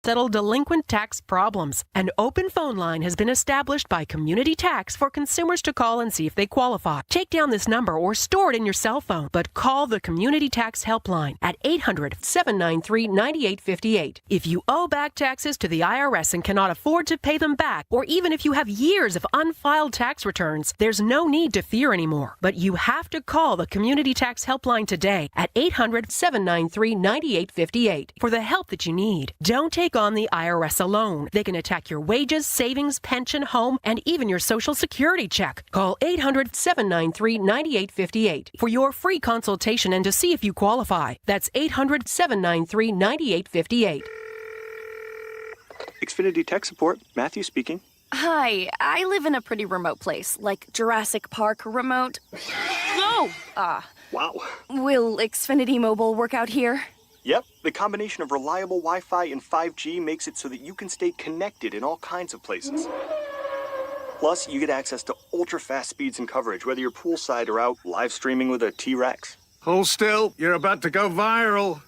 settle delinquent tax problems. An open phone line has been established by Community Tax for consumers to call and see if they qualify. Take down this number or store it in your cell phone, but call the Community Tax Helpline at 800-793-9858. If you owe back taxes to the IRS and cannot afford to pay them back, or even if you have years of unfiled tax returns, there's no need to fear anymore. But you have to call the Community Tax Helpline today at 800-793-9858 for the help that you need. Don't take on the IRS alone. They can attack your wages, savings, pension, home, and even your Social Security check. Call 800-793-9858 for your free consultation and to see if you qualify. That's 800-793-9858. Xfinity Tech Support, Matthew speaking. Hi, I live in a pretty remote place, like Jurassic Park remote. No! Wow. Will Xfinity Mobile work out here? Yep, the combination of reliable Wi-Fi and 5G makes it so that you can stay connected in all kinds of places. Plus, you get access to ultra-fast speeds and coverage, whether you're poolside or out live streaming with a T-Rex. Hold still, you're about to go viral.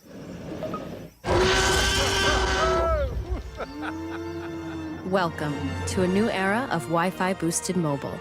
Welcome to a new era of Wi-Fi boosted mobile.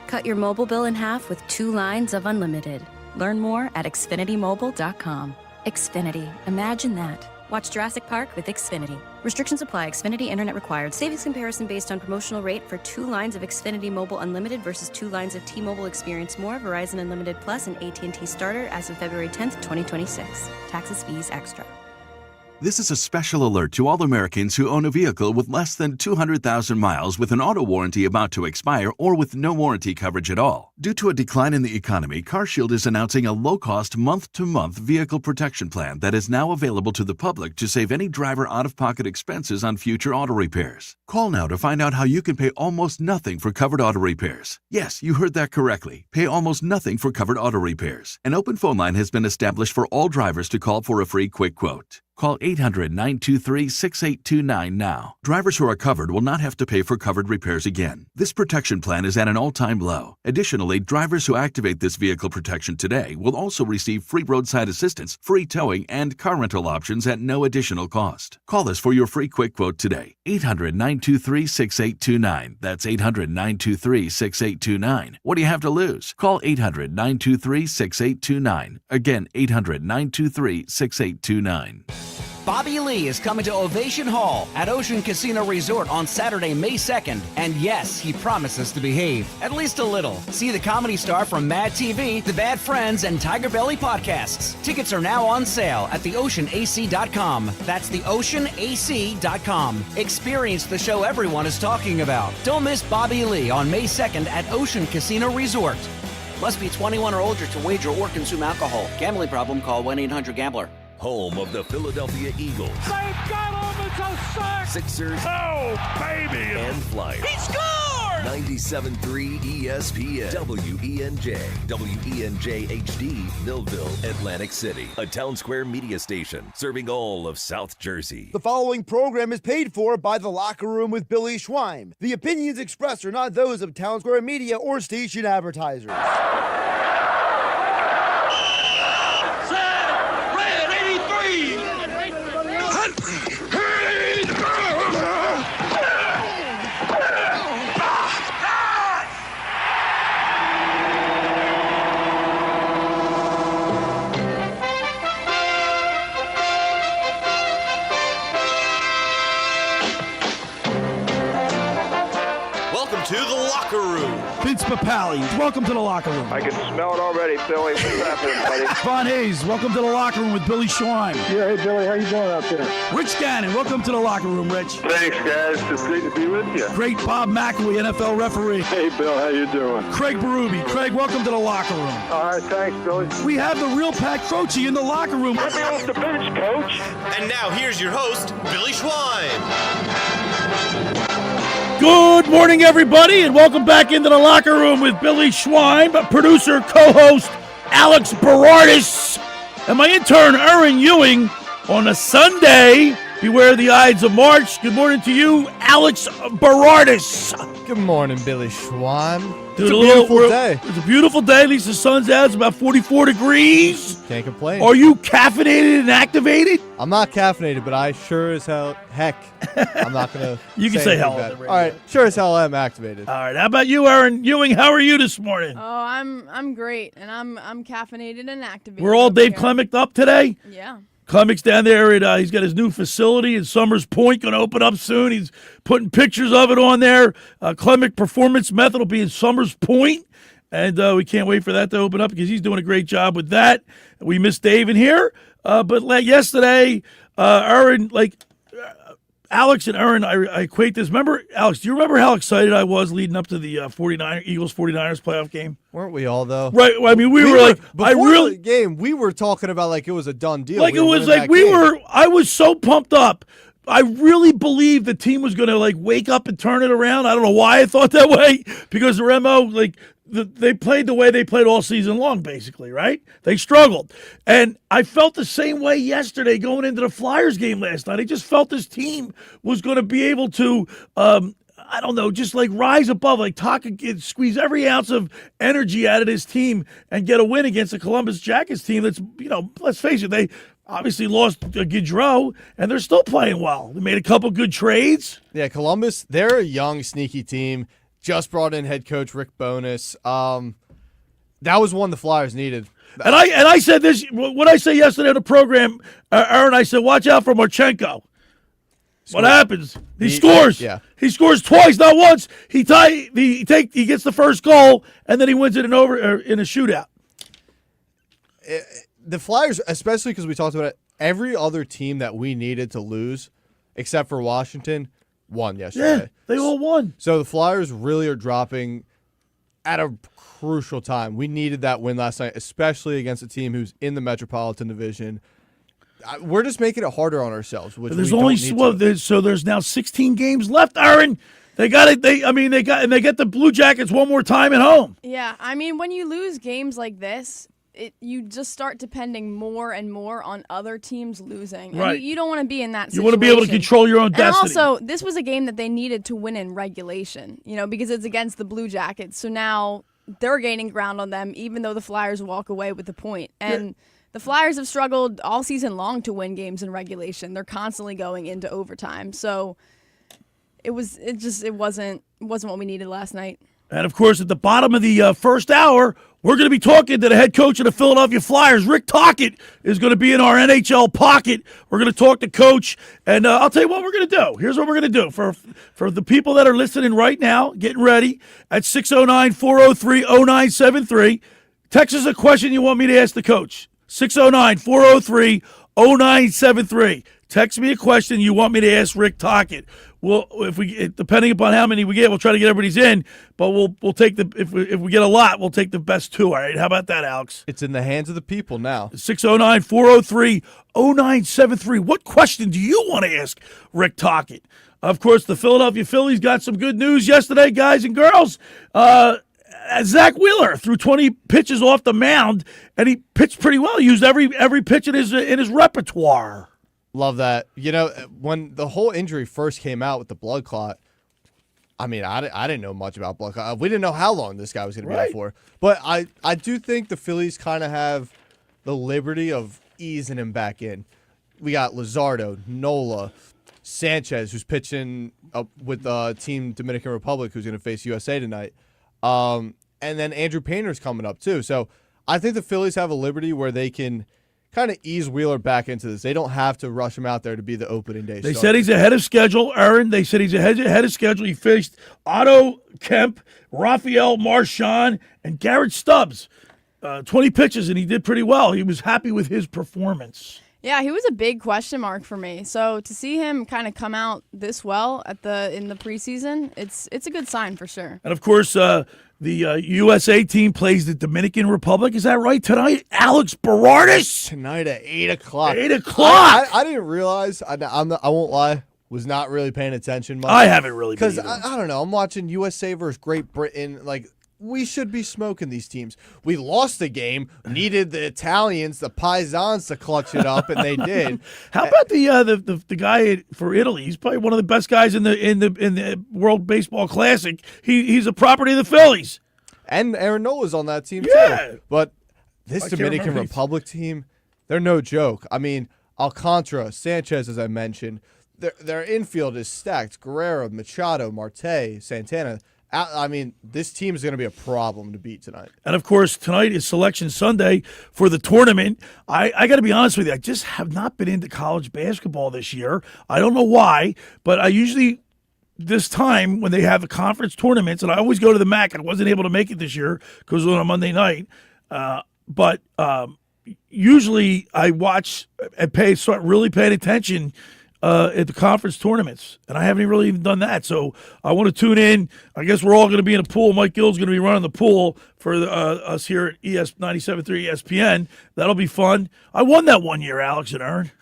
Cut your mobile bill in half with 2 lines of unlimited. Learn more at xfinitymobile.com. Xfinity. Imagine that. Watch Jurassic Park with Xfinity. Restrictions apply. Xfinity Internet required. Savings comparison based on promotional rate for 2 lines of Xfinity Mobile Unlimited versus 2 lines of T-Mobile Experience More, Verizon Unlimited Plus, and AT&T Starter as of February 10th, 2026. Taxes, fees, extra. This is a special alert to all Americans who own a vehicle with less than 200,000 miles with an auto warranty about to expire or with no warranty coverage at all. Due to a decline in the economy, CarShield is announcing a low-cost month-to-month vehicle protection plan that is now available to the public to save any driver out-of-pocket expenses on future auto repairs. Call now to find out how you can pay almost nothing for covered auto repairs. Yes, you heard that correctly. Pay almost nothing for covered auto repairs. An open phone line has been established for all drivers to call for a free quick quote. Call 800-923-6829 now. Drivers who are covered will not have to pay for covered repairs again. This protection plan is at an all-time low. Additionally, drivers who activate this vehicle protection today will also receive free roadside assistance, free towing, and car rental options at no additional cost. Call us for your free quick quote today. 800-923-6829. That's 800-923-6829. What do you have to lose? Call 800-923-6829. Again, 800-923-6829. Bobby Lee is coming to Ovation Hall at Ocean Casino Resort on Saturday, May 2nd. And yes, he promises to behave, at least a little. See the comedy star from Mad TV, The Bad Friends, and Tiger Belly podcasts. Tickets are now on sale at theoceanac.com. That's theoceanac.com. Experience the show everyone is talking about. Don't miss Bobby Lee on May 2nd at Ocean Casino Resort. Must be 21 or older to wager or consume alcohol. Gambling problem? Call 1-800-GAMBLER. Home of the Philadelphia Eagles. They've got him! It's a sack! Sixers. Oh, baby! And Flyers. He scored! 97.3 ESPN. WENJ. WENJ HD. Millville, Atlantic City. A Town Square media station serving all of South Jersey. The following program is paid for by The Locker Room with Billy Schwein. The opinions expressed are not those of Town Square Media or station advertisers. To the locker room. Vince Papali, welcome to the locker room. I can smell it already, Billy. What's happening, buddy? Von Hayes, welcome to the locker room with Billy Schwein. Yeah, hey, Billy, how you doing out there? Rich Gannon, welcome to the locker room, Rich. Thanks, guys. It's great to be with you. Great Bob McElwee, NFL referee. Hey, Bill, how you doing? Craig Berube. Craig, welcome to the locker room. All right, thanks, Billy. We have the real Pat Croce in the locker room. Let me off the bench, Coach. And now here's your host, Billy Schwein. Good morning, everybody, and welcome back into the locker room with Billy Schwein, producer, co-host Alex Berardis, and my intern, Erin Ewing, on a Sunday Beware the Ides of March. Good morning to you, Alex Berardis. Good morning, Billy Schwan. Dude, It's a beautiful day. It's a beautiful day. At least the sun's out. It's about 44 degrees. Can't complain. Are you caffeinated and activated? I'm not caffeinated, but I sure as hell, heck, I'm not going to You can say hell on anything the bad. All right, sure as hell I'm activated. All right. How about you, Erin Ewing? How are you this morning? Oh, I'm great, and I'm caffeinated and activated. We're all over Dave here. Clemick up today. Yeah. Clemick's down there at he's got his new facility in Summers Point, going to open up soon. He's putting pictures of it on there. Clemick Performance Method will be in Summers Point, and we can't wait for that to open up because he's doing a great job with that. We miss Dave in here, but yesterday, Erin, Alex and Erin, I equate this. Remember, Alex, do you remember how excited I was leading up to the Eagles-49ers playoff game? Weren't we all, though? Right. I mean, we were like, before the game, we were talking about like it was a done deal. Like, it was like I was so pumped up. I really believed the team was going to, wake up and turn it around. I don't know why I thought that way, because their MO, they played the way they played all season long, basically, right? They struggled. And I felt the same way yesterday going into the Flyers game last night. I just felt this team was going to be able to, I don't know, just rise above, Tocchet, squeeze every ounce of energy out of this team and get a win against the Columbus Jackets team that's, let's face it, they obviously lost Gaudreau, and they're still playing well. They made a couple good trades. Yeah, Columbus, they're a young, sneaky team. Just brought in head coach Rick Bowness. That was one the Flyers needed. And I said this, what I say yesterday on the program, Aaron, I said, watch out for Marchenko. What happens? He scores. Yeah. He scores twice, not once. He gets the first goal, and then he wins it in a shootout. The Flyers, especially because we talked about it, every other team that we needed to lose, except for Washington, won yesterday. Yeah, they all won. So the Flyers really are dropping at a crucial time. We needed that win last night, especially against a team who's in the Metropolitan Division. We're just making it harder on ourselves. Which There's we only don't need to. so there's now 16 games left, Aaron. They got it. They get the Blue Jackets one more time at home. Yeah, I mean, when you lose games like this, you just start depending more and more on other teams losing. Right. And you don't want to be in that situation. You want to be able to control your own destiny. And also, this was a game that they needed to win in regulation, because it's against the Blue Jackets. So now they're gaining ground on them, even though the Flyers walk away with the point. And the Flyers have struggled all season long to win games in regulation. They're constantly going into overtime. So it wasn't what we needed last night. And, of course, at the bottom of the first hour, we're going to be talking to the head coach of the Philadelphia Flyers. Rick Tocchet is going to be in our NHL pocket. We're going to talk to Coach, and I'll tell you what we're going to do. Here's what we're going to do. For the people that are listening right now, getting ready, at 609-403-0973, text us a question you want me to ask the coach. 609-403-0973. Text me a question you want me to ask Rick Tocchet. Well, depending upon how many we get, we'll try to get everybody's in. But we'll take if we get a lot, we'll take the best two. All right, how about that, Alex? It's in the hands of the people now. 609-403-0973. What question do you want to ask Rick Tocchet? Of course, the Philadelphia Phillies got some good news yesterday, guys and girls. Zach Wheeler threw 20 pitches off the mound, and he pitched pretty well. He used every pitch in his repertoire. Love that. When the whole injury first came out with the blood clot, I mean, I didn't know much about blood clot. We didn't know how long this guy was going to be out for. But I do think the Phillies kind of have the liberty of easing him back in. We got Luzardo, Nola, Sanchez, who's pitching up with Team Dominican Republic, who's going to face USA tonight. And then Andrew Painter's coming up, too. So I think the Phillies have a liberty where they can kind of ease Wheeler back into this. They don't have to rush him out there to be the opening day They starter. said he's ahead of schedule, Aaron. They said he's ahead of schedule. He faced Otto Kemp, Rafael Marchand, and Garrett Stubbs. 20 pitches, and he did pretty well. He was happy with his performance. Yeah, he was a big question mark for me. So to see him kind of come out this well in the preseason, it's a good sign for sure. And, of course, the USA team plays the Dominican Republic. Is that right? Tonight, Alex Berardis? Tonight at 8 o'clock. 8 o'clock? I didn't realize, I won't lie, was not really paying attention much. I haven't really been because I don't know. I'm watching USA versus Great Britain. we should be smoking these teams. We lost the game, needed the Italians, the Paisans to clutch it up, and they did. How about the guy for Italy? He's probably one of the best guys in the World Baseball Classic. He's a property of the Phillies. And Aaron Nola's on that team Yeah. too. But this Dominican Republic team, they're no joke. I mean, Alcantara, Sanchez, as I mentioned, their infield is stacked. Guerrero, Machado, Marte, Santana. I mean, this team is going to be a problem to beat tonight. And, of course, tonight is Selection Sunday for the tournament. I got to be honest with you. I just have not been into college basketball this year. I don't know why, but I usually, this time when they have the conference tournaments, and I always go to the MAC. I wasn't able to make it this year because it was on a Monday night. But usually I watch and start really paying attention at the conference tournaments, and I haven't really even done that. So I want to tune in. I guess we're all going to be in a pool. Mike Gill's going to be running the pool for us here at 97.3 ESPN. That'll be fun. I won that one year, Alex and Erin.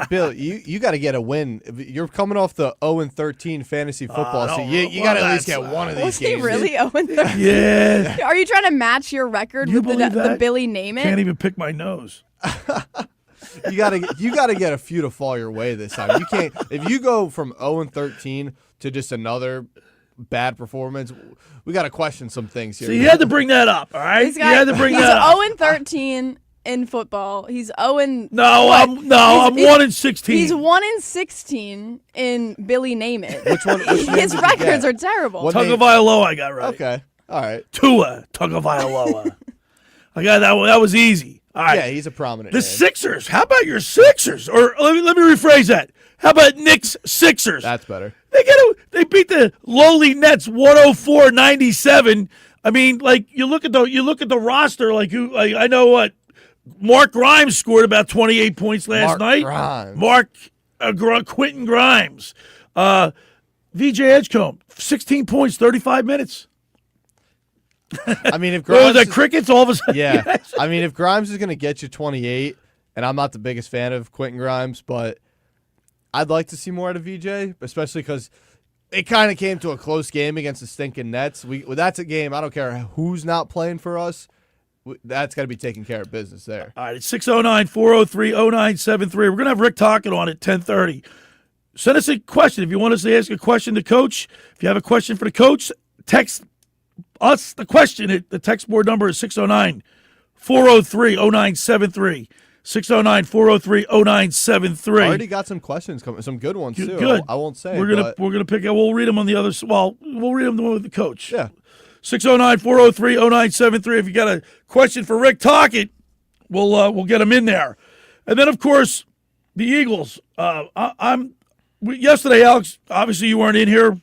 Bill, you got to get a win. You're coming off the 0-13 fantasy football season. You got to at least get one of these Was games. he really 0-13? Yeah. Are you trying to match your record with the Billy Name It? Can't even pick my nose. You gotta get a few to fall your way this time. You can't if you go from 0-13 to just another bad performance. We got to question some things here. So you had to bring that up, all right? You had to bring that up. He's 0-13 in football. He's 0. No, I'm 1-16. He's 1-16 in Billy Name It. Which one? His records are terrible. Tagovailoa, I got right. Okay, all right. Tua Tagovailoa. I got that one. That was easy. All right. Yeah, he's a prominent The name. Sixers. How about your Sixers? Or let me rephrase that. How about Knicks Sixers? That's better. They beat the lowly Nets 104-97. I mean, like you look at the roster. Like I know what Mark Grimes scored about 28 points last night. Quentin Grimes. VJ Edgecombe 16 points, 35 minutes. I mean, if Grimes was that crickets all of a sudden? Yeah. Yes. I mean, if Grimes is going to get you 28, and I'm not the biggest fan of Quentin Grimes, but I'd like to see more out of VJ, especially because it kind of came to a close game against the stinking Nets. That's a game, I don't care who's not playing for us. That's got to be taking care of business there. All right, it's 609-403-0973. We're going to have Rick Tocchet on at 10:30. Send us a question. If you want us to ask a question to Coach, if you have a question for the coach, text us the question. The text board number is 609-403-0973. 609-403-0973. I already got some questions coming, some good ones too. Good. I won't say. We're gonna pick up. We'll read them on the other. Well, we'll read them with the coach. Yeah. 609-403-0973. If you got a question for Rick Tocchet, we'll get him in there. And then of course the Eagles. Yesterday, Alex. Obviously, you weren't in here.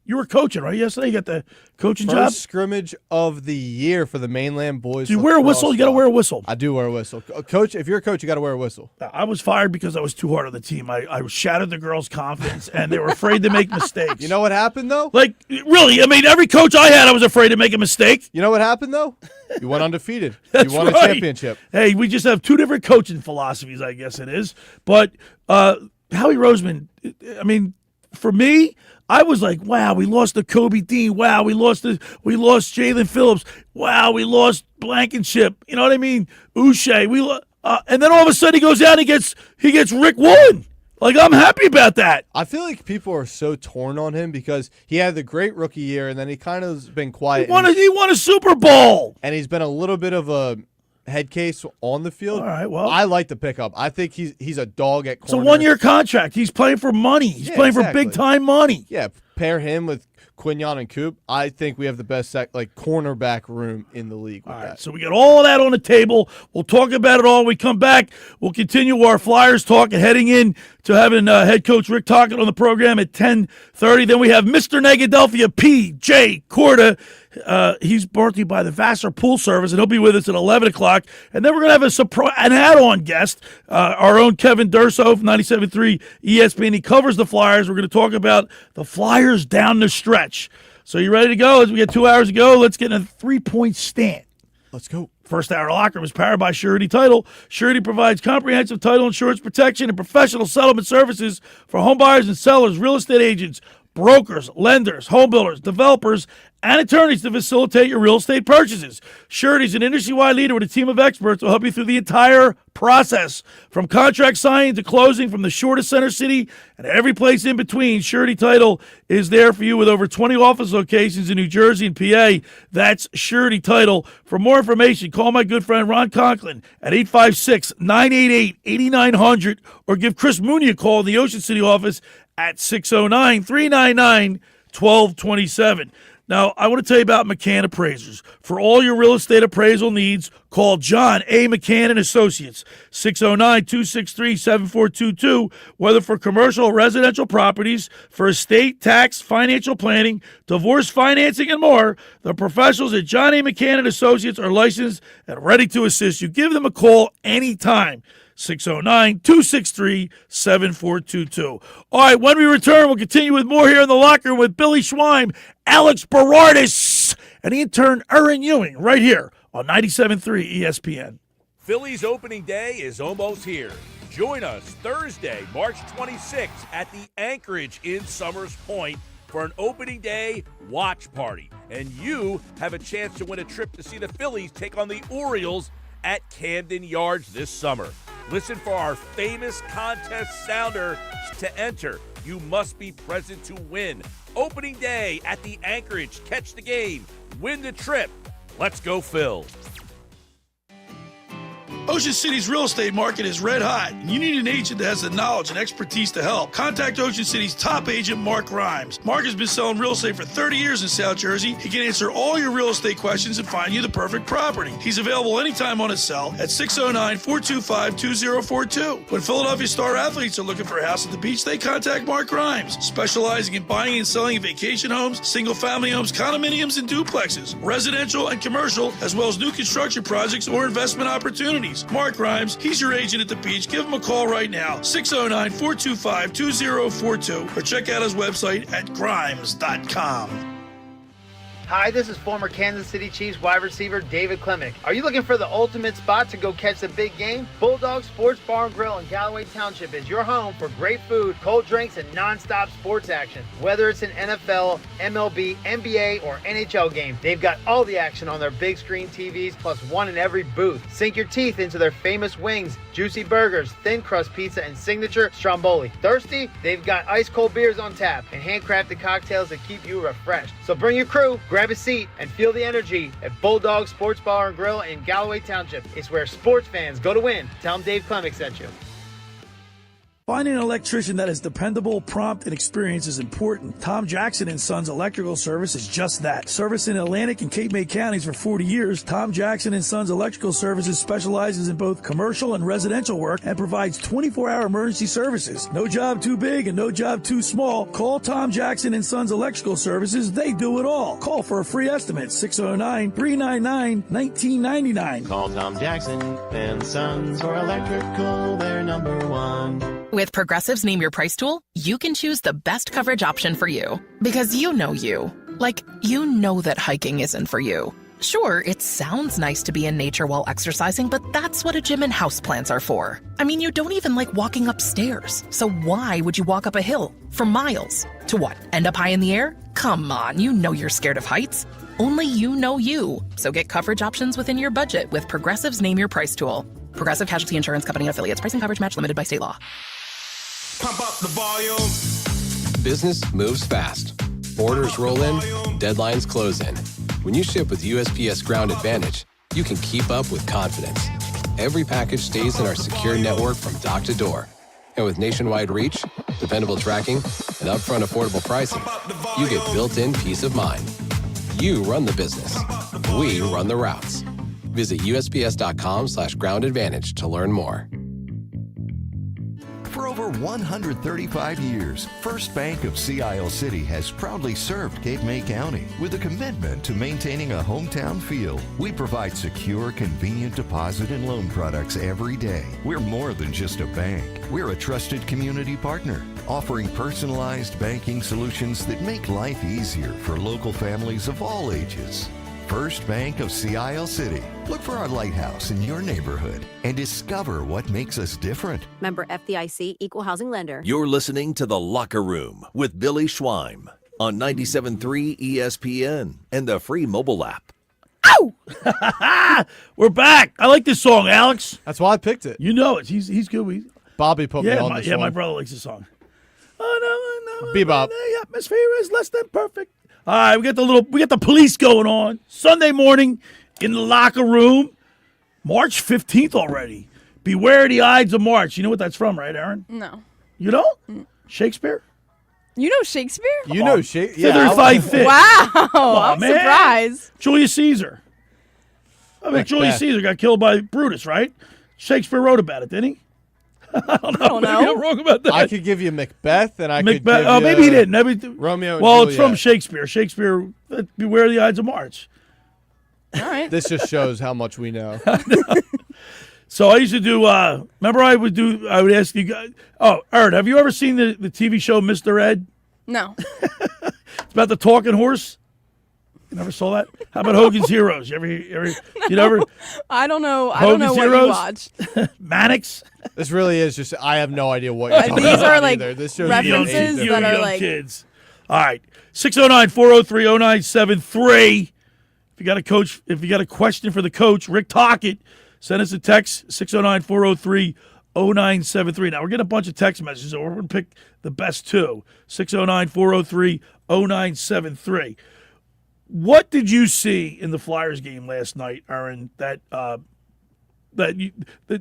You were coaching, right? Yesterday, you got the coaching First job. scrimmage of the year for the mainland boys. Do you wear a whistle? You got to wear a whistle. I do wear a whistle. Coach, if you're a coach, you got to wear a whistle. I was fired because I was too hard on the team. I shattered the girls' confidence, and they were afraid to make mistakes. You know what happened, though? Like, really, I mean, every coach I had, I was afraid to make a mistake. You know what happened, though? You went undefeated. That's you won a championship. Hey, we just have two different coaching philosophies, I guess it is. But Howie Roseman, I mean, for me, I was like, wow, we lost to Kobe Dean. Wow, we lost Jalen Phillips. Wow, we lost Blankenship. You know what I mean? Uche. And then all of a sudden he goes out and he gets Rick Woolen. Like, I'm happy about that. I feel like people are so torn on him because he had the great rookie year and then he kind of has been quiet. He won a Super Bowl. And he's been a little bit of a head case on the field. All right, well, I like the pickup. I think he's a dog at corner. It's a 1-year contract. He's playing for money. He's playing for big-time money. Yeah, pair him with Quignon and Coop. I think we have the best cornerback room in the league with that. So we got all of that on the table. We'll talk about it all when we come back. We'll continue our Flyers talk and heading in to having head coach Rick Tocchet on the program at 10:30. Then we have Mr. Negadelphia P.J. Corda. He's brought to you by the Vassar Pool Service, and he'll be with us at 11 o'clock. And then we're going to have an add-on guest, our own Kevin Durso from 97.3 ESPN. He covers the Flyers. We're going to talk about the Flyers down the stretch. So you ready to go? As we get 2 hours to go, let's get in a 3-point stand. Let's go. First Hour Locker was powered by Surety Title. Surety provides comprehensive title insurance protection and professional settlement services for home buyers and sellers, real estate agents, brokers, lenders, home builders, developers, and attorneys to facilitate your real estate purchases. Surety is an industry-wide leader with a team of experts who will help you through the entire process. From contract signing to closing, from the shortest center city and every place in between, Surety Title is there for you with over 20 office locations in New Jersey and PA. That's Surety Title. For more information, call my good friend Ron Conklin at 856-988-8900 or give Chris Mooney a call in the Ocean City office at 609-399-1227. Now, I want to tell you about McCann Appraisers. For all your real estate appraisal needs, call John A. McCann & Associates, 609-263-7422, whether for commercial or residential properties, for estate, tax, financial planning, divorce financing, and more. The professionals at John A. McCann & Associates are licensed and ready to assist you. Give them a call anytime. 609-263-7422. All right, when we return, we'll continue with more here in the locker room with Billy Schweim, Alex Berardis, and the intern Erin Ewing right here on 97.3 ESPN. Phillies opening day is almost here. Join us Thursday, March 26th at the Anchorage in Summers Point for an opening day watch party. And you have a chance to win a trip to see the Phillies take on the Orioles at Camden Yards this summer. Listen for our famous contest sounder to enter. You must be present to win. Opening day at the Anchorage. Catch the game. Win the trip. Let's go, Phil. Ocean City's real estate market is red hot, and you need an agent that has the knowledge and expertise to help. Contact Ocean City's top agent, Mark Grimes. Mark has been selling real estate for 30 years in South Jersey. He can answer all your real estate questions and find you the perfect property. He's available anytime on his cell at 609-425-2042. When Philadelphia star athletes are looking for a house at the beach, they contact Mark Grimes, specializing in buying and selling vacation homes, single-family homes, condominiums, and duplexes, residential and commercial, as well as new construction projects or investment opportunities. Mark Grimes, he's your agent at the beach. Give him a call right now, 609-425-2042, or check out his website at grimes.com. Hi, this is former Kansas City Chiefs wide receiver David Klemick. Are you looking for the ultimate spot to go catch the big game? Bulldog Sports Bar and Grill in Galloway Township is your home for great food, cold drinks, and non-stop sports action. Whether it's an NFL, MLB, NBA, or NHL game, they've got all the action on their big screen TVs, plus one in every booth. Sink your teeth into their famous wings, juicy burgers, thin crust pizza, and signature stromboli. Thirsty? They've got ice cold beers on tap and handcrafted cocktails that keep you refreshed. So bring your crew, grab a seat, and feel the energy at Bulldog Sports Bar and Grill in Galloway Township. It's where sports fans go to win. Tell them Dave Klemick sent you. Finding an electrician that is dependable, prompt, and experienced is important. Tom Jackson & Sons Electrical Service is just that. Service in Atlantic and Cape May counties for 40 years, Tom Jackson & Sons Electrical Services specializes in both commercial and residential work and provides 24-hour emergency services. No job too big and no job too small. Call Tom Jackson & Sons Electrical Services. They do it all. Call for a free estimate, 609-399-1999. Call Tom Jackson & Sons for electrical. They're number one. With Progressive's Name Your Price tool, you can choose the best coverage option for you. Because you know you. Like, you know that hiking isn't for you. Sure, it sounds nice to be in nature while exercising, but that's what a gym and houseplants are for. I mean, you don't even like walking upstairs. So why would you walk up a hill for miles? To what, end up high in the air? Come on, you know you're scared of heights. Only you know you. So get coverage options within your budget with Progressive's Name Your Price tool. Progressive Casualty Insurance Company and Affiliates. Price and coverage match limited by state law. Pump up the volume. Business moves fast. Orders roll in, deadlines close in. When you ship with USPS Ground Advantage, you can keep up with confidence. Every package stays in our secure network from dock to door. And with nationwide reach, dependable tracking, and upfront affordable pricing, you get built-in peace of mind. You run the business. We run the routes. Visit USPS.com/Ground Advantage to learn more. For over 135 years, First Bank of Sea Isle City has proudly served Cape May County with a commitment to maintaining a hometown feel. We provide secure, convenient deposit and loan products every day. We're more than just a bank. We're a trusted community partner, offering personalized banking solutions that make life easier for local families of all ages. First Bank of Sea Isle City. Look for our lighthouse in your neighborhood and discover what makes us different. Member FDIC, Equal Housing Lender. You're listening to The Locker Room with Billy Schweim. on 97.3 ESPN and the free mobile app. Ow! We're back. I like this song, Alex. That's why I picked it. You know it. He's good. Bobby put me on this one. My brother likes the song. Oh, no, Bebop. The atmosphere is less than perfect. All right, we got the police going on. Sunday morning in the locker room. March 15th already. Beware the Ides of March. You know what that's from, right, Erin? No. You don't? Shakespeare? You know Shakespeare? You know Shakespeare? Fifth or five fifth. Wow. I'm surprised. Julius Caesar. I mean, Julius Caesar got killed by Brutus, right? Shakespeare wrote about it, didn't he? I don't know. Maybe I'm wrong about that. I could give you Macbeth, and I could give maybe he didn't. Romeo and Well, Juliet. it's from Shakespeare. Shakespeare, Beware the Ides of March. All right. This just shows how much we know. So I used to do, remember I would ask you guys, Erin, have you ever seen the TV show Mr. Ed? No. It's about the talking horse. You never saw that? How about Hogan's Heroes? You never? I don't know. I Hogan's don't know what Heroes? you watched. Mannix? This really is just, I have no idea what you're talking These about are like either. This shows references you that are young like kids. All right. 609-403-0973. If you got a question for the coach, Rick Tocchet, send us a text, 609-403-0973. Now, we're getting a bunch of text messages, so we're going to pick the best two. 609-403-0973. What did you see in the Flyers game last night, Erin, that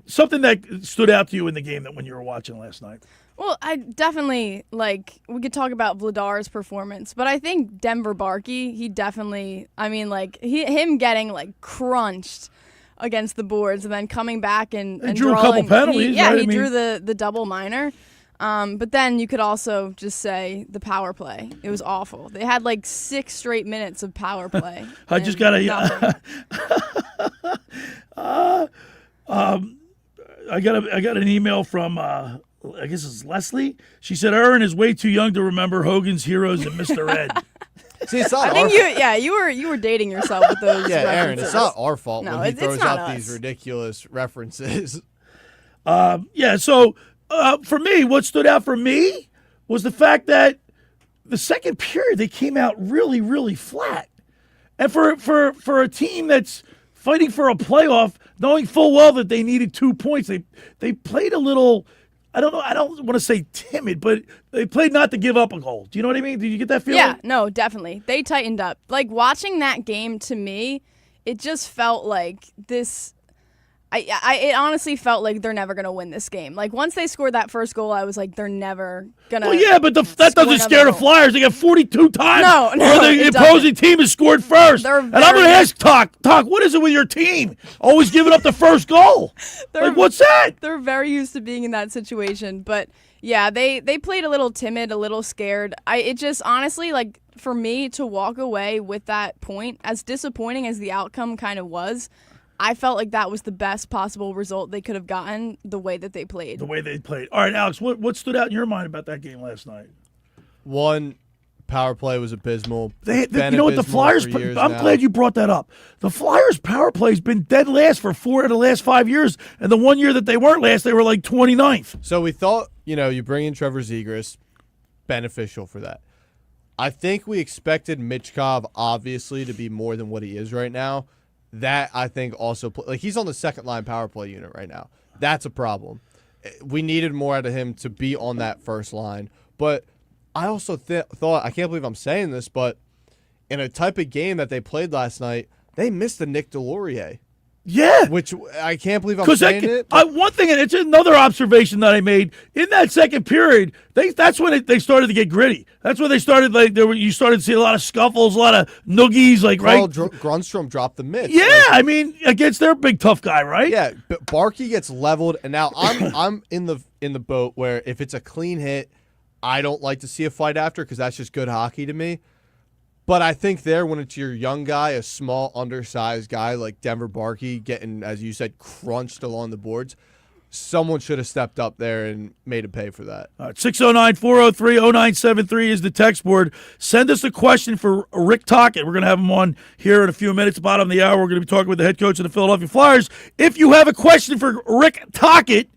something that stood out to you in the game that when you were watching last night? Well, I definitely, we could talk about Vladar's performance, but I think Denver Barkey, he definitely, him getting, crunched against the boards and then coming back and drew drawing, a couple penalties, he drew the double minor. But then you could also just say the power play. It was awful. They had 6 straight minutes of power play. I just got I got an email from I guess it's Leslie. She said Erin is way too young to remember Hogan's Heroes and Mr. Ed. See, it's not I think you were dating yourself with those. Yeah, references. Erin, it's not our fault No, when he throws out us. these ridiculous references. So for me, what stood out for me was the fact that the second period they came out really, really flat, and for a team that's fighting for a playoff, knowing full well that they needed 2 points, they played a little. I don't want to say timid, but they played not to give up a goal. Do you know what I mean? Did you get that feeling? Yeah, no, definitely. They tightened up. Watching that game, to me, it just felt like this. It honestly felt like they're never going to win this game. Once they scored that first goal, I was like, they're never going to. Well, yeah, but that doesn't scare the Flyers. They got 42 times. No, where the opposing team has scored first. And I'm going to ask Talk, what is it with your team? Always giving up the first goal. What's that? They're very used to being in that situation. But, yeah, they played a little timid, a little scared. It just, honestly, for me to walk away with that point, as disappointing as the outcome kind of was, I felt like that was the best possible result they could have gotten the way that they played. The way they played. All right, Alex, what stood out in your mind about that game last night? One, power play was abysmal. You know what, the Flyers, I'm glad you brought that up. The Flyers' power play has been dead last for 4 of the last 5 years, and the 1 year that they weren't last, they were 29th. So we thought, you bring in Trevor Zegras, beneficial for that. I think we expected Michkov, obviously, to be more than what he is right now. That, I think, also he's on the second line power play unit right now. That's a problem. We needed more out of him to be on that first line. But I also thought, I can't believe I'm saying this, but in a type of game that they played last night, they missed the Nick Delorier. Yeah. Which I can't believe I'm saying it. One thing, and it's another observation that I made, in that second period, that's when they started to get gritty. That's when they started, you started to see a lot of scuffles, a lot of noogies, right? Grunstrom dropped the mitts. Yeah, against their big tough guy, right? Yeah, but Barkey gets leveled, and now I'm in the boat where if it's a clean hit, I don't like to see a fight after because that's just good hockey to me. But I think when it's your young guy, a small, undersized guy like Denver Barkey getting, as you said, crunched along the boards, someone should have stepped up there and made him pay for that. All right, 609-403-0973 is the text board. Send us a question for Rick Tocchet. We're going to have him on here in a few minutes. Bottom of the hour, we're going to be talking with the head coach of the Philadelphia Flyers. If you have a question for Rick Tocchet,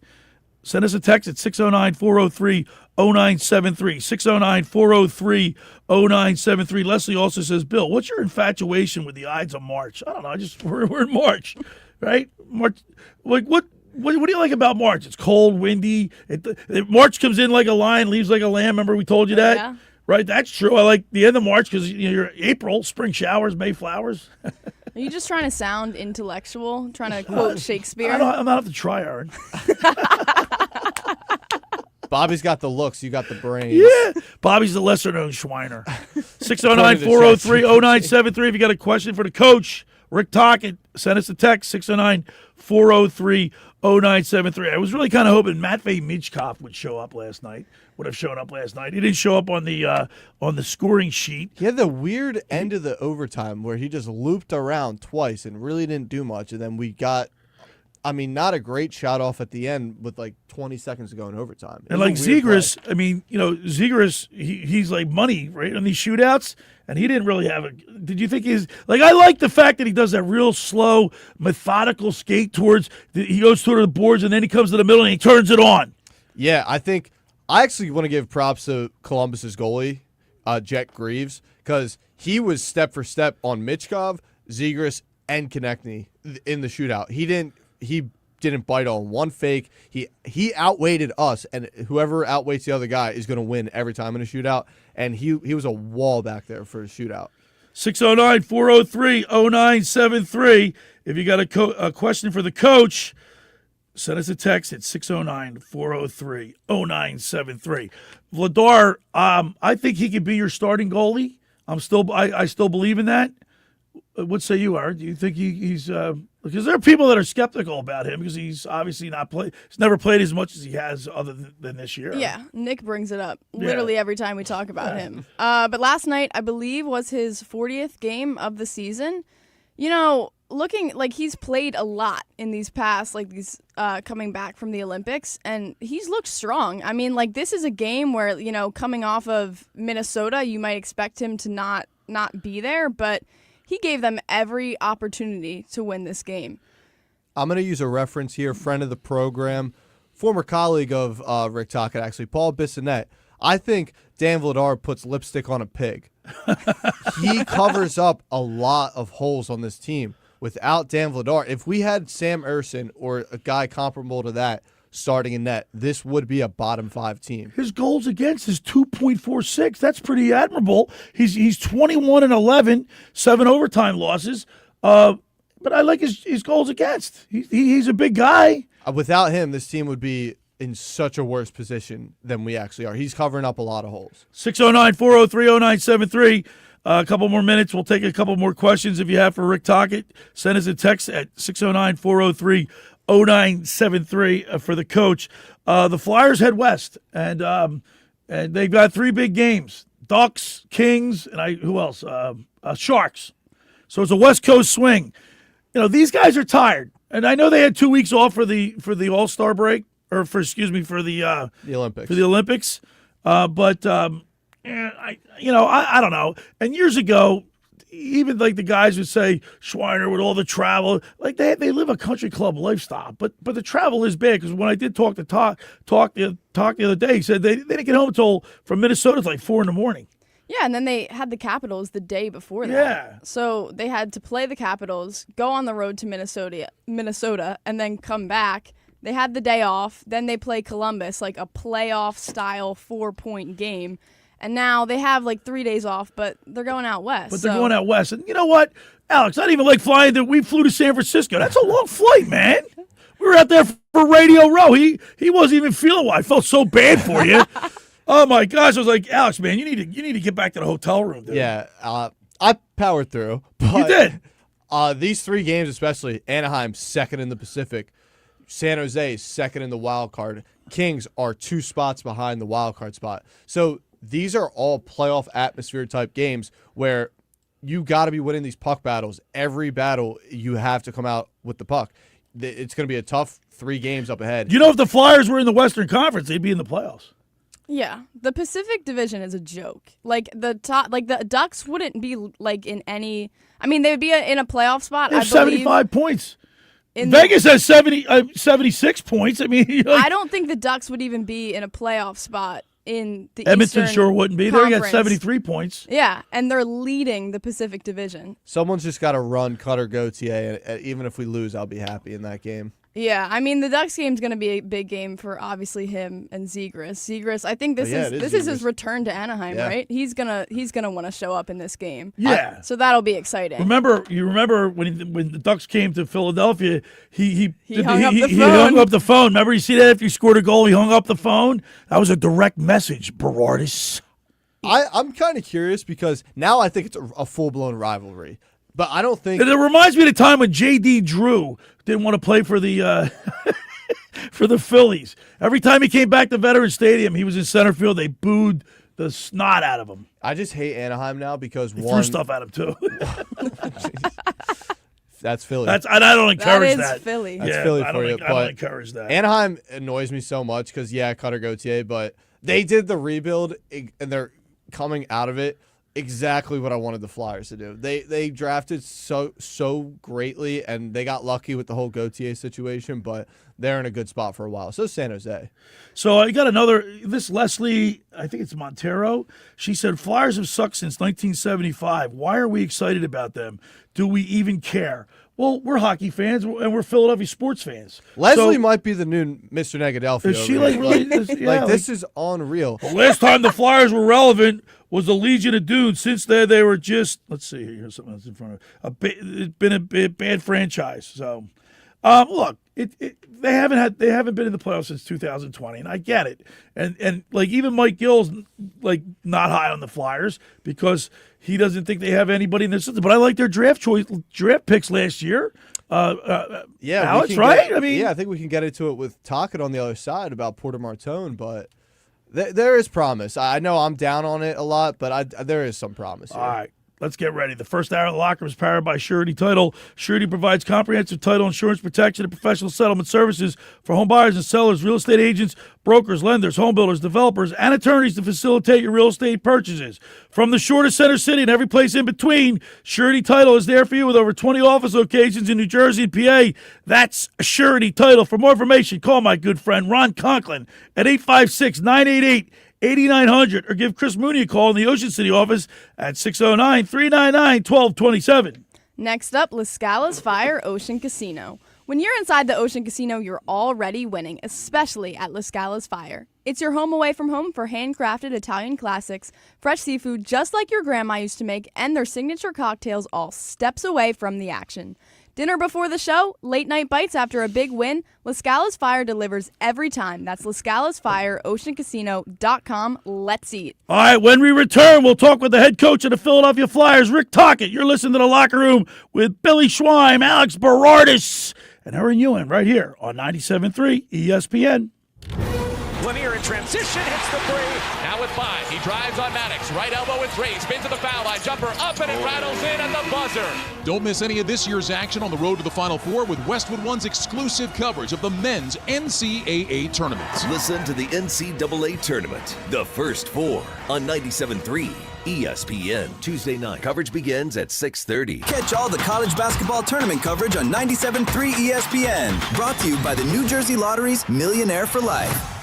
Send us a text at 609-403-0973. 609-403-0973. Leslie also says, Bill, what's your infatuation with the Ides of March? I don't know. We're in March, right? March. Like what do you like about March? It's cold, windy. March comes in like a lion, leaves like a lamb. Remember we told you that? Yeah. Right? That's true. I like the end of March because you're April, spring showers, May flowers. Are you just trying to sound intellectual? Trying to quote Shakespeare? I'm not up to try, Erin. Bobby's got the looks. You got the brains. Yeah. Bobby's the lesser-known Schweiner. 609-403-0973. If you got a question for the coach, Rick Tocchet, send us a text, 609-403-0973. I was really kind of hoping Matvey Michkov would show up last night. Would have shown up last night. He didn't show up on the scoring sheet. He had the weird end of the overtime where he just looped around twice and really didn't do much. And then we got, not a great shot off at the end with like 20 seconds to go in overtime. And like Zegras, Zegras, he's like money, right, on these shootouts. And he didn't really have did you think I like the fact that he does that real slow, methodical skate he goes toward the boards and then he comes to the middle and he turns it on. Yeah, I actually want to give props to Columbus's goalie, Jet Greaves, because he was step for step on Michkov, Zegras, and Konechny in the shootout. He didn't bite on one fake. He outweighted us, and whoever outweights the other guy is going to win every time in a shootout. And he was a wall back there for a shootout. 609-403-0973. If you got a question for the coach, send us a text at 609-403-0973. Vladar, I think he could be your starting goalie. I still believe in that. What say you, Aaron? Do you think he's because there are people that are skeptical about him because he's obviously he's never played as much as he has other than this year. Yeah, Nick brings it up literally every time we talk about him. But last night, I believe, was his 40th game of the season. Looking like he's played a lot in these past, coming back from the Olympics, and he's looked strong. This is a game where, coming off of Minnesota, you might expect him to not be there, but he gave them every opportunity to win this game. I'm going to use a reference here, friend of the program, former colleague of Rick Tocchet, actually, Paul Bissonnette. I think Dan Vladar puts lipstick on a pig. He covers up a lot of holes on this team. Without Dan Vladar, if we had Sam Erson or a guy comparable to that starting in net, this would be a bottom 5 team. His goals against is 2.46. That's pretty admirable. He's 21-11, 7 overtime losses. But I like his goals against. He's a big guy. Without him, this team would be in such a worse position than we actually are. He's covering up a lot of holes. 609-403-0973. A couple more minutes. We'll take a couple more questions if you have for Rick Tocchet. Send us a text at 609-403-0973 for the coach. The Flyers head west, and they've got 3 big games: Ducks, Kings, and who else? Sharks. So it's a West Coast swing. These guys are tired, and I know they had 2 weeks off for the All-Star break, or for the Olympics. For the Olympics, but. I don't know. And years ago, even like the guys would say, Schweiner with all the travel, like they live a country club lifestyle. But the travel is big because when I did talk the other day, he said they didn't get home until from Minnesota it's like 4 a.m. Yeah, and then they had the Capitals the day before that. Yeah. So they had to play the Capitals, go on the road to Minnesota, and then come back. They had the day off. Then they play Columbus, like a playoff-style 4-point game. And now they have 3 days off, but they're going out west. But they're going out west. And you know what, Alex, I didn't even like flying. We flew to San Francisco. That's a long flight, man. We were out there for Radio Row. He wasn't even feeling well. I felt so bad for you. Oh, my gosh. I was like, Alex, man, you need to get back to the hotel room, dude. Yeah, I powered through. But, you did. These 3 games, especially Anaheim, second in the Pacific. San Jose, second in the wild card. Kings are 2 spots behind the wild card spot. So these are all playoff atmosphere type games where you got to be winning these puck battles. Every battle, you have to come out with the puck. It's going to be a tough 3 games up ahead. If the Flyers were in the Western Conference, they'd be in the playoffs. Yeah, the Pacific Division is a joke. The Ducks wouldn't be in any. They would be in a playoff spot. They have 75 points. Vegas has 76 points. I mean, I don't think the Ducks would even be in a playoff spot in the Edmonton Eastern sure wouldn't be. They got Conference. 73 points. Yeah, and they're leading the Pacific Division. Someone's just got to run Cutter Gauthier, and even if we lose, I'll be happy in that game. Yeah, I mean the Ducks game's going to be a big game for obviously him and Zegras. Zegras, I think this is his return to Anaheim, right? He's gonna want to show up in this game. Yeah, so that'll be exciting. You remember when the Ducks came to Philadelphia, he hung up the phone. Remember, you see that after he scored a goal, he hung up the phone. That was a direct message, Berardis. I'm kind of curious because now I think it's a full-blown rivalry. But I don't think... It reminds me of the time when J.D. Drew didn't want to play for the for the Phillies. Every time he came back to Veterans Stadium, he was in center field. They booed the snot out of him. I just hate Anaheim now because They threw stuff at him, too. That's Philly. And I don't encourage that. That is Philly. That's Yeah, Philly I for you. don't encourage that. Anaheim annoys me so much because, Cutter Gauthier, but they did the rebuild, and they're coming out of it exactly what I wanted the Flyers to do. They drafted so greatly, and they got lucky with the whole Gauthier situation, but they're in a good spot for a while. So San Jose. So I got this Leslie, I think it's Montero. She said, Flyers have sucked since 1975. Why are we excited about them? Do we even care? Well, we're hockey fans, and we're Philadelphia sports fans. Leslie might be the new Mr. Negadelphia. Is she really? This is unreal. The last time the Flyers were relevant was the Legion of Doom. Since then, they were just, let's see, here's something else in front of it's been a bad franchise. So, look, they haven't been in the playoffs since 2020, and I get it. And like even Mike Gill's like not high on the Flyers because he doesn't think they have anybody in their system. But I like their draft picks last year. Alex, right? I think we can get into it with Tocchet on the other side about Porter Martone, but there is promise. I know I'm down on it a lot, but there is some promise here. All right. Let's get ready. The first hour of the locker room is powered by Surety Title. Surety provides comprehensive title insurance protection and professional settlement services for home buyers and sellers, real estate agents, brokers, lenders, home builders, developers, and attorneys to facilitate your real estate purchases. From the shore to Center City and every place in between, Surety Title is there for you with over 20 office locations in New Jersey and PA. That's Surety Title. For more information, call my good friend Ron Conklin at 856-988-8900 or give Chris Mooney a call in the Ocean City office at 609-399-1227. Next up, La Scala's Fire Ocean Casino. When you're inside the Ocean Casino, you're already winning, especially at La Scala's Fire. It's your home away from home for handcrafted Italian classics, fresh seafood just like your grandma used to make, and their signature cocktails all steps away from the action. Dinner before the show, late night bites after a big win, La Scala's Fire delivers every time. That's La Scala's Fire, oceancasino.com. Let's eat. All right, when we return, we'll talk with the head coach of the Philadelphia Flyers, Rick Tocchet. You're listening to The Locker Room with Billy Schweim, Alex Berardis, and Erin Ewing right here on 97.3 ESPN. Lanier in transition, hits the three. Now with 5, he drives on Maddox. Right elbow and 3, spins to the foul line. Jumper up and it rattles in at the buzzer. Don't miss any of this year's action on the road to the Final Four with Westwood One's exclusive coverage of the men's NCAA tournaments. Listen to the NCAA tournament, the first 4 on 97.3 ESPN. Tuesday night. Coverage begins at 6:30. Catch all the college basketball tournament coverage on 97.3 ESPN. Brought to you by the New Jersey Lottery's Millionaire for Life.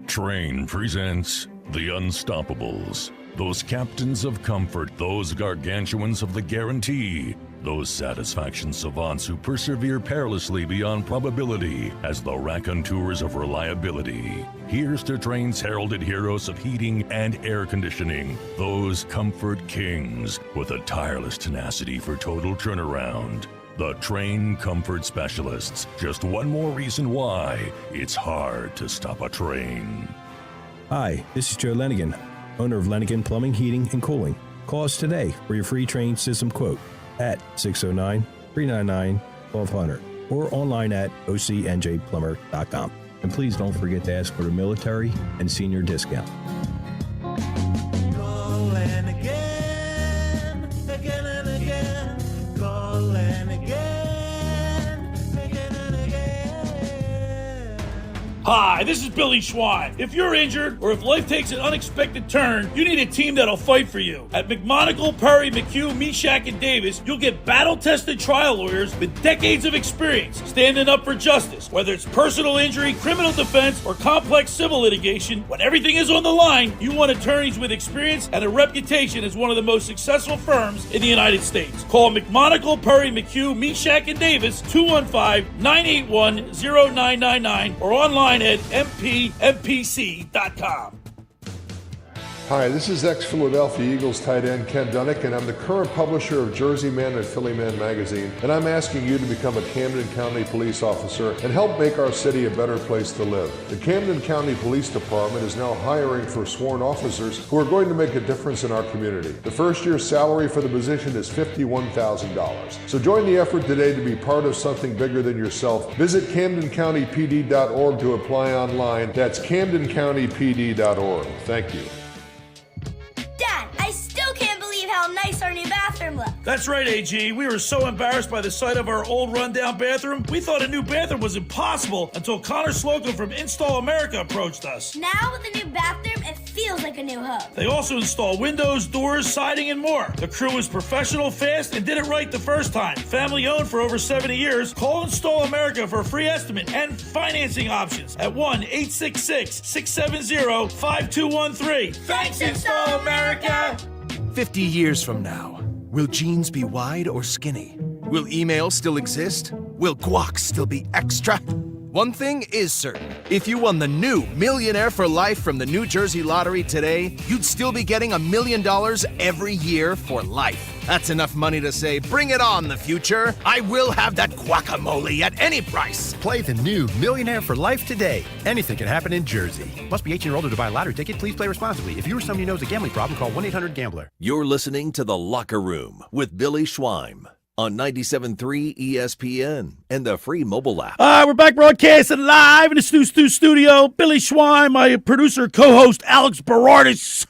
Train presents The Unstoppables. Those captains of comfort, those gargantuans of the guarantee, those satisfaction savants who persevere perilously beyond probability as the raconteurs of reliability. Here's to Train's heralded heroes of heating and air conditioning, those comfort kings with a tireless tenacity for total turnaround. The Train Comfort Specialists. Just one more reason why it's hard to stop a train. Hi, this is Joe Lenigan, owner of Lenigan Plumbing, Heating, and Cooling. Call us today for your free Train system quote at 609-399-1200 or online at ocnjplumber.com. And please don't forget to ask for the military and senior discount. Call and again and again. Call and again and again. Hi, this is Billy Schwein. If you're injured or if life takes an unexpected turn, you need a team that'll fight for you. At McMonagle, Perry, McHugh, Meshack, and Davis, you'll get battle-tested trial lawyers with decades of experience standing up for justice. Whether it's personal injury, criminal defense, or complex civil litigation, when everything is on the line, you want attorneys with experience and a reputation as one of the most successful firms in the United States. Call McMonagle, Perry, McHugh, Meshack, and Davis, 215-981-0999, or online at mpmpc.com. Hi, this is ex-Philadelphia Eagles tight end Ken Dunnick, and I'm the current publisher of Jersey Man and Philly Man magazine, and I'm asking you to become a Camden County police officer and help make our city a better place to live. The Camden County Police Department is now hiring for sworn officers who are going to make a difference in our community. The first year's salary for the position is $51,000. So join the effort today to be part of something bigger than yourself. Visit CamdenCountyPD.org to apply online. That's CamdenCountyPD.org. Thank you. Dad, I still can't believe how nice our new bathroom looks. That's right, AG. We were so embarrassed by the sight of our old rundown bathroom, we thought a new bathroom was impossible until Connor Slocum from Install America approached us. Now with the new bathroom, it feels like a new home. They also install windows, doors, siding, and more. The crew was professional, fast, and did it right the first time. Family owned for over 70 years. Call Install America for a free estimate and financing options at 1-866-670-5213. Thanks, Install America! 50 years from now, will jeans be wide or skinny? Will email still exist? Will guac still be extra? One thing is certain. If you won the new Millionaire for Life from the New Jersey Lottery today, you'd still be getting $1 million every year for life. That's enough money to say, bring it on, the future. I will have that guacamole at any price. Play the new Millionaire for Life today. Anything can happen in Jersey. Must be 18 or older to buy a lottery ticket. Please play responsibly. If you or somebody knows a gambling problem, call 1-800-GAMBLER. You're listening to The Locker Room with Billy Schwein on 97.3 ESPN and the free mobile app. We're back broadcasting live in the Stu studio. Billy Schwein, my producer, co-host Alex Berardis,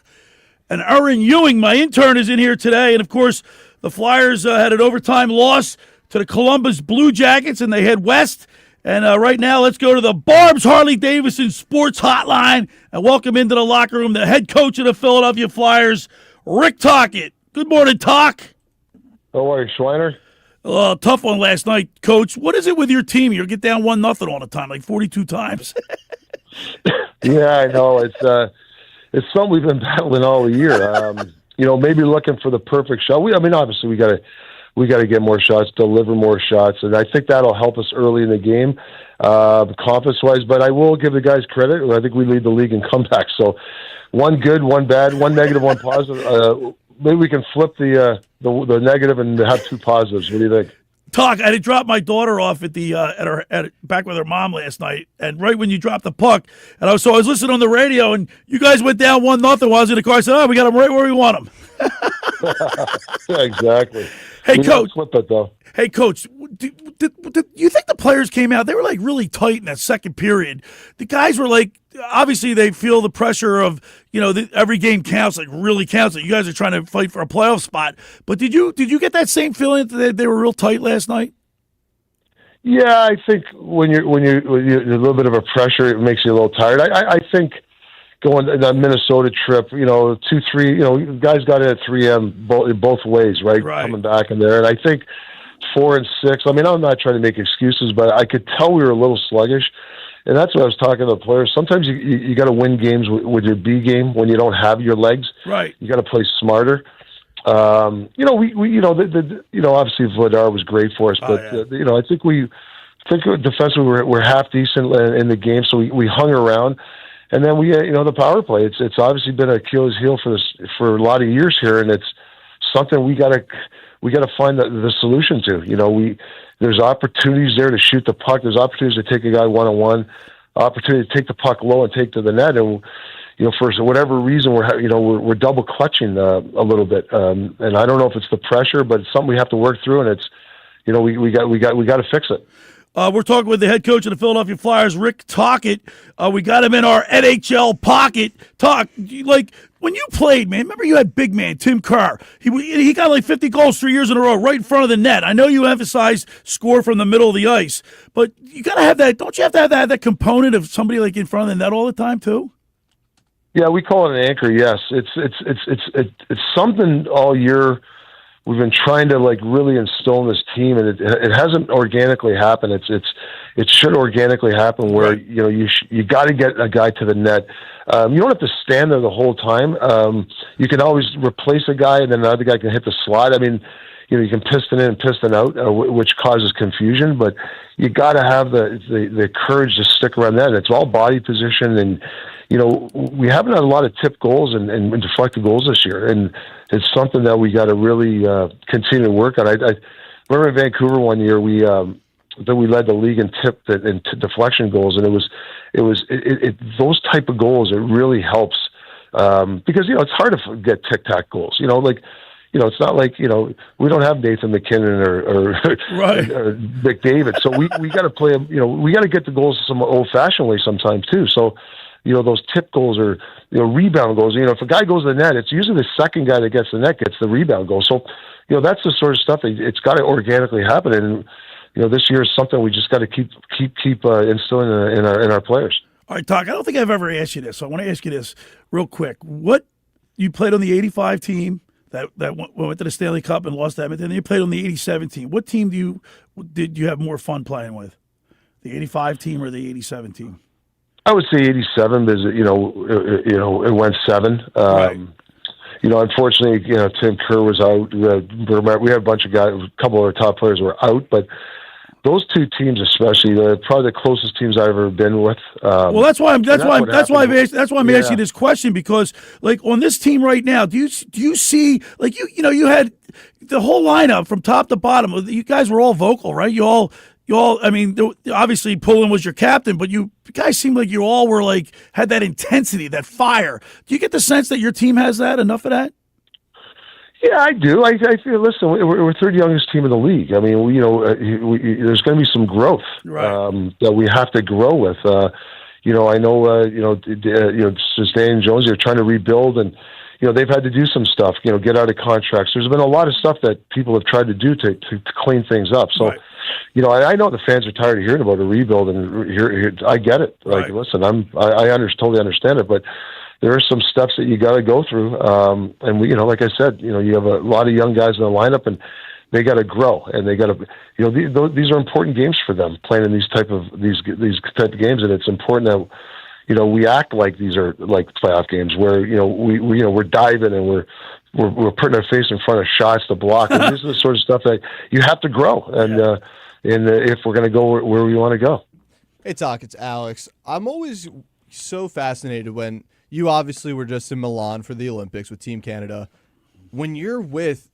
and Erin Ewing, my intern, is in here today. And, of course, the Flyers had an overtime loss to the Columbus Blue Jackets, and they head west. And right now, let's go to the Barb's Harley-Davidson Sports Hotline and welcome into the locker room the head coach of the Philadelphia Flyers, Rick Tocchet. Good morning, Tock. How are you, Schweiner? Tough one last night, Coach. What is it with your team? You get down 1-0 all the time, like 42 times. Yeah, I know. It's something we've been battling all year. Maybe looking for the perfect shot. Obviously we got to get more shots, deliver more shots, and I think that'll help us early in the game, confidence-wise. But I will give the guys credit. I think we lead the league in comebacks. So one good, one bad, one negative, one positive. Maybe we can flip the negative and have two positives. What do you think? Talk. I had dropped my daughter off at the back with her mom last night, and right when you dropped the puck, and I was listening on the radio, and you guys went down 1-0 while I was in the car. I said, we got them right where we want them. Yeah, exactly. Hey, Coach. Flip it though. Hey, Coach. Do you think the players came out? They were like really tight in that second period. The guys were like, obviously they feel the pressure of every game counts, like really counts. Like you guys are trying to fight for a playoff spot. But did you get that same feeling that they were real tight last night? Yeah, I think when you're a little bit of a pressure, it makes you a little tired. I think going on that Minnesota trip, 2-3, guys got in at 3M both ways, right? Coming back in there, and I think 4 and 6. I'm not trying to make excuses, but I could tell we were a little sluggish. And that's what I was talking to the players. Sometimes you got to win games with your B game when you don't have your legs. Right. You got to play smarter. Obviously Vladar was great for us, but I think defensively we're half decent in the game, so we hung around. And then the power play. It's obviously been Achilles' heel for a lot of years here, and it's something we got to find the solution to. There's opportunities there to shoot the puck. There's opportunities to take a guy one-on-one, opportunity to take the puck low and take to the net. And, for whatever reason, we're double clutching a little bit. And I don't know if it's the pressure, but it's something we have to work through. And it's, we got to fix it. We're talking with the head coach of the Philadelphia Flyers, Rick Tocchet. We got him in our NHL pocket. Like, when you played, man, remember you had big man Tim Kerr. He got like 50 goals 3 years in a row right in front of the net. I know you emphasized score from the middle of the ice, but you got to have that. Don't you have to have that component of somebody like in front of the net all the time too? Yeah, we call it an anchor. Yes, it's something all year we've been trying to like really instill in this team, and it hasn't organically happened. It should organically happen where you got to get a guy to the net. You don't have to stand there the whole time. You can always replace a guy, and then another guy can hit the slot. I mean, you can piston in and piston out, which causes confusion. But you got to have the courage to stick around that. And it's all body position, and we haven't had a lot of tip goals and deflected goals this year, and it's something that we got to really continue to work on. I remember in Vancouver one year we led the league in deflection goals, and it was those type of goals. It really helps because it's hard to get tic-tac goals. It's not like we don't have Nathan McKinnon or McDavid, so we got to play. We got to get the goals some old-fashioned way sometimes too. So. Those tip goals or rebound goals. If a guy goes to the net, it's usually the second guy that gets the net gets the rebound goal. So, that's the sort of stuff that it's got to organically happen. And this year is something we just got to keep instilling in our players. All right, Toc, I don't think I've ever asked you this, so I want to ask you this real quick. What you played on the '85 team that went to the Stanley Cup and lost that, but then you played on the '87 team. What team did you have more fun playing with? The '85 team or the '87 team? I would say 87 because it went 7. Unfortunately, Tim Kerr was out. We had a bunch of guys, a couple of our top players were out, but those two teams, especially, they're probably the closest teams I've ever been with. Well, that's why I'm asking this question, because like on this team right now, do you see like you had the whole lineup from top to bottom? You guys were all vocal, right? You all. I mean, obviously Pullen was your captain, but you guys seemed like you all were like had that intensity, that fire. Do you get the sense that your team has that, enough of that? Yeah, I do. I feel. Listen, we're third youngest team in the league. I mean, there's going to be some growth that we have to grow with. I know. Stan Jones, they're trying to rebuild, and they've had to do some stuff. Get out of contracts. There's been a lot of stuff that people have tried to do to clean things up. So. Right. I know the fans are tired of hearing about a rebuild, and I get it. Like, listen, I totally understand it, but there are some steps that you got to go through. And like I said, you have a lot of young guys in the lineup, and they got to grow, and they got to, these are important games for them playing in these type of games, and it's important that we act like these are like playoff games where we're diving and we're putting our face in front of shots to block. And this is the sort of stuff that you have to grow, and if we're going to go where we want to go. Hey, Toc, it's Alex. I'm always so fascinated when you obviously were just in Milan for the Olympics with Team Canada. When you're with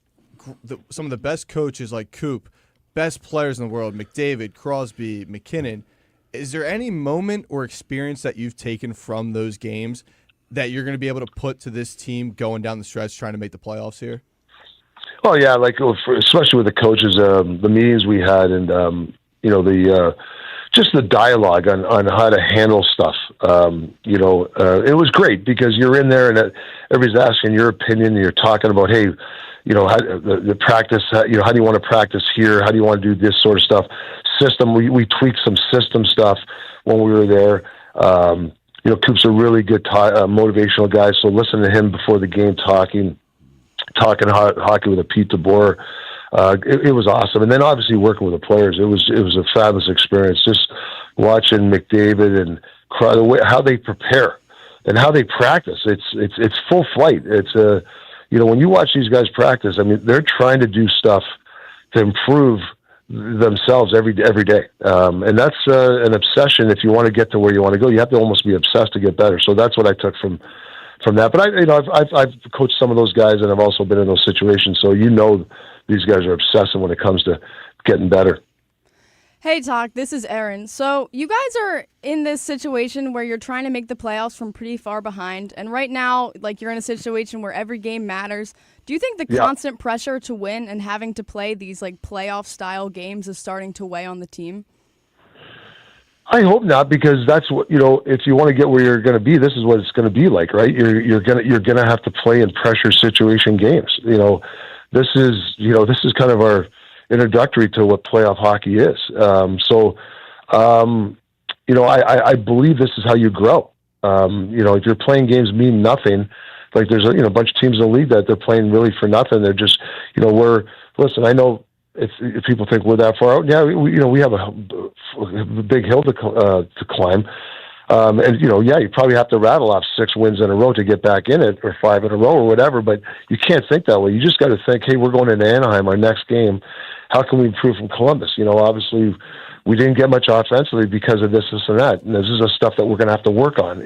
some of the best coaches like Coop, best players in the world, McDavid, Crosby, McKinnon, is there any moment or experience that you've taken from those games that you're going to be able to put to this team going down the stretch trying to make the playoffs here? Oh yeah, especially with the coaches, the meetings we had, and just the dialogue on how to handle stuff. It was great because you're in there and everybody's asking your opinion, and you're talking about, hey, the practice. How do you want to practice here? How do you want to do this sort of stuff? System. We tweaked some system stuff when we were there. Coop's a really good motivational guy, so listen to him before the game talking hockey with a Pete DeBoer. It was awesome. And then obviously working with the players, it was a fabulous experience. Just watching McDavid and the way how they prepare and how they practice. It's full flight. It's when you watch these guys practice, I mean, they're trying to do stuff to improve themselves every day. And that's an obsession. If you want to get to where you want to go, you have to almost be obsessed to get better. So that's what I took from that. But I've coached some of those guys, and I've also been in those situations. So these guys are obsessive when it comes to getting better. Hey, Toc, this is Erin. So you guys are in this situation where you're trying to make the playoffs from pretty far behind. And right now, like, you're in a situation where every game matters. Do you think the constant pressure to win and having to play these like playoff style games is starting to weigh on the team? I hope not, because that's what, if you want to get where you're going to be, this is what it's going to be like, right? You're going to have to play in pressure situation games. This is kind of our introductory to what playoff hockey is. I believe this is how you grow. If you're playing games mean nothing, like there's a bunch of teams in the league that they're playing really for nothing. They're just, listen, I know if people think we're that far out, yeah, we have a big hill to climb. You probably have to rattle off 6 wins in a row to get back in it, or 5 in a row or whatever, but you can't think that way. You just got to think, hey, we're going into Anaheim, our next game. How can we improve from Columbus? Obviously we didn't get much offensively because of this and that. And this is the stuff that we're going to have to work on.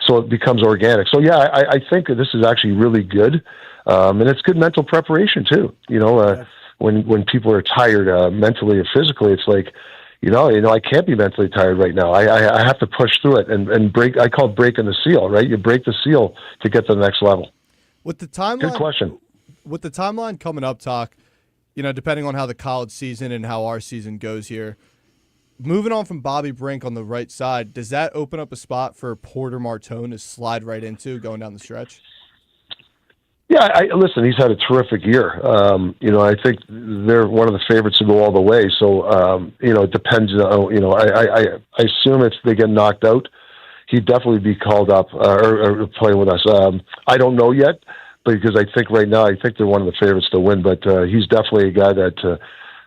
So it becomes organic. So yeah, I think that this is actually really good. And it's good mental preparation too. When people are tired, mentally or physically, it's like, I can't be mentally tired right now. I have to push through it and break. I call it breaking the seal, right? You break the seal to get to the next level. With the timeline, good question. With the timeline coming up, Talk, depending on how the college season and how our season goes here, moving on from Bobby Brink on the right side, does that open up a spot for Porter Martone to slide right into going down the stretch? Yeah, listen, he's had a terrific year. I think they're one of the favorites to go all the way. So, it depends. I assume if they get knocked out, he'd definitely be called up or play with us. I don't know yet, because I think right now, they're one of the favorites to win. But he's definitely a guy that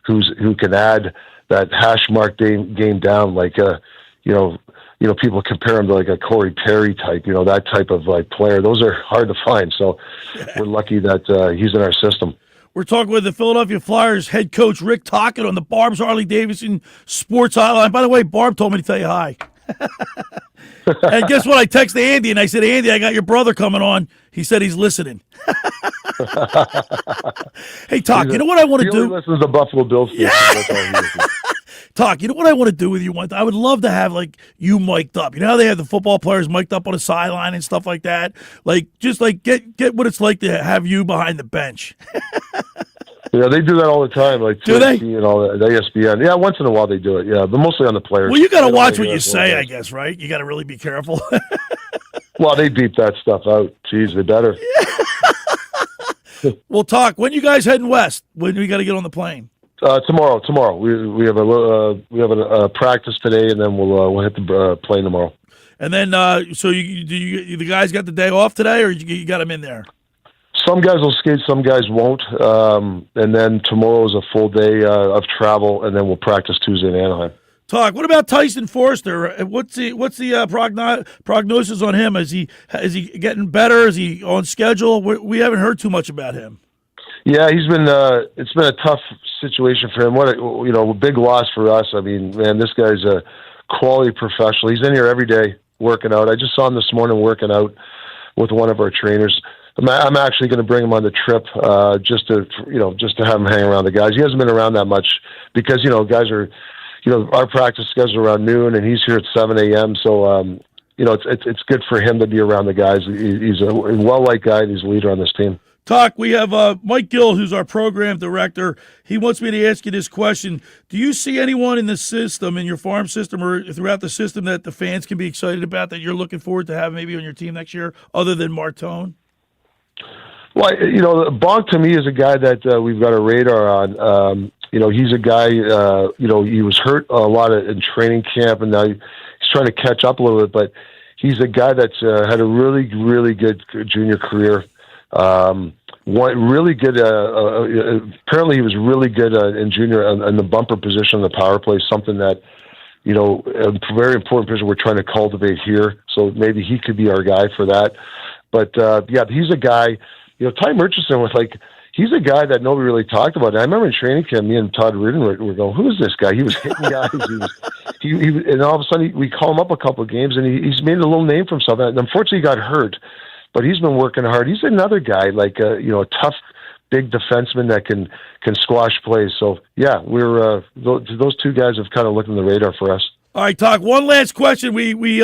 who can add that hash mark game down, like people compare him to like a Corey Perry type, that type of like player. Those are hard to find. So we're lucky that he's in our system. We're talking with the Philadelphia Flyers head coach Rick Tocchet on the Barb's Harley-Davidson Sports Hotline. By the way, Barb told me to tell you hi. And guess what? I texted Andy and I said, Andy, I got your brother coming on. He said he's listening. Hey, Tock, you know what I want to do? He listens to Buffalo Bills. Yeah. Talk, you know what I want to do with you? I would love to have, like, you mic'd up. You know how they have the football players mic'd up on the sideline and stuff like that? Like, just, like, get what it's like to have you behind the bench. Yeah, they do that all the time. Like, do they? And all that, ESPN. Yeah, once in a while they do it, yeah, but mostly on the players. Well, you got to watch what you say, I guess, right? You got to really be careful. Well, they beep that stuff out. Jeez, they better. Well, Talk, when you guys heading west? When we got to get on the plane? Tomorrow. We have a practice today, and then we'll hit the plane tomorrow. And then, so the guys got the day off today, or you got them in there? Some guys will skate, some guys won't. And then tomorrow is a full day of travel, and then we'll practice Tuesday in Anaheim. Talk. What about Tyson Forster? What's the prognosis on him? Is he getting better? Is he on schedule? We haven't heard too much about him. Yeah, he's been. It's been a tough situation for him. A big loss for us. I mean, man, this guy's a quality professional. He's in here every day working out. I just saw him this morning working out with one of our trainers. I'm actually going to bring him on the trip just to have him hang around the guys. He hasn't been around that much because guys are, our practice schedules around noon, and he's here at 7 a.m. So it's good for him to be around the guys. He's a well-liked guy, and he's a leader on this team. Talk, we have Mike Gill, who's our program director. He wants me to ask you this question. Do you see anyone in the system, in your farm system or throughout the system, that the fans can be excited about, that you're looking forward to have maybe on your team next year, other than Martone? Well, Bonk to me is a guy that we've got a radar on. He's a guy, he was hurt a lot in training camp, and now he's trying to catch up a little bit, but he's a guy that's had a really, really good junior career. Really good. Apparently, he was really good in junior in the bumper position on the power play. Something that a very important position we're trying to cultivate here. So maybe he could be our guy for that. But he's a guy. Ty Murchison was like. He's a guy that nobody really talked about. And I remember in training camp, me and Todd Reardon were going, "Who is this guy?" He was hitting guys. And all of a sudden, we call him up a couple of games, and he's made a little name for himself. And unfortunately, he got hurt. But he's been working hard. He's another guy, like a tough, big defenseman that can squash plays. So yeah, we're those two guys have kind of looked on the radar for us. All right, Talk. One last question. We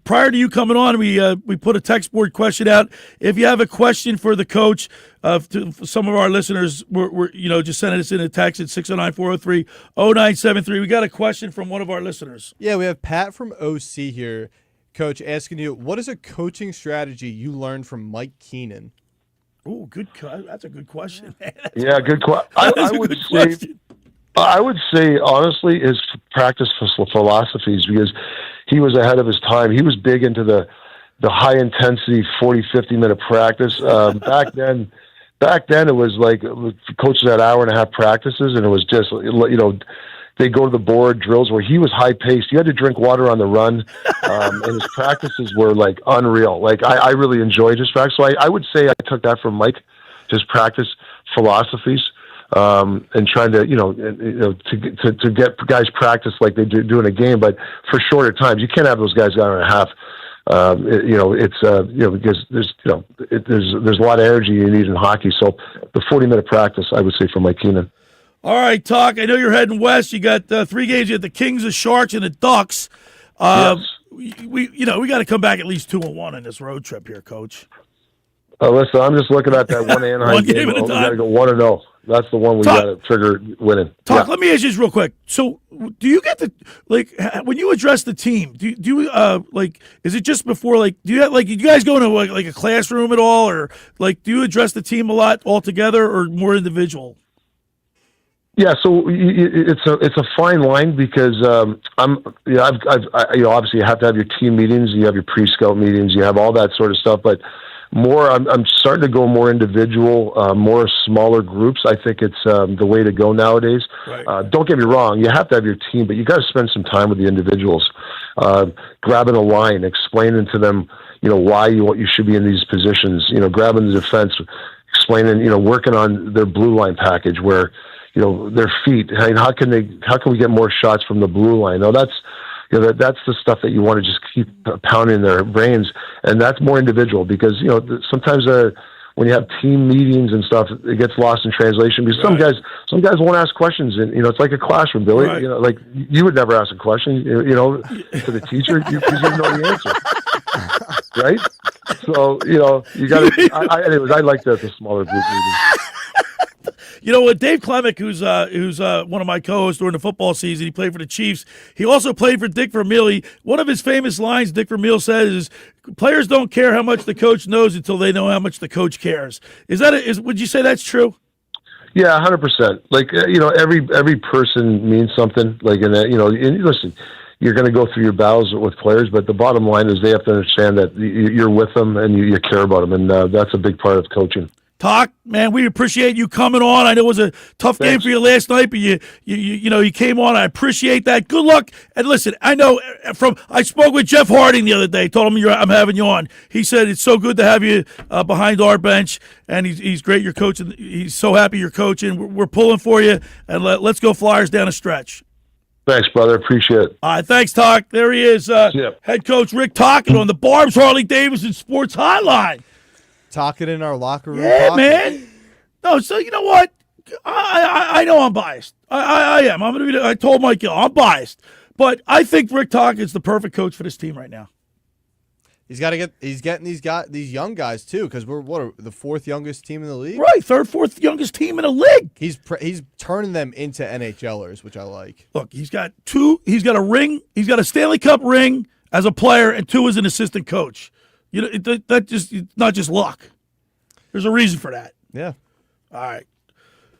prior to you coming on, we put a text board question out. If you have a question for the coach, to some of our listeners, we're just sending us in a text at 609-403-0973. We got a question from one of our listeners. Yeah, we have Pat from OC here, Coach, asking you, what is a coaching strategy you learned from Mike Keenan? Oh, that's a good question. Yeah, good question. I would say, honestly, his practice philosophies, because he was ahead of his time. He was big into the high-intensity 40, 50-minute practice. Back then, it was like coaches had hour-and-a-half practices, and it was just, they go to the board drills where he was high-paced. You had to drink water on the run, and his practices were, like, unreal. Like, I really enjoyed his practice. So I would say I took that from Mike, his practice philosophies. And trying to, to get guys practice like they do in a game, but for shorter times. You can't have those guys hour and a half. Because there's a lot of energy you need in hockey. So the 40-minute practice, I would say, for Mike Keenan. All right, Talk. I know you're heading west. You got 3 games. You got the Kings, the Sharks, and the Ducks. Yes. We got to come back at least 2-1 on this road trip here, Coach. Listen, I'm just looking at that one Anaheim game. We got to go 1-0. That's the one we got to trigger winning. Talk. Yeah. Let me ask you this real quick. So, do you get when you address the team? Do you is it just before do you guys go into like a classroom at all, or do you address the team a lot altogether, or more individual? Yeah, so it's a fine line because obviously you have to have your team meetings, you have your pre-scout meetings, you have all that sort of stuff, but. I'm starting to go more individual, more smaller groups. I think it's the way to go nowadays. Right. Don't get me wrong, you have to have your team, but you got to spend some time with the individuals, grabbing a line, explaining to them, why you should be in these positions. Grabbing the defense, explaining, working on their blue line package where, their feet. How can we get more shots from the blue line? Now that's the stuff that you want to just keep pounding in their brains, and that's more individual because sometimes when you have team meetings and stuff, it gets lost in translation because some guys won't ask questions, and it's like a classroom, Billy. Right. Like you would never ask a question, to the teacher because you know the answer, right? So you got to. Anyways, I like the smaller group meetings. Dave Klemick, who's one of my co-hosts during the football season, he played for the Chiefs. He also played for Dick Vermeil. One of his famous lines Dick Vermeil says is, "Players don't care how much the coach knows until they know how much the coach cares." Would you say that's true? Yeah, 100%. Every person means something. And listen, you're going to go through your battles with players, but the bottom line is they have to understand that you're with them and you care about them, and that's a big part of coaching. Talk, man, we appreciate you coming on. I know it was a tough game for you last night, but you came on. I appreciate that. Good luck. And listen, I know I spoke with Jeff Harding the other day. Told him I'm having you on. He said it's so good to have you behind our bench, and he's great. You're coaching. He's so happy you're coaching. We're pulling for you, and let's go Flyers down a stretch. Thanks, brother. Appreciate it. All right, thanks, Talk. There he is, Head Coach Rick Tocchet on the Barb's Harley Davidson Sports Hotline. Talking in our locker room. Yeah, pocket. Man. No, so you know what? I know I'm biased. I am. I told Mike Gill, I'm biased. But I think Rick Tocchet is the perfect coach for this team right now. He's getting these young guys too, because we're the 4th youngest team in the league. Right, 3rd, 4th youngest team in the league. He's turning them into NHLers, which I like. Look, he's got a ring. He's got a Stanley Cup ring as a player, and 2 as an assistant coach. It's not just luck. There's a reason for that. Yeah. All right.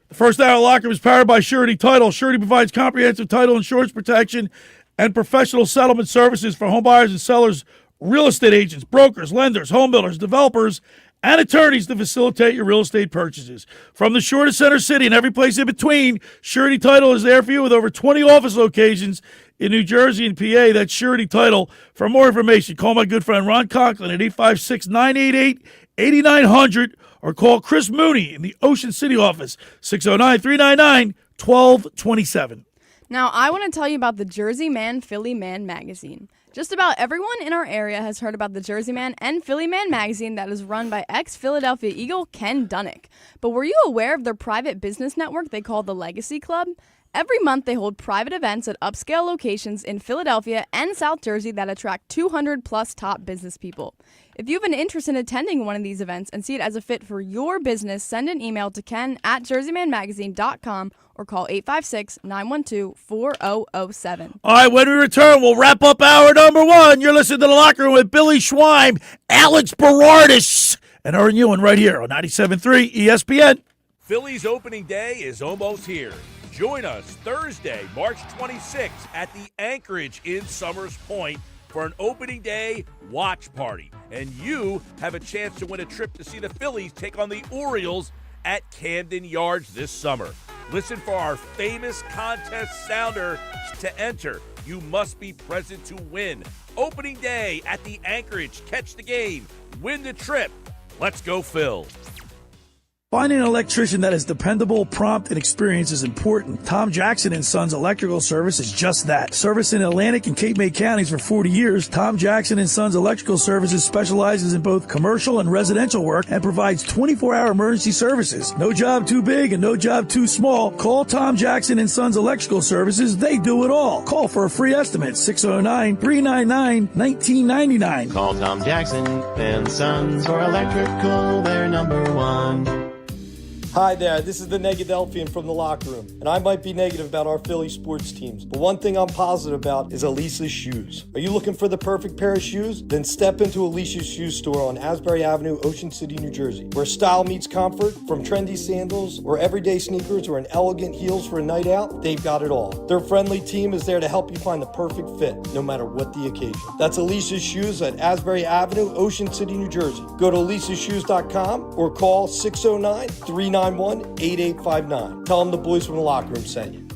The first hour of Locker Room is powered by Surety Title. Surety provides comprehensive title insurance protection and professional settlement services for home buyers and sellers, real estate agents, brokers, lenders, home builders, developers, and attorneys to facilitate your real estate purchases. From the shore to Center City and every place in between, Surety Title is there for you with over 20 office locations in New Jersey and PA. That's Surety Title. For more information, call my good friend Ron Conklin at 856-988-8900 or call Chris Mooney in the Ocean City office, 609-399-1227. Now, I want to tell you about the Jersey Man, Philly Man magazine. Just about everyone in our area has heard about the Jersey Man and Philly Man magazine that is run by ex-Philadelphia Eagle Ken Dunnick. But were you aware of their private business network they call the Legacy Club? Every month, they hold private events at upscale locations in Philadelphia and South Jersey that attract 200-plus top business people. If you have an interest in attending one of these events and see it as a fit for your business, send an email to ken@jerseymanmagazine.com or call 856-912-4007. All right, when we return, we'll wrap up hour number one. You're listening to The Locker Room with Billy Schweim, Alex Berardis, and Erin Ewing right here on 97.3 ESPN. Phillies opening day is almost here. Join us Thursday, March 26th at the Anchorage in Summers Point for an opening day watch party. And you have a chance to win a trip to see the Phillies take on the Orioles at Camden Yards this summer. Listen for our famous contest sounder to enter. You must be present to win. Opening day at the Anchorage. Catch the game. Win the trip. Let's go, Phil. Finding an electrician that is dependable, prompt, and experienced is important. Tom Jackson & Sons Electrical Service is just that. Service in Atlantic and Cape May counties for 40 years, Tom Jackson & Sons Electrical Services specializes in both commercial and residential work and provides 24-hour emergency services. No job too big and no job too small. Call Tom Jackson & Sons Electrical Services. They do it all. Call for a free estimate, 609-399-1999. Call Tom Jackson and Sons for electrical, they're number one. Hi there, this is the Negadelphian from the locker room, and I might be negative about our Philly sports teams, but one thing I'm positive about is Elisa's shoes. Are you looking for the perfect pair of shoes? Then step into Elisa's shoe store on Asbury Avenue, Ocean City, New Jersey, where style meets comfort. From trendy sandals or everyday sneakers or an elegant heels for a night out, they've got it all. Their friendly team is there to help you find the perfect fit, no matter what the occasion. That's Elisa's Shoes at Asbury Avenue, Ocean City, New Jersey. Go to elisashoes.com or call 609-391-8859. Tell them the boys from the locker room sent you.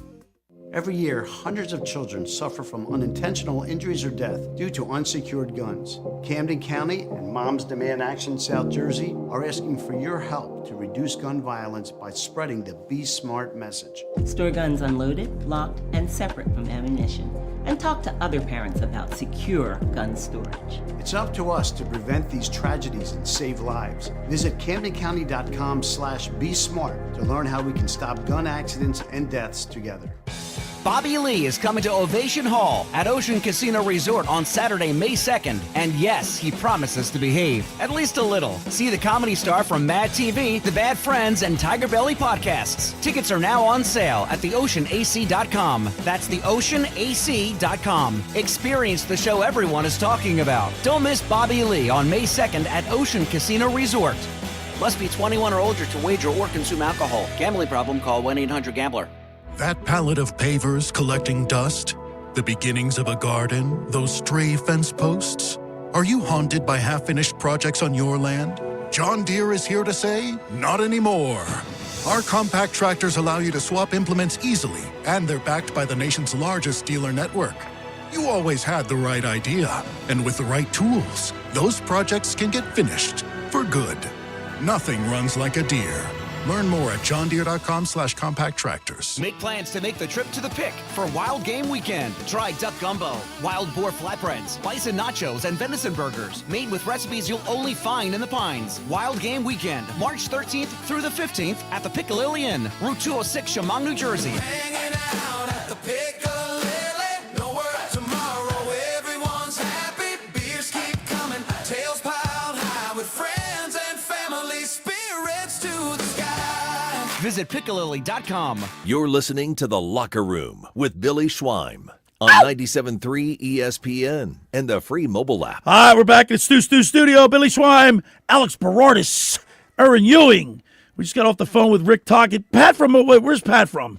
Every year, hundreds of children suffer from unintentional injuries or death due to unsecured guns. Camden County and Moms Demand Action South Jersey are asking for your help to reduce gun violence by spreading the Be Smart message. Store guns unloaded, locked, and separate from ammunition. And talk to other parents about secure gun storage. It's up to us to prevent these tragedies and save lives. Visit CamdenCounty.com/BeSmart to learn how we can stop gun accidents and deaths together. Bobby Lee is coming to Ovation Hall at Ocean Casino Resort on Saturday, May 2nd. And yes, he promises to behave, at least a little. See the comedy star from Mad TV, The Bad Friends, and Tiger Belly podcasts. Tickets are now on sale at theoceanac.com. That's theoceanac.com. Experience the show everyone is talking about. Don't miss Bobby Lee on May 2nd at Ocean Casino Resort. Must be 21 or older to wager or consume alcohol. Gambling problem? Call 1-800-GAMBLER. That pallet of pavers collecting dust? The beginnings of a garden? Those stray fence posts? Are you haunted by half-finished projects on your land? John Deere is here to say, not anymore. Our compact tractors allow you to swap implements easily, and they're backed by the nation's largest dealer network. You always had the right idea, and with the right tools, those projects can get finished for good. Nothing runs like a Deere. Learn more at johndeere.com/compact tractors. Make plans to make the trip to the Pick for Wild Game Weekend. Try duck gumbo, wild boar flatbreads, bison nachos, and venison burgers made with recipes you'll only find in the Pines. Wild Game Weekend, March 13th through the 15th at the Piccalilli Inn, Route 206, Chemung, New Jersey. Hanging out at the Piccalilli, nowhere tomorrow, everyone's happy, beers keep coming, tails piled high with friends and family, spirits to the sky. Visit Piccalilli.com. You're listening to The Locker Room with Billy Schweim on 97.3 ESPN and the free mobile app. All right, we're back in Stu Studio. Billy Schweim, Alex Berardis, Erin Ewing. We just got off the phone with Rick Tocchet. Pat from, where's Pat from?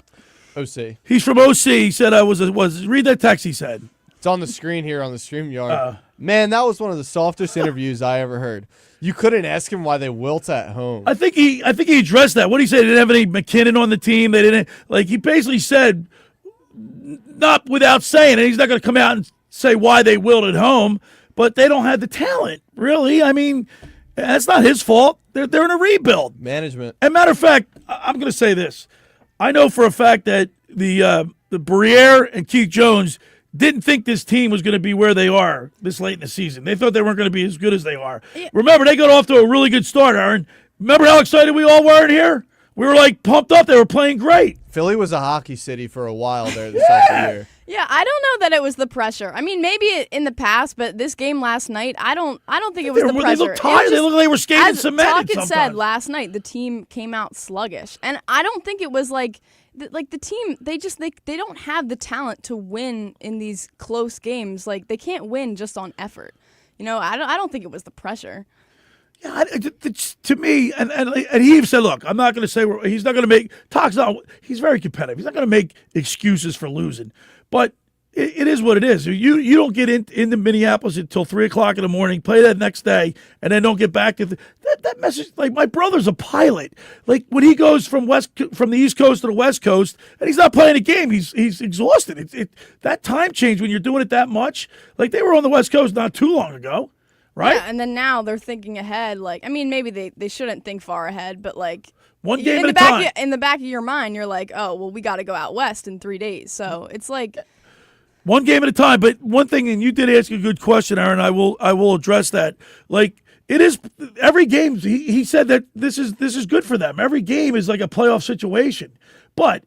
OC. He's from OC. He said read that text he said. It's on the screen here on the StreamYard. Man, that was one of the softest interviews I ever heard. You couldn't ask him why they wilt at home. I think he addressed that. What did he say? They didn't have any McKinnon on the team. They didn't he basically said, not without saying it, he's not going to come out and say why they willed at home, but they don't have the talent, really. I mean, that's not his fault. They're in a rebuild. Management. As a matter of fact, I'm going to say this. I know for a fact that the Briere and Keith Jones didn't think this team was going to be where they are this late in the season. They thought they weren't going to be as good as they are. Yeah. Remember, they got off to a really good start, Aaron. Remember how excited we all were in here? We were like pumped up. They were playing great. Philly was a hockey city for a while there the second year. Yeah, I don't know that it was the pressure. I mean, maybe in the past, but this game last night, I don't think it was the pressure. They looked tired. They looked like they were skating cement. As Tocchet said last night, the team came out sluggish, and I don't think it was like the team. They don't have the talent to win in these close games. Like they can't win just on effort. You know, I don't think it was the pressure. Yeah, to me, and he said, look, I'm not going to say he's not going to make he's very competitive. He's not going to make excuses for losing, but it is what it is. You don't get into Minneapolis until 3:00 in the morning, play that next day, and then don't get back to that message. Like my brother's a pilot. Like when he goes from the East Coast to the West Coast, and he's not playing a game, he's exhausted. That time change when you're doing it that much. Like they were on the West Coast not too long ago. Right? Yeah, and then now they're thinking ahead. Like, I mean, maybe they shouldn't think far ahead, but like one game at a time. In the back of your mind, you're like, oh, well, we got to go out west in 3 days. So it's like one game at a time. But one thing, and you did ask a good question, Aaron. I will address that. Like it is every game. He said that this is good for them. Every game is like a playoff situation, but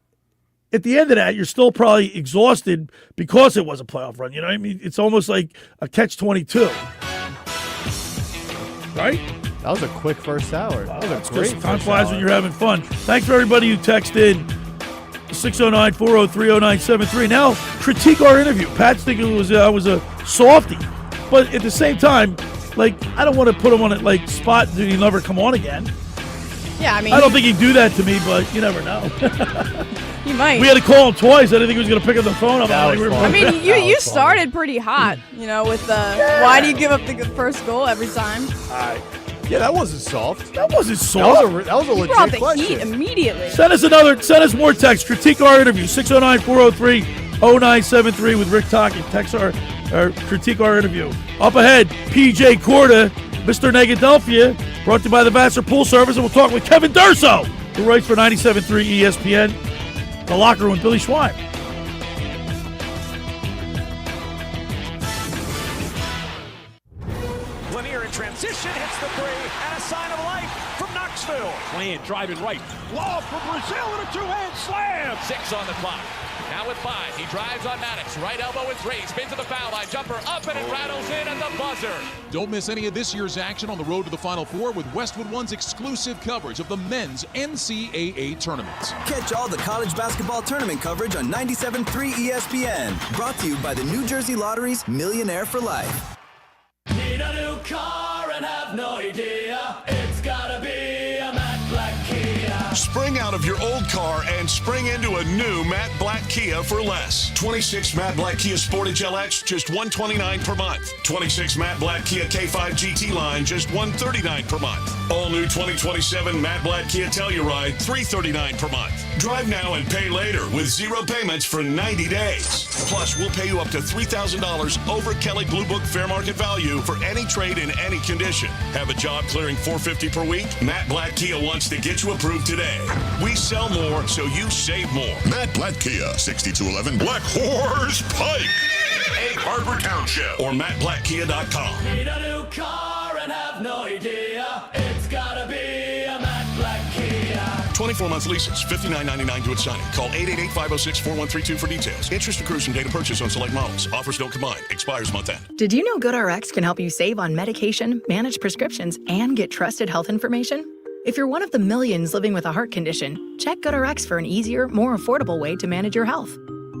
at the end of that, you're still probably exhausted because it was a playoff run. You know what I mean? It's almost like a catch-22. Right? That was a quick first hour. That was a great time flies when you're having fun. Thanks for everybody who texted in 609-403-0973. Now, critique our interview. Pat's thinking I was a softie. But at the same time, like, I don't want to put him on a spot that he'll never come on again. Yeah, I mean, I don't think he'd do that to me, but you never know. He might. We had to call him twice. I didn't think he was going to pick up the phone. I mean, you started pretty hot, you know, with the why do you give up the first goal every time? Yeah, that wasn't soft. That wasn't soft. That was a legit brought the question. heat immediately. Send us more text. Critique our interview. 609-403-0973 with Rick Tocchet. Text our critique our interview. Up ahead, P.J. Corda, Mr. Negadelphia, brought to you by the Vassar Pool Service, and we'll talk with Kevin Durso, who writes for 97.3 ESPN. The Locker Room with Billy Schwein. Lanier in transition, hits the three, and a sign of life from Knoxville. Playing, driving right. Loft from Brazil and a two-hand slam. 6 on the clock. Now with 5, he drives on Maddox. Right elbow is raised, spins to the foul line, jumper up, and it rattles in at the buzzer. Don't miss any of this year's action on the road to the Final Four with Westwood One's exclusive coverage of the men's NCAA tournaments. Catch all the college basketball tournament coverage on 97.3 ESPN. Brought to you by the New Jersey Lottery's Millionaire for Life. Need a new car and have no idea. It's gotta be a matte black Kia. Spring out of your old car and spring into a new matte black Kia for less. 26 matte black Kia Sportage LX, just $129 per month. 26 matte black Kia K5 GT line, just $139 per month. All new 2027 matte black Kia Telluride, $339 per month. Drive now and pay later with 0 payments for 90 days. Plus, we'll pay you up to $3,000 over Kelley Blue Book fair market value for any trade in any condition. Have a job clearing $450 per week? Matte Black Kia wants to get you approved today. We sell more, so you save more. Matte Black Kia, 6211 Black Horse Pike, Egg Harbor Township, or matteblackkia.com. Need a new car and have no idea. It's gotta be a matte black Kia. 24-month leases, $59.99 to its signing. Call 888-506-4132 for details. Interest accrues from date of purchase on select models. Offers don't combine. Expires month end. Did you know GoodRx can help you save on medication, manage prescriptions, and get trusted health information? If you're one of the millions living with a heart condition, check GoodRx for an easier, more affordable way to manage your health.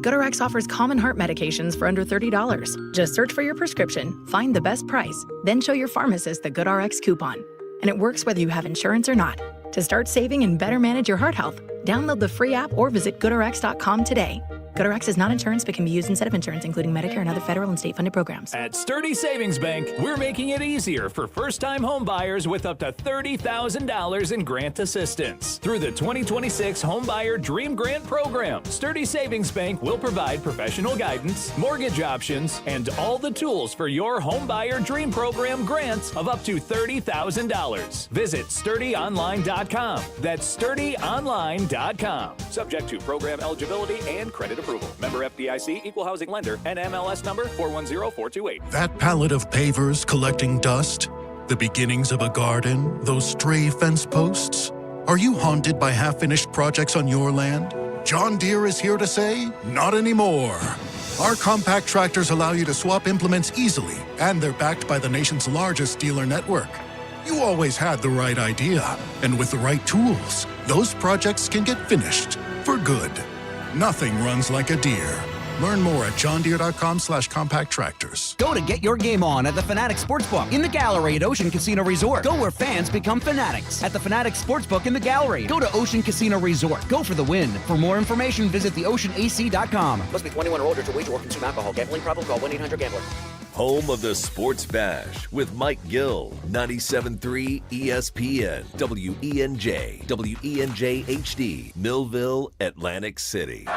GoodRx offers common heart medications for under $30. Just search for your prescription, find the best price, then show your pharmacist the GoodRx coupon. And it works whether you have insurance or not. To start saving and better manage your heart health, download the free app or visit GoodRx.com today. GoodRx is not insurance but can be used instead of insurance, including Medicare and other federal and state-funded programs. At Sturdy Savings Bank, we're making it easier for first-time home buyers with up to $30,000 in grant assistance. Through the 2026 Homebuyer Dream Grant Program, Sturdy Savings Bank will provide professional guidance, mortgage options, and all the tools for your Homebuyer Dream Program grants of up to $30,000. Visit SturdyOnline.com. That's SturdyOnline.com. Subject to program eligibility and credit approval. Member FDIC, Equal Housing Lender, and MLS number 410428. That pallet of pavers collecting dust, the beginnings of a garden, those stray fence posts. Are you haunted by half-finished projects on your land? John Deere is here to say, not anymore. Our compact tractors allow you to swap implements easily, and they're backed by the nation's largest dealer network. You always had the right idea, and with the right tools, those projects can get finished for good. Nothing runs like a Deere. Learn more at johndeere.com/compact tractors. Go to get your game on at the Fanatic Sportsbook in the Gallery at Ocean Casino Resort. Go where fans become fanatics at the Fanatic Sportsbook in the Gallery. Go to Ocean Casino Resort. Go for the win. For more information, visit theoceanac.com. Must be 21 or older to wager or consume alcohol. Gambling problem? Call 1-800-GAMBLER. Home of the Sports Bash with Mike Gill, 97.3 ESPN, WENJ, WENJ HD, Millville, Atlantic City.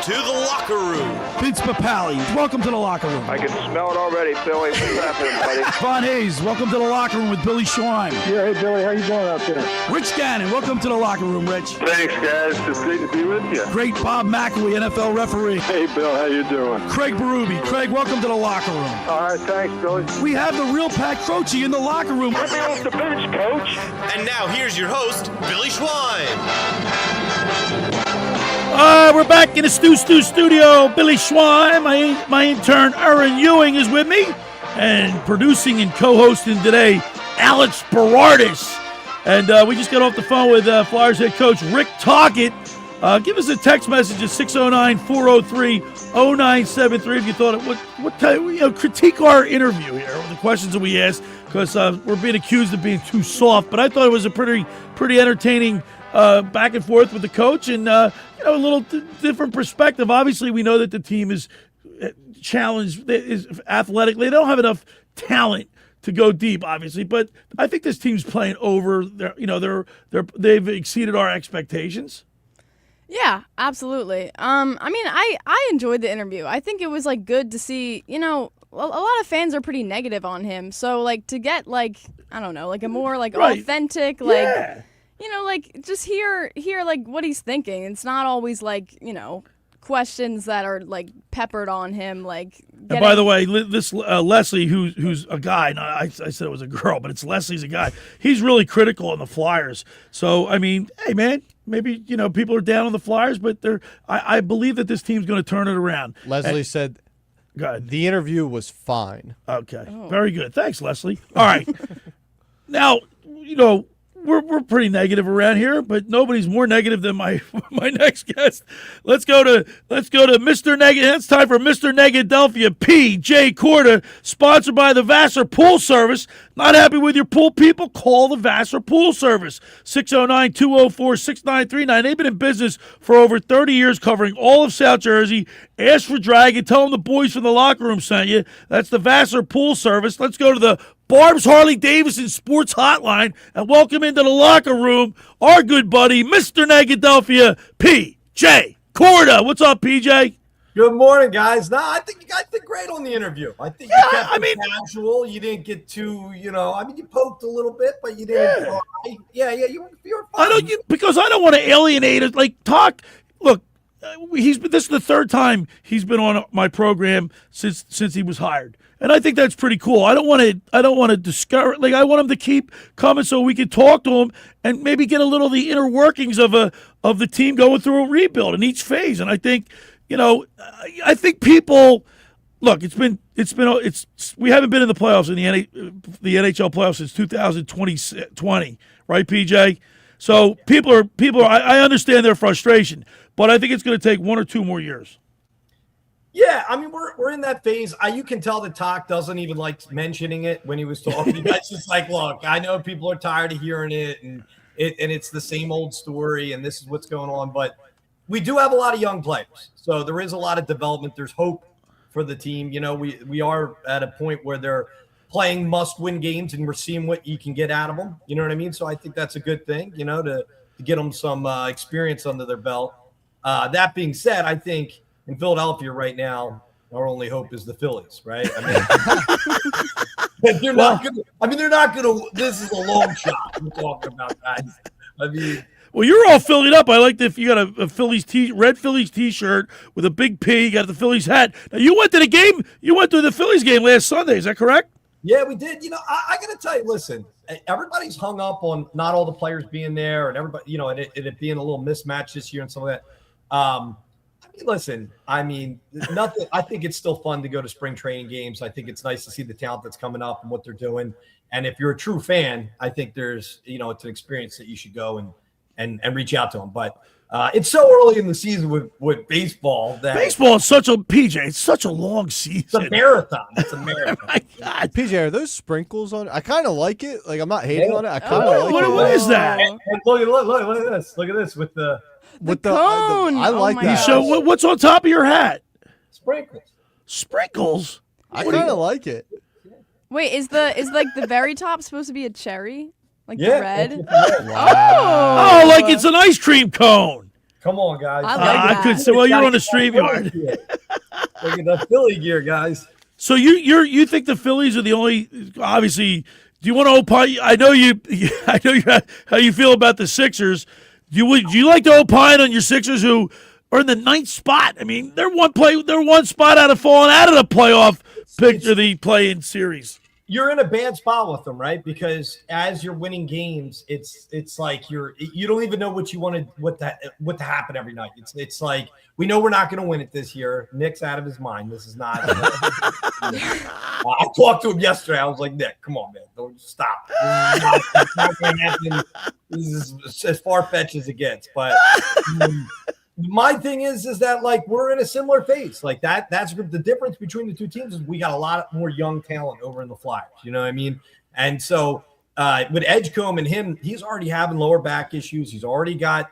To the locker room. Vince Papali, welcome to the locker room. I can smell it already, Billy. What's happening, buddy? Von Hayes, welcome to the locker room with Billy Schwein. Yeah, hey, Billy, how you doing out there? Rich Gannon, welcome to the locker room, Rich. Thanks, guys. It's great to be with you. Great Bob McElwee, NFL referee. Hey, Bill, how you doing? Craig Berube. Craig, welcome to the locker room. All right, thanks, Billy. We have the real Pat Croce in the locker room. Let me off the bench, Coach. And now here's your host, Billy Schwein. We're back in the studio. Billy Schwein, my intern Erin Ewing is with me, and producing and co-hosting today, Alex Berardis. And we just got off the phone with Flyers head coach Rick Tocchet. Give us a text message at 609-403-0973 if you thought it. Critique our interview here, the questions that we asked, because we're being accused of being too soft. But I thought it was a pretty entertaining back and forth with the coach, and a little different perspective. Obviously, we know that the team is challenged, is athletic. They don't have enough talent to go deep, obviously, but I think this team's playing over. They've exceeded our expectations. Yeah, absolutely. I enjoyed the interview. I think it was good to see. A lot of fans are pretty negative on him, so to get a more authentic Yeah. Just hear what he's thinking. It's not always questions that are peppered on him. And by the way, this Leslie, who's a guy. No, I said it was a girl, but it's Leslie's a guy. He's really critical on the Flyers. So hey man, maybe people are down on the Flyers, but I believe that this team's going to turn it around. Leslie said, "Go ahead. The interview was fine." Okay, Very good. Thanks, Leslie. All right, now We're pretty negative around here, but nobody's more negative than my next guest. Let's go to Mr. Negadelphia. It's time for Mr. Negadelphia P.J. Corda, sponsored by the Vassar Pool Service. Not happy with your pool, people? Call the Vassar Pool Service, 609-204-6939. They've been in business for over 30 years, covering all of South Jersey. Ask for Dragon. Tell them the boys from the locker room sent you. That's the Vassar Pool Service. Let's go to the Barb's Harley Davidson Sports Hotline and welcome into the locker room our good buddy, Mr. Negadelphia, P.J. Corda. What's up, P.J.? Good morning, guys. No, I think you guys did great on the interview. I think you kept it casual. You didn't get too, you poked a little bit, but you didn't. You were fine. Because I don't want to alienate it. Talk. Look, this is the third time he's been on my program since he was hired. And I think that's pretty cool. I don't want to discourage. I want him to keep coming so we can talk to him and maybe get a little of the inner workings of the team going through a rebuild in each phase. And I think, I think people look. We haven't been in the playoffs in the NHL playoffs since 2020, right, PJ? So people are. I understand their frustration, but I think it's going to take 1 or 2 more years. Yeah, we're in that phase. You can tell that Toc doesn't even like mentioning it when he was talking. That's just look, I know people are tired of hearing it, and it's the same old story, and this is what's going on. But we do have a lot of young players, so there is a lot of development. There's hope for the team. We are at a point where they're playing must-win games, and we're seeing what you can get out of them. You know what I mean? So I think that's a good thing. To get them some experience under their belt. That being said, I think in Philadelphia right now, our only hope is the Phillies, right? They're not gonna. This is a long shot we're talking about, guys. Well, you're all Phillied up. I like if you got a Phillies red Phillies T-shirt with a big P. You got the Phillies hat. Now, you went to the game. You went to the Phillies game last Sunday. Is that correct? Yeah, we did. I got to tell you, listen, everybody's hung up on not all the players being there and everybody, and it being a little mismatch this year and some of that. Listen, nothing. I think it's still fun to go to spring training games. I think it's nice to see the talent that's coming up and what they're doing. And if you're a true fan, I think there's, it's an experience that you should go and reach out to them. But it's so early in the season with baseball that baseball is such a PJ. It's such a long season. It's a marathon. It's a marathon. Oh my God. PJ, are those sprinkles on? I kind of like it. Like I'm not hating on it. I kind of like it. What is that? And look at this. Look at this with the cone. I like that. So what's on top of your hat? Sprinkles. Sprinkles. I kind of like it. Wait, is like the very top supposed to be a cherry? Like the Yeah. red? Oh, like it's an ice cream cone. Come on, guys. I like that. I could say, well, you're on the StreamYard. Look at the Philly gear, guys. So you think the Phillies are the only? Obviously, do you want to opine? I know how you feel about the Sixers. Do you like to opine on your Sixers who are in the 9th spot? I mean, they're one spot out of falling out of the playoff picture, the play-in series. You're in a bad spot with them, right? Because as you're winning games, it's like you don't even know what to happen every night. It's like we know we're not going to win it this year. Nick's out of his mind. This is not. I talked to him yesterday. I was like, Nick, come on, man, don't stop. It's not going to happen. This is as far-fetched as it gets. But my thing is that like we're in a similar phase. Like that's the difference between the two teams is we got a lot more young talent over in the Flyers. You know what I mean? And so with Edgecombe and him, he's already having lower back issues. He's already got,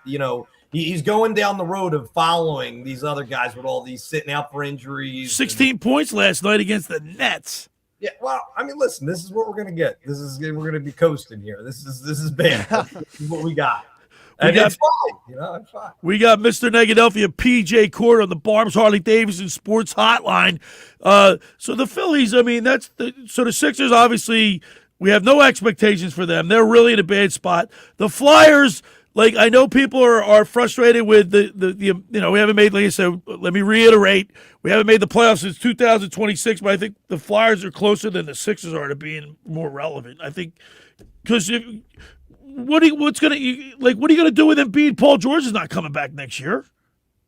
he's going down the road of following these other guys with all these sitting out for injuries. 16 points last night against the Nets. Yeah, well, listen, this is what we're gonna get. We're gonna be coasting here. This is bad. This is what we got. And it's fine, it's fine. We got Mr. Negadelphia P.J. Corda on the Barnes Harley Davidson Sports Hotline. So the Phillies, so the Sixers, obviously, we have no expectations for them. They're really in a bad spot. The Flyers, like I know people are frustrated with the we haven't made, like I said, let me reiterate, we haven't made the playoffs since 2026, but I think the Flyers are closer than the Sixers are to being more relevant. I think because what are you going to do with Embiid? Paul George is not coming back next year.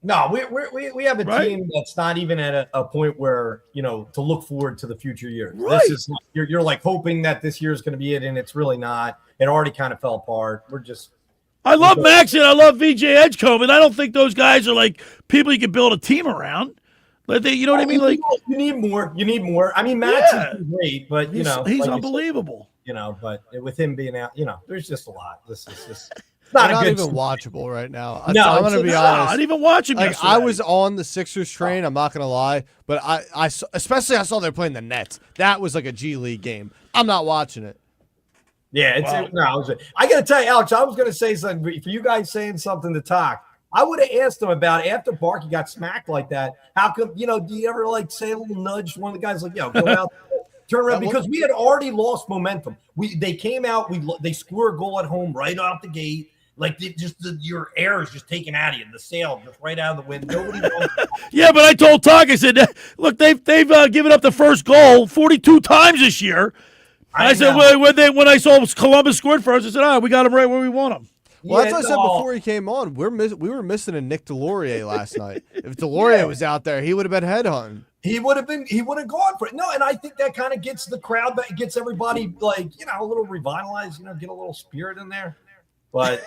No, we have a team that's not even at a point where to look forward to the future years. Right. This is you're like hoping that this year is going to be it, and it's really not. It already kind of fell apart. I love Max and I love VJ Edgecombe, and I don't think those guys are like people you can build a team around. Like you know what I mean? Like you need more. I mean, Max is great, but he's like unbelievable. But with him being out, there's just a lot. This is just not even watchable right now. No, I'm going to be honest. I didn't even watch him. Like yesterday. I was on the Sixers train. I'm not going to lie, but I saw they're playing the Nets. That was like a G League game. I'm not watching it. Yeah, I got to tell you, Alex, I was going to say something. For you guys saying something to talk, I would have asked him about after Barkey got smacked like that. How come, do you ever like say a little nudge to one of the guys like, go out, turn around? Because we had already lost momentum. They came out, they score a goal at home right off the gate. Like your air is just taken out of you. The sail just right out of the wind. Nobody wants Yeah, but I told Talk, I said, look, they've given up the first goal 42 times this year. I said, when I saw Columbus scored first, I said, we got him right where we want him. Well, that's what I said before he came on. We were missing a Nick Delorier last night. If Delorier was out there, he would have been headhunting. He would have gone for it. No, and I think that kind of gets the crowd back, gets everybody like, a little revitalized, get a little spirit in there. But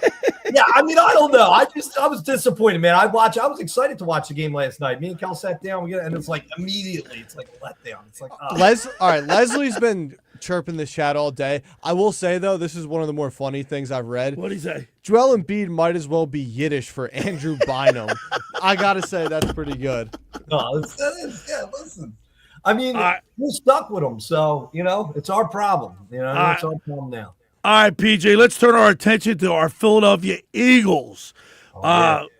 yeah, I don't know. I was disappointed, man. I was excited to watch the game last night. Me and Cal sat down, and it's like immediately, it's like a letdown. It's like, all right, Leslie's been chirping the chat all day. I will say though, this is one of the more funny things I've read. What'd he say? Joel Embiid might as well be Yiddish for Andrew Bynum. I gotta say that's pretty good. No, listen. We're stuck with him, so it's our problem. It's our problem now. All right, PJ, let's turn our attention to our Philadelphia Eagles.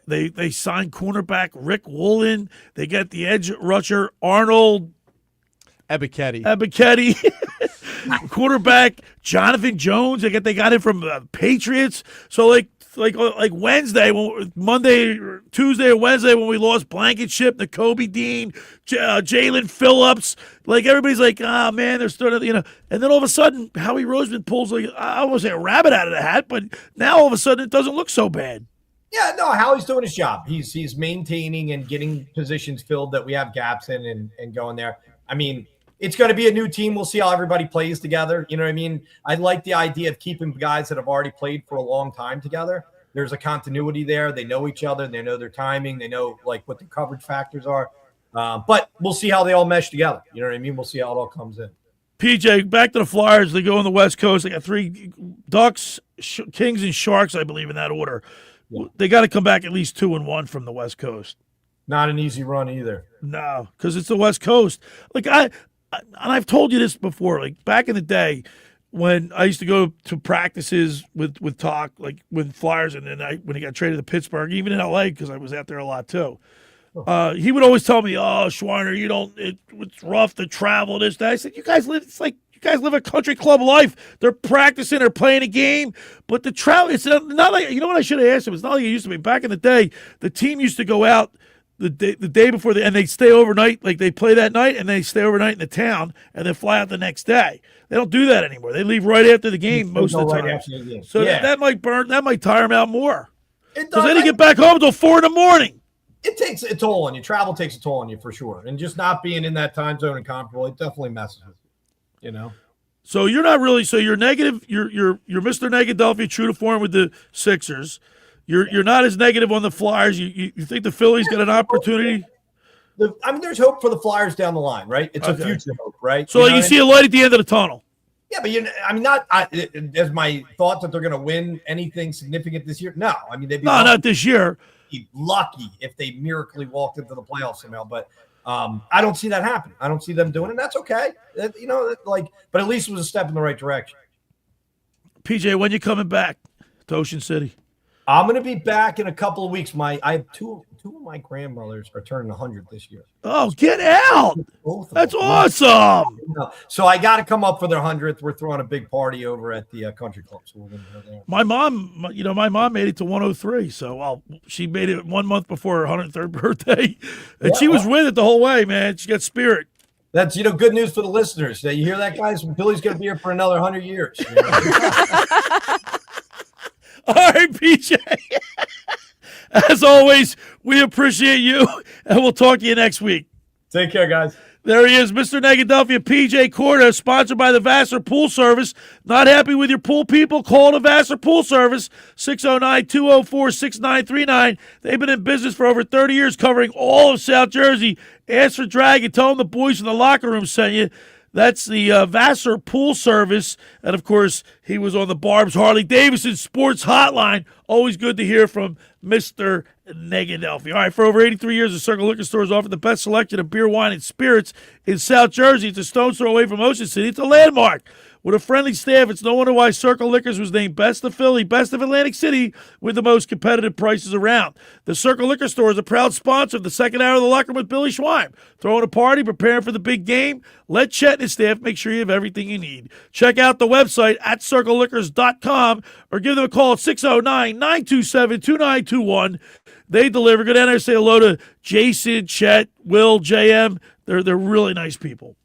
They signed cornerback Rick Woolen. They got the edge rusher Arnold Ebiketie. Quarterback Jonathan Jones. They got him from Patriots. So like Wednesday, Tuesday or Wednesday when we lost Blankenship, Nakobe Dean, Jalen Phillips, like everybody's like, man, they're starting, and then all of a sudden Howie Roseman pulls like, I won't say a rabbit out of the hat, but now all of a sudden it doesn't look so bad. Yeah, no, Howie's doing his job. He's maintaining and getting positions filled that we have gaps in and going there. I mean, it's going to be a new team. We'll see how everybody plays together. You know what I mean? I like the idea of keeping guys that have already played for a long time together. There's a continuity there. They know each other. They know their timing. They know like what the coverage factors are. But we'll see how they all mesh together. You know what I mean? We'll see how it all comes in. PJ, back to the Flyers. They go on the West Coast. They got 3 Ducks, Kings, and Sharks, I believe, in that order. Yeah. They got to come back at least 2-1 from the West Coast. Not an easy run either. No, because it's the West Coast. Like and I've told you this before, like back in the day when I used to go to practices with Talk, like with Flyers, and then when he got traded to Pittsburgh, even in LA, because I was out there a lot too. He would always tell me, "Oh, Schweiner, it's rough to travel, this, that." I said, "You guys live a country club life. They're practicing, they're playing a game, but the travel, it's not like, you know what I should have asked him? It's not like it used to be. Back in the day, the team used to go out the day before, and they stay overnight, like they play that night, and they stay overnight in the town, and then fly out the next day. They don't do that anymore. They leave right after the game most of the time. So yeah. that might tire them out more. Because they didn't get back home until 4 a.m. It takes a toll on you. Travel takes a toll on you for sure. And just not being in that time zone and comfortable, it definitely messes with you, So you're not really, so you're negative, you're Mr. Negadelphia, true to form with the Sixers. You're not as negative on the Flyers. You think the Phillies got an opportunity? There's hope for the Flyers down the line, right? It's a future hope, right? So you see a light at the end of the tunnel. Yeah, but as my thought that they're going to win anything significant this year? No, they'd be not this year. Be lucky if they miraculously walked into the playoffs somehow, but I don't see that happening. I don't see them doing it. And that's okay, but at least it was a step in the right direction. PJ, when you coming back to Ocean City? I'm going to be back in a couple of weeks. I have two of my grandmothers are turning 100 this year. Oh, get out! That's awesome. So I got to come up for their 100th. We're throwing a big party over at the country club. So we're going to go there. My mom made it to 103. So she made it 1 month before her 103rd birthday, and she was with it the whole way. Man, she got spirit. That's good news for the listeners. You hear that, guys? Billy's going to be here for another 100 years. All right, PJ. As always, we appreciate you, and we'll talk to you next week. Take care, guys. There he is, Mr. Negadelphia P.J. Corda, sponsored by the Vassar Pool Service. Not happy with your pool people? Call the Vassar Pool Service, 609-204-6939. They've been in business for over 30 years, covering all of South Jersey. Ask for Dragon. Tell them the boys in the locker room sent you. That's the Vassar Pool Service. And, of course, he was on the Barb's Harley-Davidson Sports Hotline. Always good to hear from Mr. Negadelphia. All right, for over 83 years, the Circle Liquor Store has offered the best selection of beer, wine, and spirits in South Jersey. It's a stone's throw away from Ocean City. It's a landmark. With a friendly staff, it's no wonder why Circle Liquors was named Best of Philly, Best of Atlantic City, with the most competitive prices around. The Circle Liquor Store is a proud sponsor of the second hour of the Locker Room with Billy Schwein. Throwing a party, preparing for the big game. Let Chet and his staff make sure you have everything you need. Check out the website at circleliquors.com or give them a call at 609-927-2921. They deliver. Go down there and say hello to Jason, Chet, Will, JM. They're really nice people.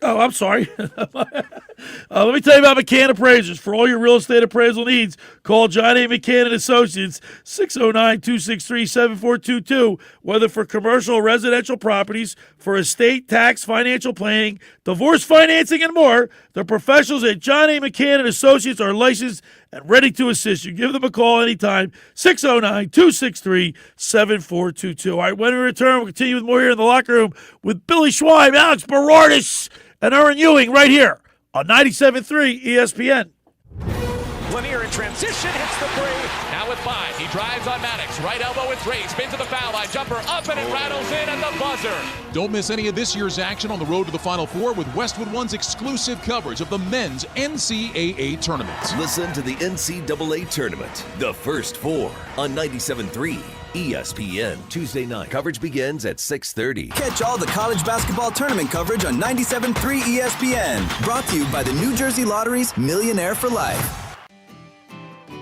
Oh, I'm sorry. Let me tell you about McCann Appraisers. For all your real estate appraisal needs, call John A. McCann & Associates, 609-263-7422. Whether for commercial or residential properties, for estate, tax, financial planning, divorce financing, and more, the professionals at John A. McCann & Associates are licensed and ready to assist you. Give them a call anytime, 609-263-7422. All right, when we return, we'll continue with more here in the locker room with Billy Schwein, Alex Berardis, and Erin Ewing right here on 97.3 ESPN. Lanier transition, hits the three. Now with 5, he drives on Maddox. Right elbow with 3, spins to the foul line. Jumper up and it rattles in at the buzzer. Don't miss any of this year's action on the road to the Final Four with Westwood One's exclusive coverage of the men's NCAA tournament. Listen to the NCAA tournament, the first 4 on 97.3 ESPN. Tuesday night. Coverage begins at 6:30. Catch all the college basketball tournament coverage on 97.3 ESPN. Brought to you by the New Jersey Lottery's Millionaire for Life.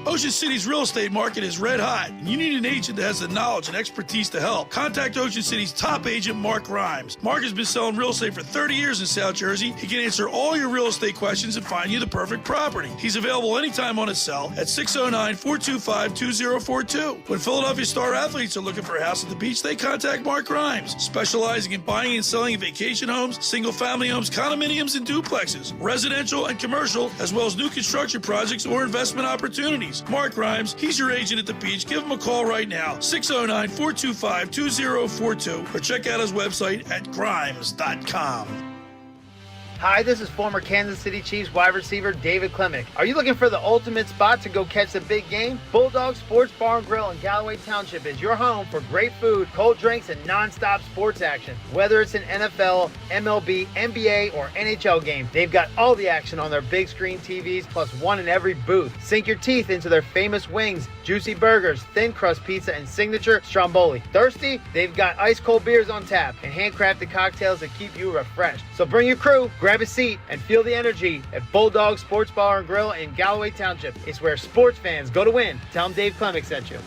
Ocean City's real estate market is red hot, and you need an agent that has the knowledge and expertise to help. Contact Ocean City's top agent, Mark Rhymes. Mark has been selling real estate for 30 years in South Jersey. He can answer all your real estate questions and find you the perfect property. He's available anytime on his cell at 609-425-2042. When Philadelphia star athletes are looking for a house at the beach, they contact Mark Rhymes, specializing in buying and selling vacation homes, single-family homes, condominiums, and duplexes, residential and commercial, as well as new construction projects or investment opportunities. Mark Rhymes, he's your agent at the beach. Give him a call right now, 609-425-2042, or check out his website at grimes.com. Hi, this is former Kansas City Chiefs wide receiver David Klemick. Are you looking for the ultimate spot to go catch the big game? Bulldog Sports Bar and Grill in Galloway Township is your home for great food, cold drinks, and non-stop sports action. Whether it's an NFL, MLB, NBA, or NHL game, they've got all the action on their big screen TVs, plus one in every booth. Sink your teeth into their famous wings, juicy burgers, thin crust pizza, and signature stromboli. Thirsty? They've got ice cold beers on tap and handcrafted cocktails that keep you refreshed. So bring your crew, grab a seat, and feel the energy at Bulldog Sports Bar and Grill in Galloway Township. It's where sports fans go to win. Tell them Dave Klemick sent you.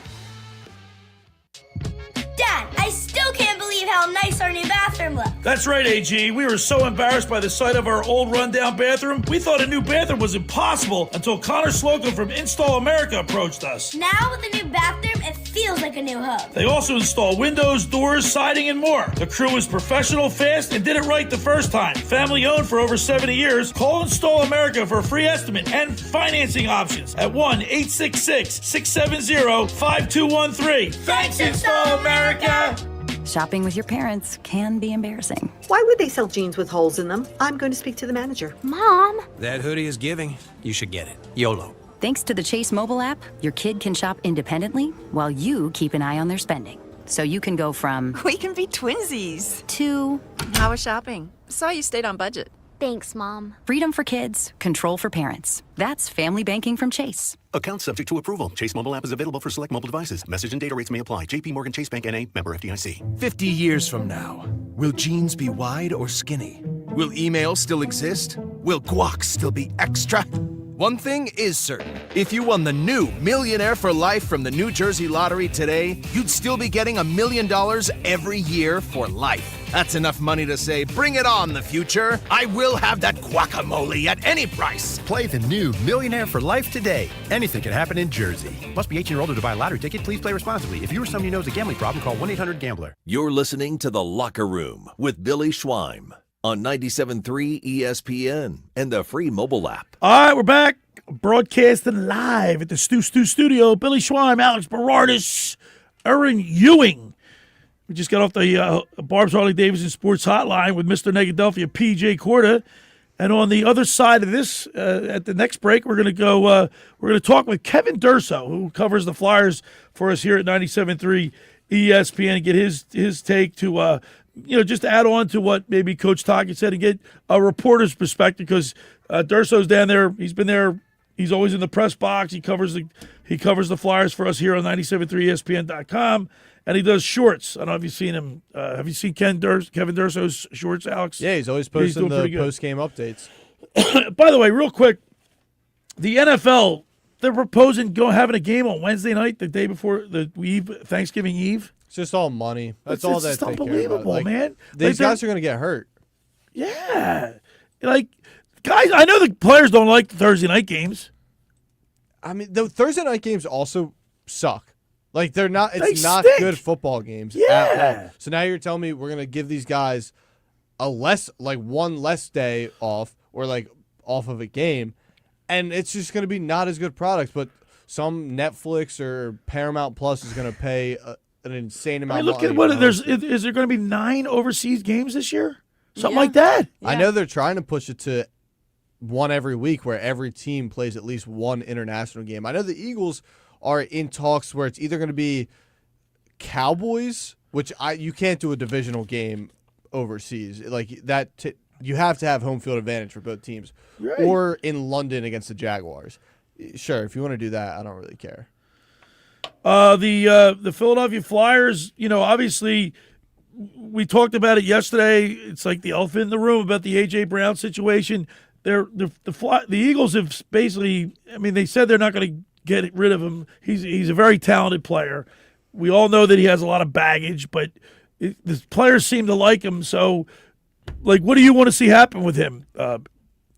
Dad, I still can't believe how nice our new bathroom looks. That's right, AG. We were so embarrassed by the sight of our old rundown bathroom, we thought a new bathroom was impossible until Connor Slocum from Install America approached us. Now with the new bathroom, it feels like a new home. They also install windows, doors, siding, and more. The crew was professional, fast, and did it right the first time. Family owned for over 70 years. Call Install America for a free estimate and financing options at 1-866-670-5213. Thanks, Install America! Shopping with your parents can be embarrassing. Why would they sell jeans with holes in them? I'm going to speak to the manager. Mom! That hoodie is giving. You should get it. YOLO. Thanks to the Chase mobile app, your kid can shop independently while you keep an eye on their spending. So you can go from... We can be twinsies. ...to... How was shopping? Saw you stayed on budget. Thanks, Mom. Freedom for kids, control for parents. That's family banking from Chase. Account subject to approval. Chase mobile app is available for select mobile devices. Message and data rates may apply. JP Morgan Chase Bank N.A. member FDIC. 50 years from now, will jeans be wide or skinny? Will email still exist? Will guac still be extra? One thing is certain. If you won the new Millionaire for Life from the New Jersey Lottery today, you'd still be getting $1 million every year for life. That's enough money to say, bring it on, the future. I will have that guacamole at any price. Play the new Millionaire for Life today. Anything can happen in Jersey. Must be 18 or older to buy a lottery ticket. Please play responsibly. If you or someone you know has a gambling problem, call 1-800-GAMBLER. You're listening to The Locker Room with Billy Schweim on 97.3 ESPN and the free mobile app. All right, we're back. Broadcasting live at the Stu studio. Billy Schweim, Alex Berardis, Erin Ewing. We just got off the Barb's Harley-Davidson Sports Hotline with Mr. Negadelphia P.J. Corda. And on the other side of this, at the next break, we're going to talk with Kevin Durso, who covers the Flyers for us here at 97.3 ESPN, and get his take to just add on to what maybe Coach Tocchet said and get a reporter's perspective, because Durso's down there. He's been there. He's always in the press box. He covers the Flyers for us here on 97.3ESPN.com, and he does shorts. I don't know if you've seen him. Have you seen Kevin Durso's shorts, Alex? Yeah, he's always posting the post-game updates. By the way, real quick, the NFL, they're proposing having a game on Wednesday night, the day before Thanksgiving Eve. It's just all money. That's all that. It's unbelievable, man. These guys are going to get hurt. Yeah, guys, I know the players don't like the Thursday night games. I mean, the Thursday night games also suck. They're not. It's not good football games. Yeah. So now you're telling me we're going to give these guys one less day off, or off of a game, and it's just going to be not as good products. But some Netflix or Paramount Plus is going to pay an insane amount. Look at what is there going to be 9 overseas games this year? Something like that. Yeah. I know they're trying to push it to one every week where every team plays at least one international game. I know the Eagles are in talks where it's either going to be Cowboys, which you can't do a divisional game overseas. Like that, you have to have home field advantage for both teams, right. Or in London against the Jaguars. Sure, if you want to do that, I don't really care. The Philadelphia Flyers, obviously we talked about it yesterday. It's like the elephant in the room about the A.J. Brown situation. The Eagles have basically, they said they're not going to get rid of him. He's a very talented player. We all know that he has a lot of baggage, but the players seem to like him. So, what do you want to see happen with him,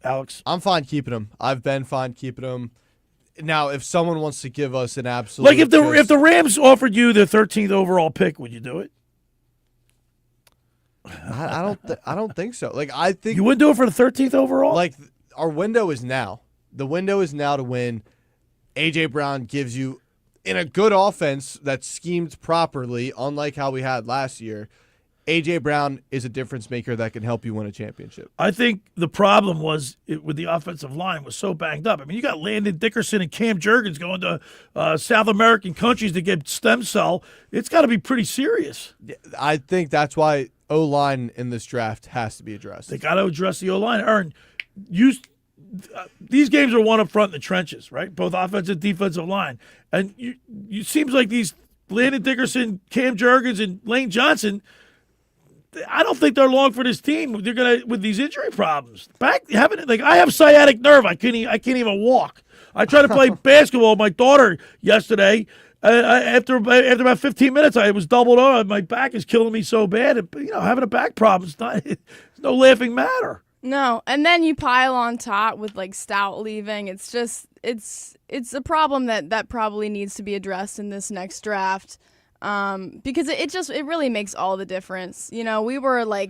Alex? I'm fine keeping him. I've been fine keeping him. Now, if someone wants to give us an absolute, if the Rams offered you the 13th overall pick, would you do it? I don't think so. I think you wouldn't do it for the 13th overall. Our window is now. The window is now to win. A.J. Brown gives you, in a good offense that's schemed properly, unlike how we had last year, A.J. Brown is a difference maker that can help you win a championship. I think the problem was with the offensive line was so banged up. You got Landon Dickerson and Cam Jurgens going to South American countries to get stem cell. It's got to be pretty serious. I think that's why O-line in this draft has to be addressed. They got to address the O-line. Erin, these games are won up front in the trenches, right? Both offensive and defensive line. And it seems like these Landon Dickerson, Cam Jurgens, and Lane Johnson, I don't think they're long for this team. They're gonna with these injury problems. I have sciatic nerve. I can't even walk. I tried to play basketball with my daughter yesterday. After about 15 minutes, I was doubled over. My back is killing me so bad. Having a back problem is it's no laughing matter. No, and then you pile on top with Stout leaving. It's just it's a problem that probably needs to be addressed in this next draft. Because it really makes all the difference. We were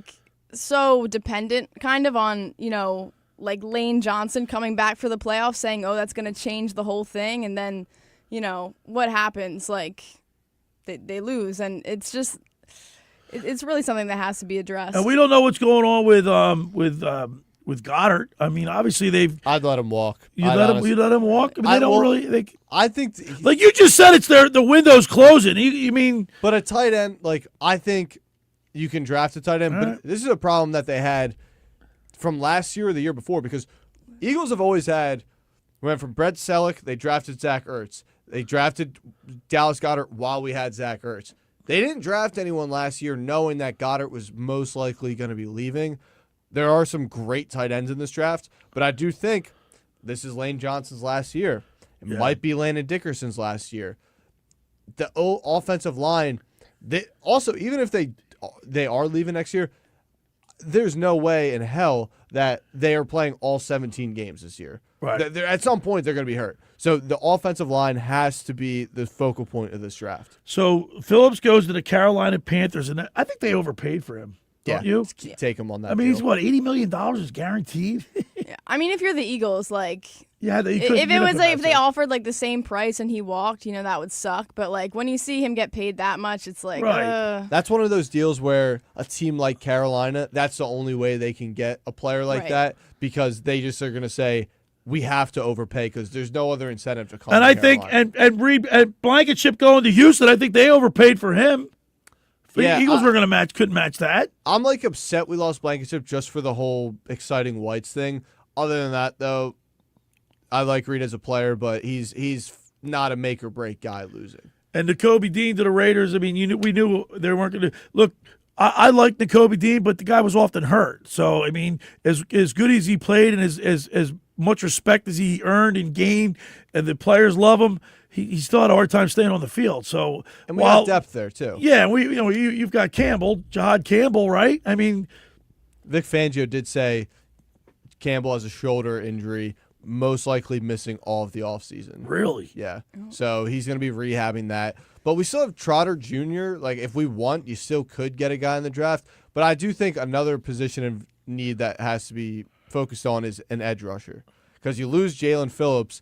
so dependent kind of on, Lane Johnson coming back for the playoffs saying, oh, that's going to change the whole thing. And then, what happens? They lose. And it's just, it's really something that has to be addressed. And we don't know what's going on with Goddard. Obviously I'd let him walk. You let him walk? They don't really. I think you just said, it's the window's closing. You mean? But a tight end, I think you can draft a tight end. But this is a problem that they had from last year or the year before, because Eagles have always went from Brett Selleck. They drafted Zach Ertz. They drafted Dallas Goedert while we had Zach Ertz. They didn't draft anyone last year knowing that Goddard was most likely going to be leaving. There are some great tight ends in this draft, but I do think this is Lane Johnson's last year. It might be Landon Dickerson's last year. The offensive line, even if they are leaving next year, there's no way in hell that they are playing all 17 games this year. Right. At some point, they're going to be hurt. So the offensive line has to be the focal point of this draft. So Phillips goes to the Carolina Panthers, and I think they overpaid for him. Don't you? Take him on that. He's what, $80 million is guaranteed? Yeah. If you're the Eagles, if they offered the same price and he walked, that would suck. But when you see him get paid that much, it's right. That's one of those deals where a team like Carolina, that's the only way they can get a player like that, because they just are going to say, we have to overpay because there's no other incentive to come. And I think and Blankenship going to Houston, I think they overpaid for him. The Eagles couldn't match that. I'm upset we lost Blankenship just for the whole exciting Whites thing. Other than that, though, I like Reed as a player, but he's not a make or break guy losing. And Nakobe Dean to the Raiders. We knew they weren't going to look. I like Nakobe Dean, but the guy was often hurt. So as good as he played and as much respect as he earned and gained, and the players love him, he still had a hard time staying on the field. So and we have depth there too. Yeah, you've got Jahad Campbell, right? Vic Fangio did say Campbell has a shoulder injury, most likely missing all of the offseason. Really? Yeah. So he's going to be rehabbing that. But we still have Trotter Jr. If we want, you still could get a guy in the draft. But I do think another position of need that has to be focused on is an edge rusher. Because you lose Jalen Phillips,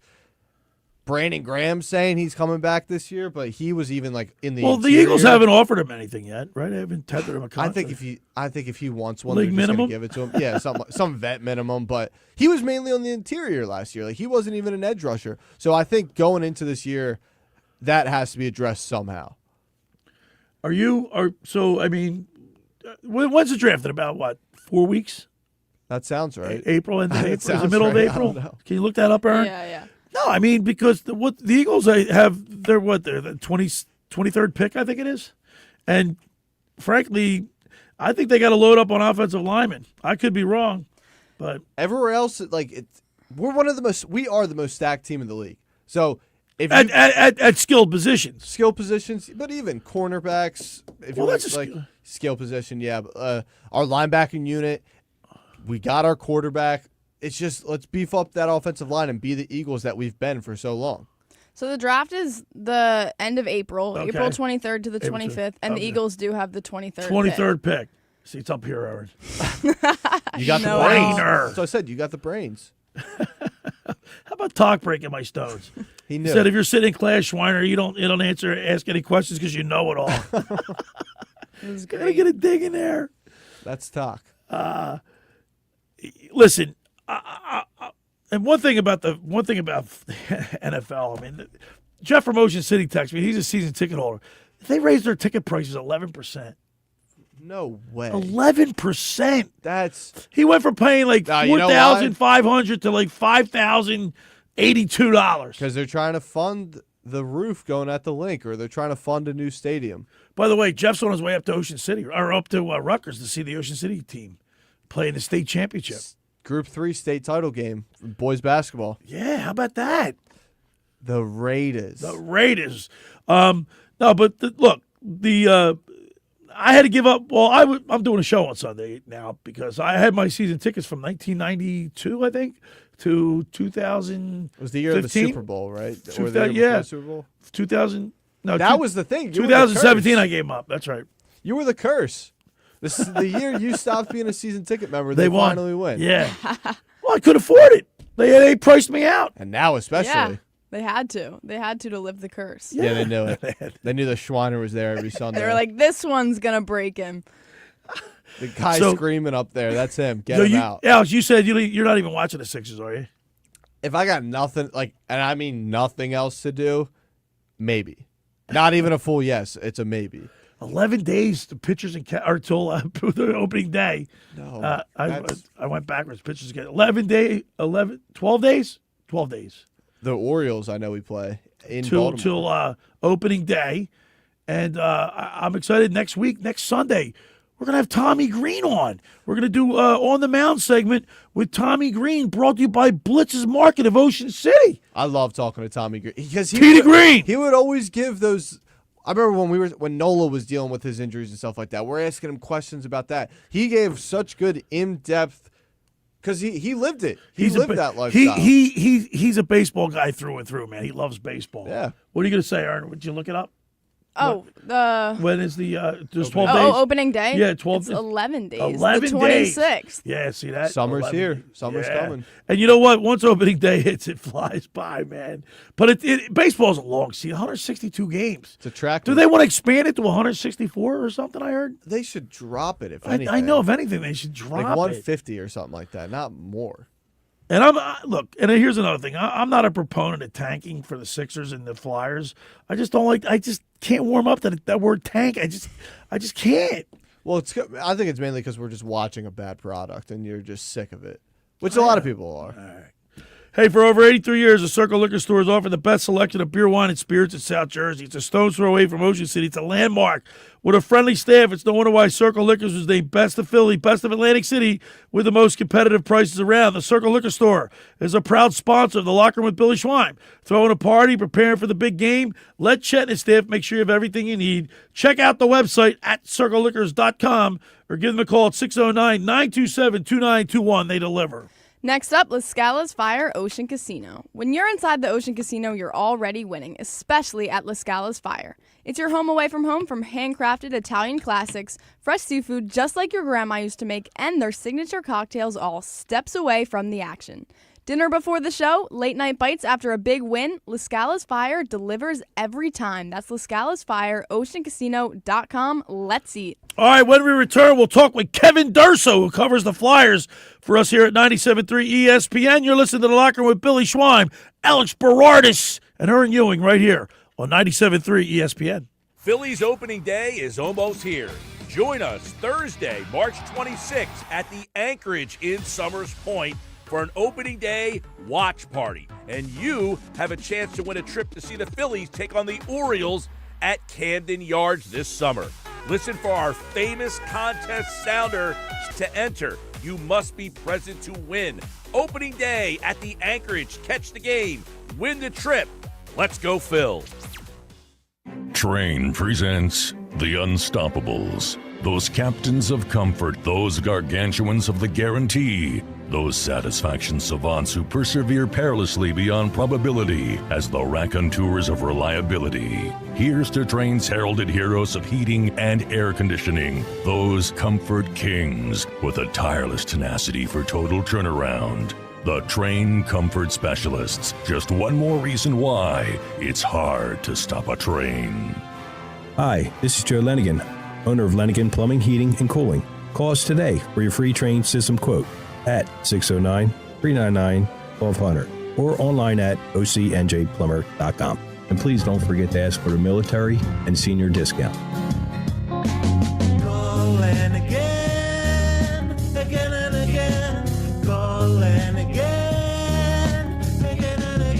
Brandon Graham saying he's coming back this year, but he was even like in the. Well, the Eagles haven't offered him anything yet, right? They haven't tendered him a contract. I think if he wants one, league they're just minimum, gonna give it to him. Yeah, some vet minimum. But he was mainly on the interior last year. Like he wasn't even an edge rusher. So I think going into this year, that has to be addressed somehow. So I mean, when's the draft? In about what, 4 weeks? That sounds right. April and It is the sounds middle right. of I don't April. know. Can you look that up, Erin? Yeah. No, I mean because the Eagles have they're the 23rd pick, I think it is, and frankly, I think they got to load up on offensive linemen. I could be wrong, but everywhere else, we are the most stacked team in the league. So if at skilled positions, but even cornerbacks, skill position, yeah. Our linebacking unit, we got our quarterback. It's just let's beef up that offensive line and be the Eagles that we've been for so long. So the draft is the end of April, Okay. April 23rd to the 25th, and the Eagles do have the 23rd 23rd pick. See, it's up here, Erin. You got the brains. So I said you got the brains. How about talk breaking my stones? He knew. Said if you're sitting in class, Schweiner, you don't ask any questions because you know it all. Gotta get a dig in there. Let's talk. Listen, and one thing about NFL, I mean, Jeff from Ocean City texted me. He's a season ticket holder. They raised their ticket prices 11%. No way. 11%. He went from paying like $4,500 to like $5,082. Because they're trying to fund the roof going at the link, or they're trying to fund a new stadium. By the way, Jeff's on his way up to Ocean City, or up to Rutgers to see the Ocean City team play in the state championship. Group 3 state title game, boys basketball. Yeah, how about that? The Raiders. No, but look, I had to give up. Well, I'm doing a show on Sunday now because I had my season tickets from 1992, I think, to 2000. It was the year of the Super Bowl, right? Or the year before the Super Bowl? 2000. No, that was the thing. 2017, I gave them up. That's right. You were the curse. This is the year you stopped being a season ticket member. They won. Finally win. Yeah. Well, I could afford it. They priced me out. And now especially. Yeah, they had to. They had to live the curse. Yeah, they knew it. They knew the Schweiner was there every Sunday. They were like, this one's going to break him. The guy screaming up there, that's him. Get him out. Alex, you said you're not even watching the Sixers, are you? If I got nothing, and I mean nothing else to do, maybe. Not even a full yes. It's a maybe. 11 days to pitchers and until the opening day. No, I went backwards. Pitchers get 12 days. 12 days. The Orioles, I know we play in Baltimore. Till opening day, and I'm excited. Next Sunday, we're gonna have Tommy Green on. We're gonna do on the mound segment with Tommy Green, brought to you by Blitz's Market of Ocean City. I love talking to Tommy Green because Green. He would always give those. I remember when Nola was dealing with his injuries and stuff like that. We're asking him questions about that. He gave such good in-depth because he lived it. He lived that lifestyle. He's a baseball guy through and through, man. He loves baseball. Yeah. What are you gonna say, Aaron? Would you look it up? Oh, when is the there's 12 days? Oh, opening day? Yeah, 12 It's 11 days. 11 the 26th. Yeah, see that? Summer's 11 here. days. Summer's coming. And you know what? Once opening day hits, it flies by, man. But baseball's a long season, 162 games. It's attractive. Do they want to expand it to 164 or something, I heard? They should drop it, if anything. I know, if anything, they should drop like 150 or something like that, not more. And and here's another thing. I'm not a proponent of tanking for the Sixers and the Flyers. I just can't warm up to that word tank. I just can't. Well, I think it's mainly because we're just watching a bad product and you're just sick of it, which a lot of people are. All right. Hey, for over 83 years, the Circle Liquor Store has offered the best selection of beer, wine, and spirits in South Jersey. It's a stone's throw away from Ocean City. It's a landmark with a friendly staff. It's no wonder why Circle Liquors was named Best of Philly, Best of Atlantic City, with the most competitive prices around. The Circle Liquor Store is a proud sponsor of the Locker Room with Billy Schwein. Throwing a party, preparing for the big game. Let Chet and his staff make sure you have everything you need. Check out the website at circleliquors.com or give them a call at 609-927-2921. They deliver. Next up, La Scala's Fire Ocean Casino. When you're inside the Ocean Casino, you're already winning, especially at La Scala's Fire. It's your home away from home from handcrafted Italian classics, fresh seafood just like your grandma used to make, and their signature cocktails all steps away from the action. Dinner before the show, late night bites after a big win. Lascala's Fire delivers every time. That's Lascala's Fire, oceancasino.com. Let's eat. All right, when we return, we'll talk with Kevin Durso, who covers the Flyers for us here at 97.3 ESPN. You're listening to The Locker Room with Billy Schweim, Alex Berardis, and Erin Ewing right here on 97.3 ESPN. Phillies opening day is almost here. Join us Thursday, March 26th at the Anchorage in Summers Point for an opening day watch party. And you have a chance to win a trip to see the Phillies take on the Orioles at Camden Yards this summer. Listen for our famous contest sounder to enter. You must be present to win. Opening day at the Anchorage. Catch the game. Win the trip. Let's go, Phil. Train presents The Unstoppables. Those captains of comfort, those gargantuans of the guarantee, those satisfaction savants who persevere perilously beyond probability as the raconteurs of reliability. Here's to Train's heralded heroes of heating and air conditioning, those comfort kings with a tireless tenacity for total turnaround. The Train Comfort Specialists. Just one more reason why it's hard to stop a train. Hi, this is Joe Lenigan, owner of Lenigan Plumbing, Heating, and Cooling. Call us today for your free train system quote at 609-399-1200 or online at ocnjplumber.com. And please don't forget to ask for the military and senior discount. Call Lenigan, again and again. Call Lenigan, again and again.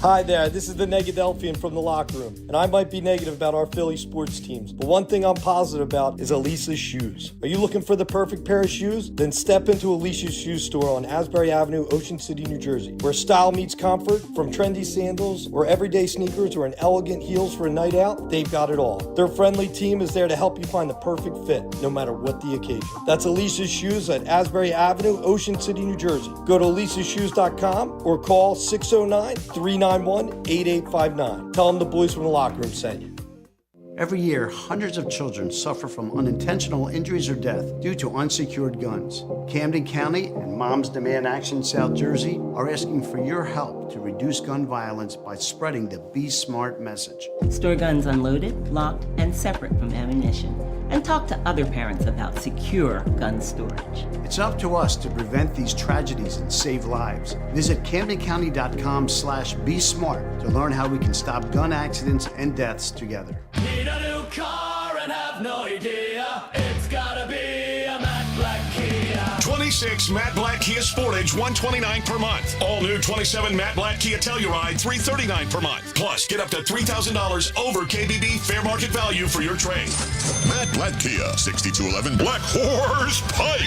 Hi there, this is the Negadelphian from the Locker Room, and I might be negative about our Philly sports teams, but one thing I'm positive about is Elisa's shoes. Are you looking for the perfect pair of shoes? Then step into Elisa's shoe store on Asbury Avenue, Ocean City, New Jersey, where style meets comfort. From trendy sandals or everyday sneakers or an elegant heels for a night out, they've got it all. Their friendly team is there to help you find the perfect fit, no matter what the occasion. That's Elisa's Shoes at Asbury Avenue, Ocean City, New Jersey. Go to elisashoes.com or call 609-391-8859. Tell them the boys from the Locker Room sent you. Every year, hundreds of children suffer from unintentional injuries or death due to unsecured guns. Camden County and Moms Demand Action South Jersey are asking for your help to reduce gun violence by spreading the Be Smart message. Store guns unloaded, locked, and separate from ammunition. And talk to other parents about secure gun storage. It's up to us to prevent these tragedies and save lives. Visit CamdenCounty.com/BeSmart to learn how we can stop gun accidents and deaths together. Need a new car and have no idea. It's gotta be a matte black Kia. 26 matte black Kia Sportage, $129 per month. All new 27 matte black Kia Telluride, $339 per month. Plus, get up to $3,000 over KBB fair market value for your trade. Matte black Kia, 6211 Black Horse Pike,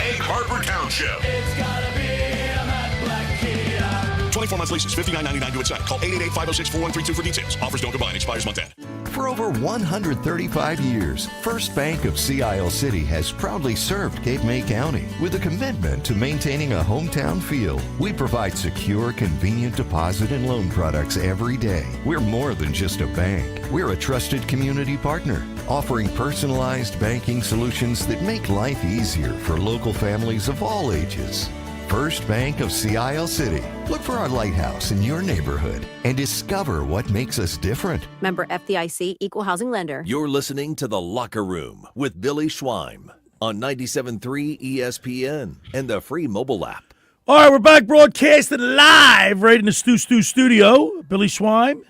Egg Harbor Township. It's gotta be a matte black Kia. 24-month leases, $59.99 to its site. Call 888-506-4132 for details. Offers don't combine. Expires month end. For over 135 years, First Bank of Sea Isle City has proudly served Cape May County with a commitment to maintaining a hometown feel. We provide secure, convenient deposit and loan products every day. We're more than just a bank. We're a trusted community partner, offering personalized banking solutions that make life easier for local families of all ages. First Bank of Sea Isle City. Look for our lighthouse in your neighborhood and discover what makes us different. Member FDIC, Equal Housing Lender. You're listening to The Locker Room with Billy Schweim on 97.3 ESPN and the free mobile app. All right, we're back broadcasting live right in the Stu studio. Billy Schweim,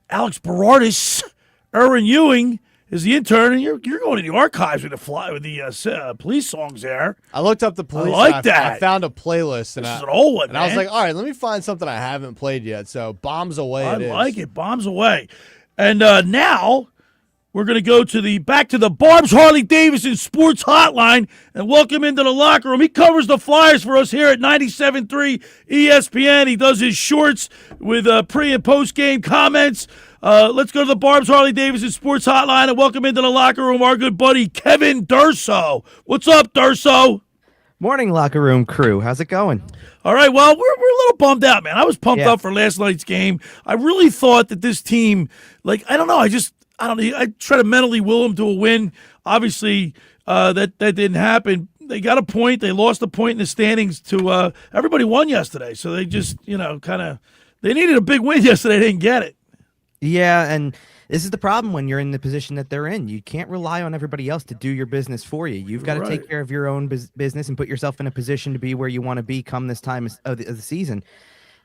Alex Berardis, Erin Ewing is the intern, and you're going to the archives with the police songs there. I looked up the police. I like that. I found a playlist. This is an old one, and I was like, all right, let me find something I haven't played yet. So Bombs Away I like it. Bombs Away. And now we're going to go back to the Barb's Harley Davidson Sports Hotline and welcome into the locker room. He covers the Flyers for us here at 97.3 ESPN. He does his shorts with pre- and post-game comments. Let's go to the Barb's Harley Davidson Sports Hotline and welcome into the locker room our good buddy Kevin Durso. What's up, Durso? Morning, locker room crew. How's it going? All right, well, we're a little bummed out, man. I was pumped up for last night's game. I really thought that this team, I don't know, I try to mentally will them to a win. Obviously, that didn't happen. they got a point. They lost a point in the standings to everybody won yesterday. So they just, they needed a big win yesterday. They didn't get it. Yeah, and this is the problem when you're in the position that they're in. You can't rely on everybody else to do your business for you. You've got to take care of your own business and put yourself in a position to be where you want to be come this time of the season.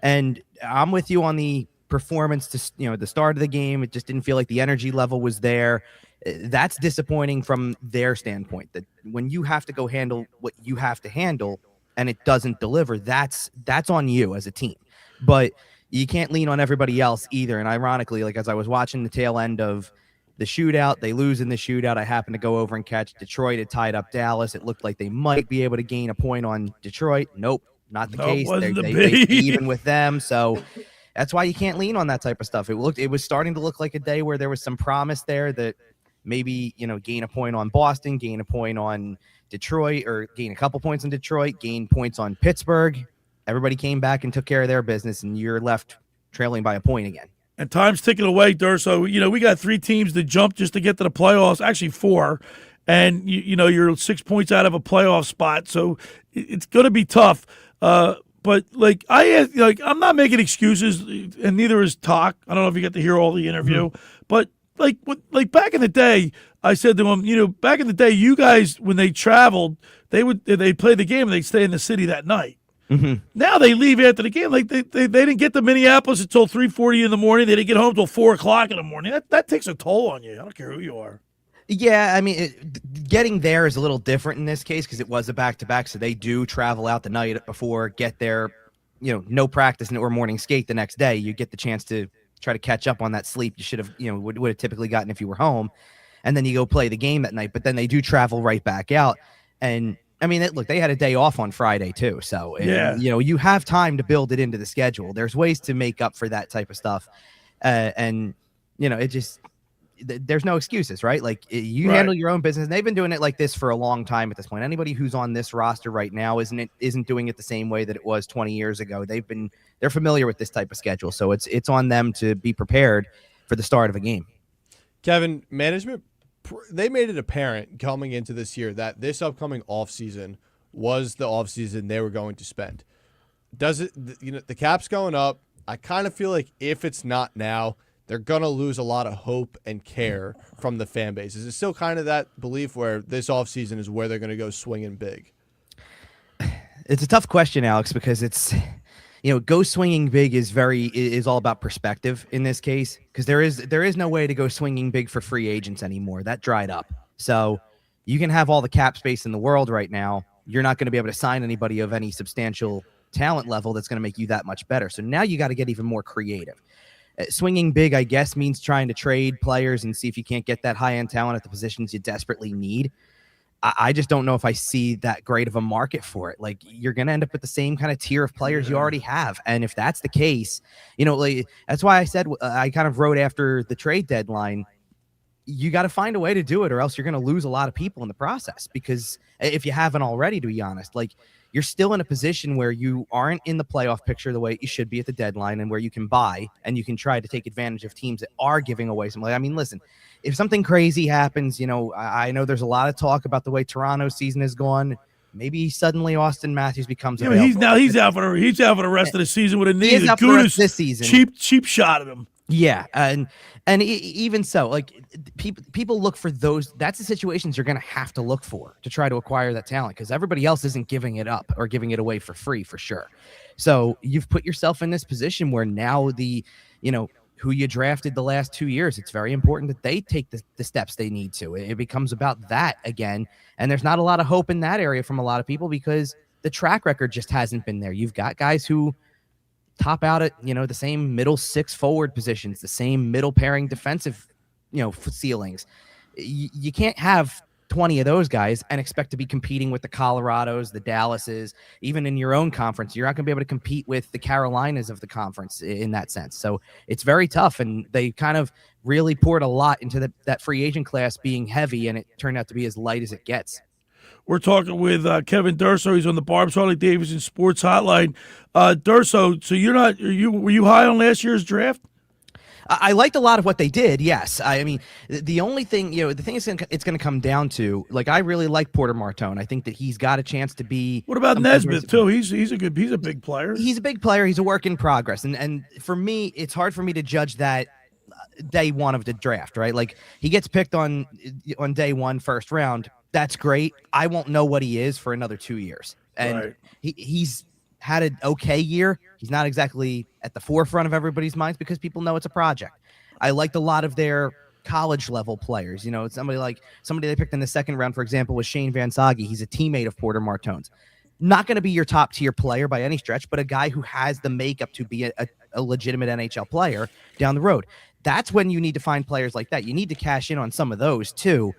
And I'm with you on the performance to, at the start of the game. It just didn't feel like the energy level was there. That's disappointing from their standpoint, that when you have to go handle what you have to handle and it doesn't deliver, that's on you as a team. But you can't lean on everybody else either. And ironically, like as I was watching the tail end of the shootout, they lose in the shootout. I happened to go over and catch Detroit. It tied up Dallas. It looked like they might be able to gain a point on Detroit. Nope, not the case. They even with them. So that's why you can't lean on that type of stuff. It was starting to look like a day where there was some promise there that maybe, gain a point on Boston, gain a point on Detroit, or gain a couple points on Detroit, gain points on Pittsburgh. Everybody came back and took care of their business, and you're left trailing by a point again. And time's ticking away, Durso. We got 3 teams to jump just to get to the playoffs, actually 4. And, you're 6 points out of a playoff spot. So it's going to be tough. But I'm not making excuses, and neither is Toc. I don't know if you get to hear all the interview, but back in the day, I said to him, back in the day, you guys, when they traveled, they'd play the game and they'd stay in the city that night. Mm-hmm. Now they leave after the game. Like they didn't get to Minneapolis until 3:40 in the morning. They didn't get home until 4 o'clock in the morning. That takes a toll on you. I don't care who you are. Yeah, I mean, getting there is a little different in this case because it was a back-to-back, so they do travel out the night before, get there, no practice or morning skate the next day. You get the chance to try to catch up on that sleep you should have, would have typically gotten if you were home, and then you go play the game that night. But then they do travel right back out, and I mean, look, they had a day off on Friday too, so you have time to build it into the schedule. There's ways to make up for that type of stuff, and it just. There's no excuses, right? Like you handle your own business. And they've been doing it like this for a long time at this point. Anybody who's on this roster right now isn't doing it the same way that it was 20 years ago. They're familiar with this type of schedule. So it's on them to be prepared for the start of a game. Kevin, management, they made it apparent coming into this year that this upcoming offseason was the offseason they were going to spend. Does it, the cap's going up. I kind of feel like if it's not now, they're going to lose a lot of hope and care from the fan base. Is it still kind of that belief where this offseason is where they're going to go swinging big? It's a tough question, Alex, because it's, go swinging big is all about perspective in this case, because there is no way to go swinging big for free agents anymore. That dried up. So you can have all the cap space in the world right now. You're not going to be able to sign anybody of any substantial talent level that's going to make you that much better. So now you got to get even more creative. Swinging big, I guess, means trying to trade players and see if you can't get that high-end talent at the positions you desperately need. I just don't know if I see that great of a market for it. Like, you're going to end up with the same kind of tier of players you already have. And if that's the case, that's why I said I kind of wrote after the trade deadline, you got to find a way to do it or else you're going to lose a lot of people in the process. Because if you haven't already, to be honest, you're still in a position where you aren't in the playoff picture the way you should be at the deadline and where you can buy and you can try to take advantage of teams that are giving away some. I mean, listen, if something crazy happens, I know there's a lot of talk about the way Toronto's season has gone. Maybe suddenly Austin Matthews becomes available. He's out for the rest of the season with a knee. He's out for the rest of this season. Cheap shot at him. Yeah, and even so, people look for those. That's the situations you're going to have to look for to try to acquire that talent because everybody else isn't giving it up or giving it away for free for sure. So you've put yourself in this position where now who you drafted the last 2 years, it's very important that they take the steps they need to. It becomes about that again, and there's not a lot of hope in that area from a lot of people because the track record just hasn't been there. You've got guys who top out at, the same middle 6 forward positions, the same middle pairing defensive, ceilings. You can't have 20 of those guys and expect to be competing with the Colorados, the Dallases, even in your own conference. You're not going to be able to compete with the Carolinas of the conference in that sense. So it's very tough. And they kind of really poured a lot into that free agent class being heavy, and it turned out to be as light as it gets. We're talking with Kevin Durso. He's on the Barb's Harley-Davidson Sports Hotline. Durso, so were you high on last year's draft? I liked a lot of what they did. Yes, I mean the only thing the thing is it's going to come down to I really like Porter Martone. I think that he's got a chance to be. What about Nesbitt too? He's a big player. He's a big player. He's a work in progress, and for me, it's hard for me to judge that day one of the draft. Right, like he gets picked on day one, first round. That's great. I won't know what he is for another 2 years, and he's had an okay year. He's not exactly at the forefront of everybody's minds because people know it's a project. I liked a lot of their college level players. Somebody they picked in the second round, for example, was Shane Van Sage. He's a teammate of Porter Martone's. Not going to be your top tier player by any stretch, but a guy who has the makeup to be a legitimate NHL player down the road. That's when you need to find players like that. You need to cash in on some of those too.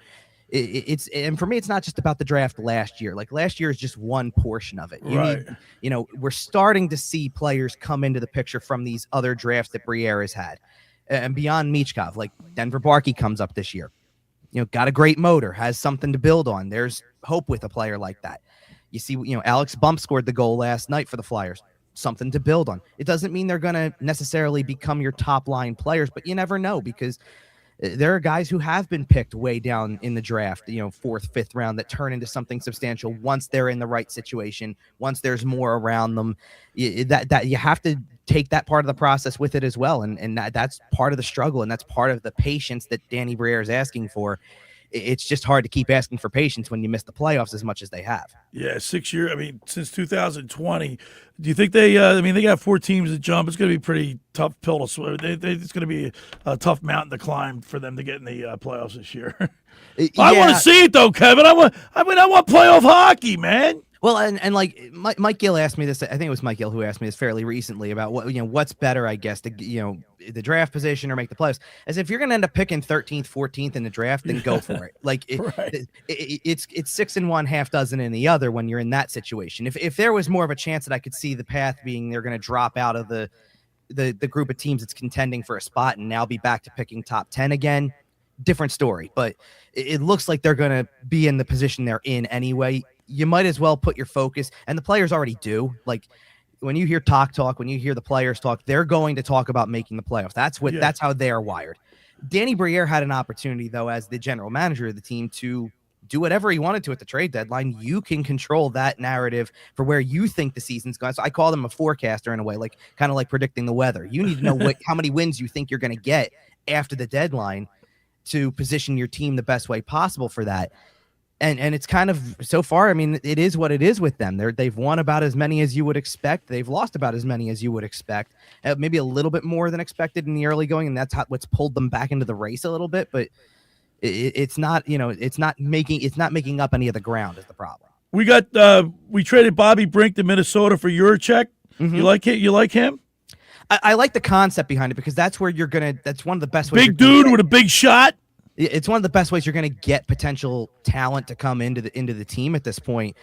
And for me, it's not just about the draft last year. Like last year is just one portion of it. We're starting to see players come into the picture from these other drafts that Briere has had, and beyond Michkov, like Denver Barkey comes up this year. Got a great motor, has something to build on. There's hope with a player like that. You see, Alex Bump scored the goal last night for the Flyers. Something to build on. It doesn't mean they're going to necessarily become your top line players, but you never know because there are guys who have been picked way down in the draft, fourth, fifth round, that turn into something substantial once they're in the right situation, once there's more around them. That you have to take that part of the process with it as well, and that's part of the struggle, and that's part of the patience that Danny Briere is asking for. It's just hard to keep asking for patience when you miss the playoffs as much as they have. Yeah, 6 years. I mean, since 2020. Do you think they got 4 teams to jump. It's going to be pretty tough pill to swallow. It's going to be a tough mountain to climb for them to get in the playoffs this year. I want to see it though, Kevin. I want playoff hockey, man. Well, and like Mike Gill asked me this. I think it was Mike Gill who asked me this fairly recently about what's better, I guess, to the draft position or make the playoffs. As if you're going to end up picking 13th, 14th in the draft, then go for it. Like it's 6 in one, half dozen in the other when you're in that situation. If there was more of a chance that I could see the path being they're going to drop out of the group of teams that's contending for a spot and now be back to picking top 10 again, different story. But it looks like they're going to be in the position they're in anyway. You might as well put your focus, and the players already do. Like when you hear talk, when you hear the players talk, they're going to talk about making the playoffs. That's how they're wired. Danny Briere had an opportunity, though, as the general manager of the team, to do whatever he wanted to at the trade deadline. You can control that narrative for where you think the season's going. So I call them a forecaster in a way, kind of like predicting the weather. You need to know how many wins you think you're going to get after the deadline to position your team the best way possible for that. And it's kind of, so far, I mean, it is what it is with them. They've won about as many as you would expect. They've lost about as many as you would expect. Maybe a little bit more than expected in the early going, and that's what's pulled them back into the race a little bit. But it's not making up any of the ground is the problem. We traded Bobby Brink to Minnesota for Juracek. Mm-hmm. You like it? You like him? I like the concept behind it because that's where that's one of the best ways. Big dude with a big shot. It's one of the best ways you're going to get potential talent to come into the team at this point.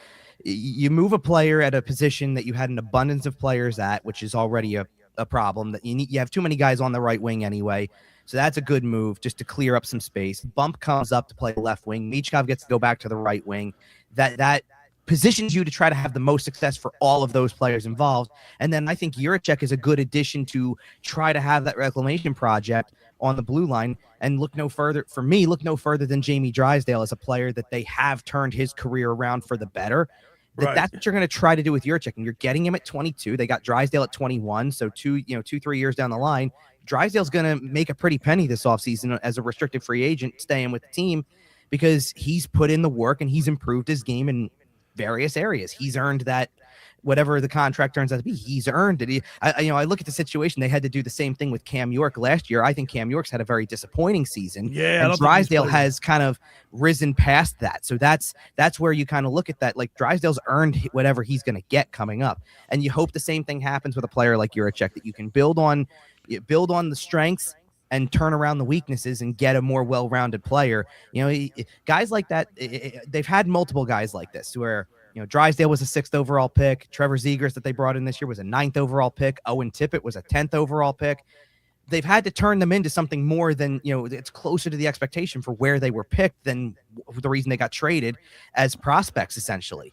You move a player at a position that you had an abundance of players at, which is already a problem. That you have too many guys on the right wing anyway. So that's a good move just to clear up some space. Bump comes up to play left wing. Michkov gets to go back to the right wing. That positions you to try to have the most success for all of those players involved. And then I think Juracek is a good addition to try to have that reclamation project on the blue line, and look no further than Jamie Drysdale as a player that they have turned his career around for the better. That's what you're going to try to do with Juracek, and you're getting him at 22. They got Drysdale at 21, so 2-3 years down the line, Drysdale's going to make a pretty penny this offseason as a restricted free agent staying with the team because he's put in the work and he's improved his game in various areas. He's earned that. Whatever the contract turns out to be, he's earned it. I look at the situation. They had to do the same thing with Cam York last year. I think Cam York's had a very disappointing season. Yeah, and Drysdale has kind of risen past that. So that's where you kind of look at that. Like Drysdale's earned whatever he's going to get coming up, and you hope the same thing happens with a player like Juracek, that you can build on the strengths and turn around the weaknesses and get a more well-rounded player. Guys like that. They've had multiple guys like this where. Drysdale was a 6th overall pick. Trevor Zegras that they brought in this year was a 9th overall pick. Owen Tippett was a 10th overall pick. They've had to turn them into something more than, it's closer to the expectation for where they were picked than the reason they got traded as prospects, essentially.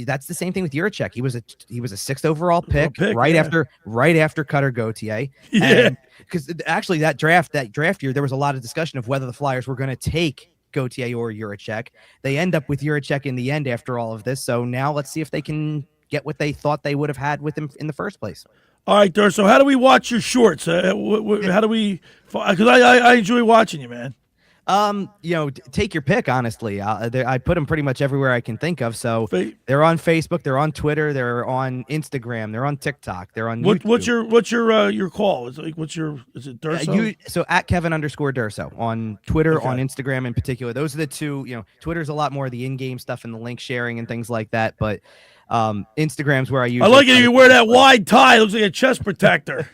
that's the same thing with Juracek. He was a 6th overall pick right after Cutter Gauthier. Yeah. Because actually that draft year, there was a lot of discussion of whether the Flyers were going to take Gauthier or Juracek. They end up with Juracek in the end after all of this. So now let's see if they can get what they thought they would have had with him in the first place. All right, Dur. So how do we watch your shorts? How do we? Because I enjoy watching you, man. Take your pick. Honestly, I put them pretty much everywhere I can think of. So they're on Facebook, they're on Twitter, they're on Instagram, they're on TikTok, they're on YouTube. What's your call? Is it Durso? So at Kevin_Durso on Twitter, on Instagram in particular. Those are the two. Twitter's a lot more of the in-game stuff and the link sharing and things like that, but. Instagram's where I use. I like it. You wear that wide tie. It looks like a chest protector.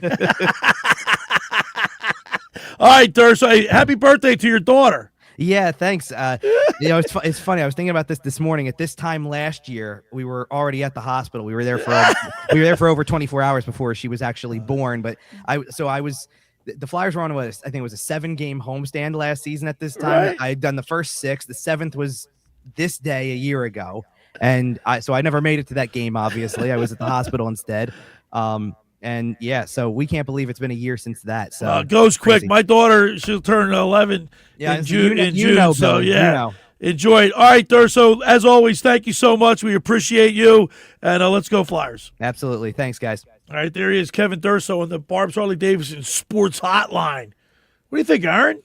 All right, Durso. Hey, happy birthday to your daughter. Yeah, thanks. It's funny. I was thinking about this morning. At this time last year, we were already at the hospital. We were there for over 24 hours before she was actually born. But the Flyers were on I think it was a 7-game homestand last season at this time. Right. I had done the first 6. The 7th was this day a year ago. And I never made it to that game, obviously. I was at the hospital instead. And yeah, so we can't believe it's been a year since that. So it goes quick. My daughter, she'll turn 11 in June. Enjoy it. All right, Durso, as always, thank you so much. We appreciate you. And let's go Flyers. Absolutely. Thanks, guys. All right, there he is, Kevin Durso on the Barb's Harley-Davidson Sports Hotline. What do you think, Erin?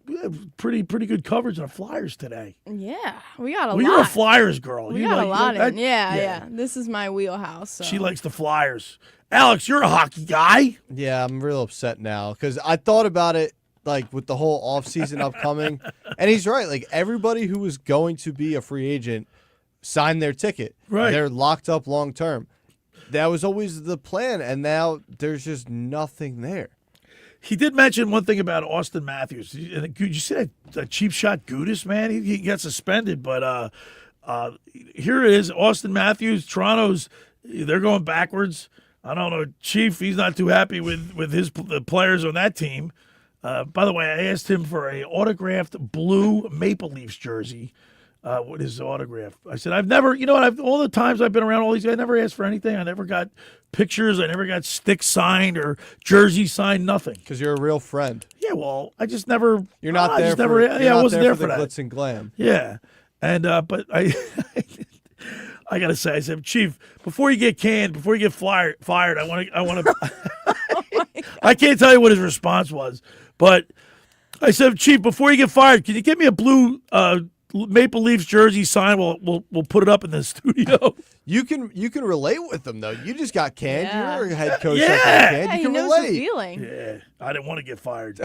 We have pretty good coverage on Flyers today. Yeah, we got a lot. You're a Flyers girl. We got a lot in. Yeah. This is my wheelhouse. So. She likes the Flyers. Alex, you're a hockey guy. Yeah, I'm real upset now because I thought about it like with the whole offseason upcoming. And he's right. Like everybody who was going to be a free agent signed their ticket. Right. They're locked up long term. That was always the plan. And now there's just nothing there. He did mention one thing about Austin Matthews. Did you see that cheap shot Gudis, man? He got suspended, but here it is. Austin Matthews, Toronto's, they're going backwards. I don't know. Chief, he's not too happy with the players on that team. By the way, I asked him for a autographed blue Maple Leafs jersey. With his autograph. I said, I've never, all the times I've been around all these guys, I never asked for anything. I never got pictures. I never got sticks signed or jersey signed, nothing. Because you're a real friend. Yeah, well, I just never. You're not there I wasn't there for that. Glitz and glam. Yeah. And, but I got to say, I said, Chief, before you get canned, before you get fired, I want to, I can't tell you what his response was, but I said, Chief, before you get fired, can you get me a blue, Maple Leafs jersey signed? We'll put it up in the studio. You can relate with them though. You just got canned. Yeah. You're a head coach. Yeah, you can knows relate. the feeling. Yeah, I didn't want to get fired.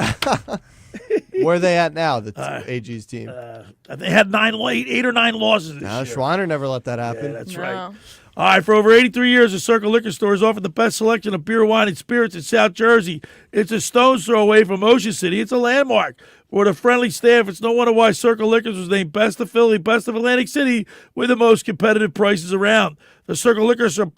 Where are they at now? The AG's team. They had 8 or 9 losses this year. Schweiner never let that happen. Yeah, that's right. All right, for over 83 years, the Circle Liquor Store has offered the best selection of beer, wine, and spirits in South Jersey. It's a stone's throw away from Ocean City. It's a landmark. With a friendly staff, it's no wonder why Circle Liquors was named Best of Philly, Best of Atlantic City, with the most competitive prices around. The Circle Liquor Store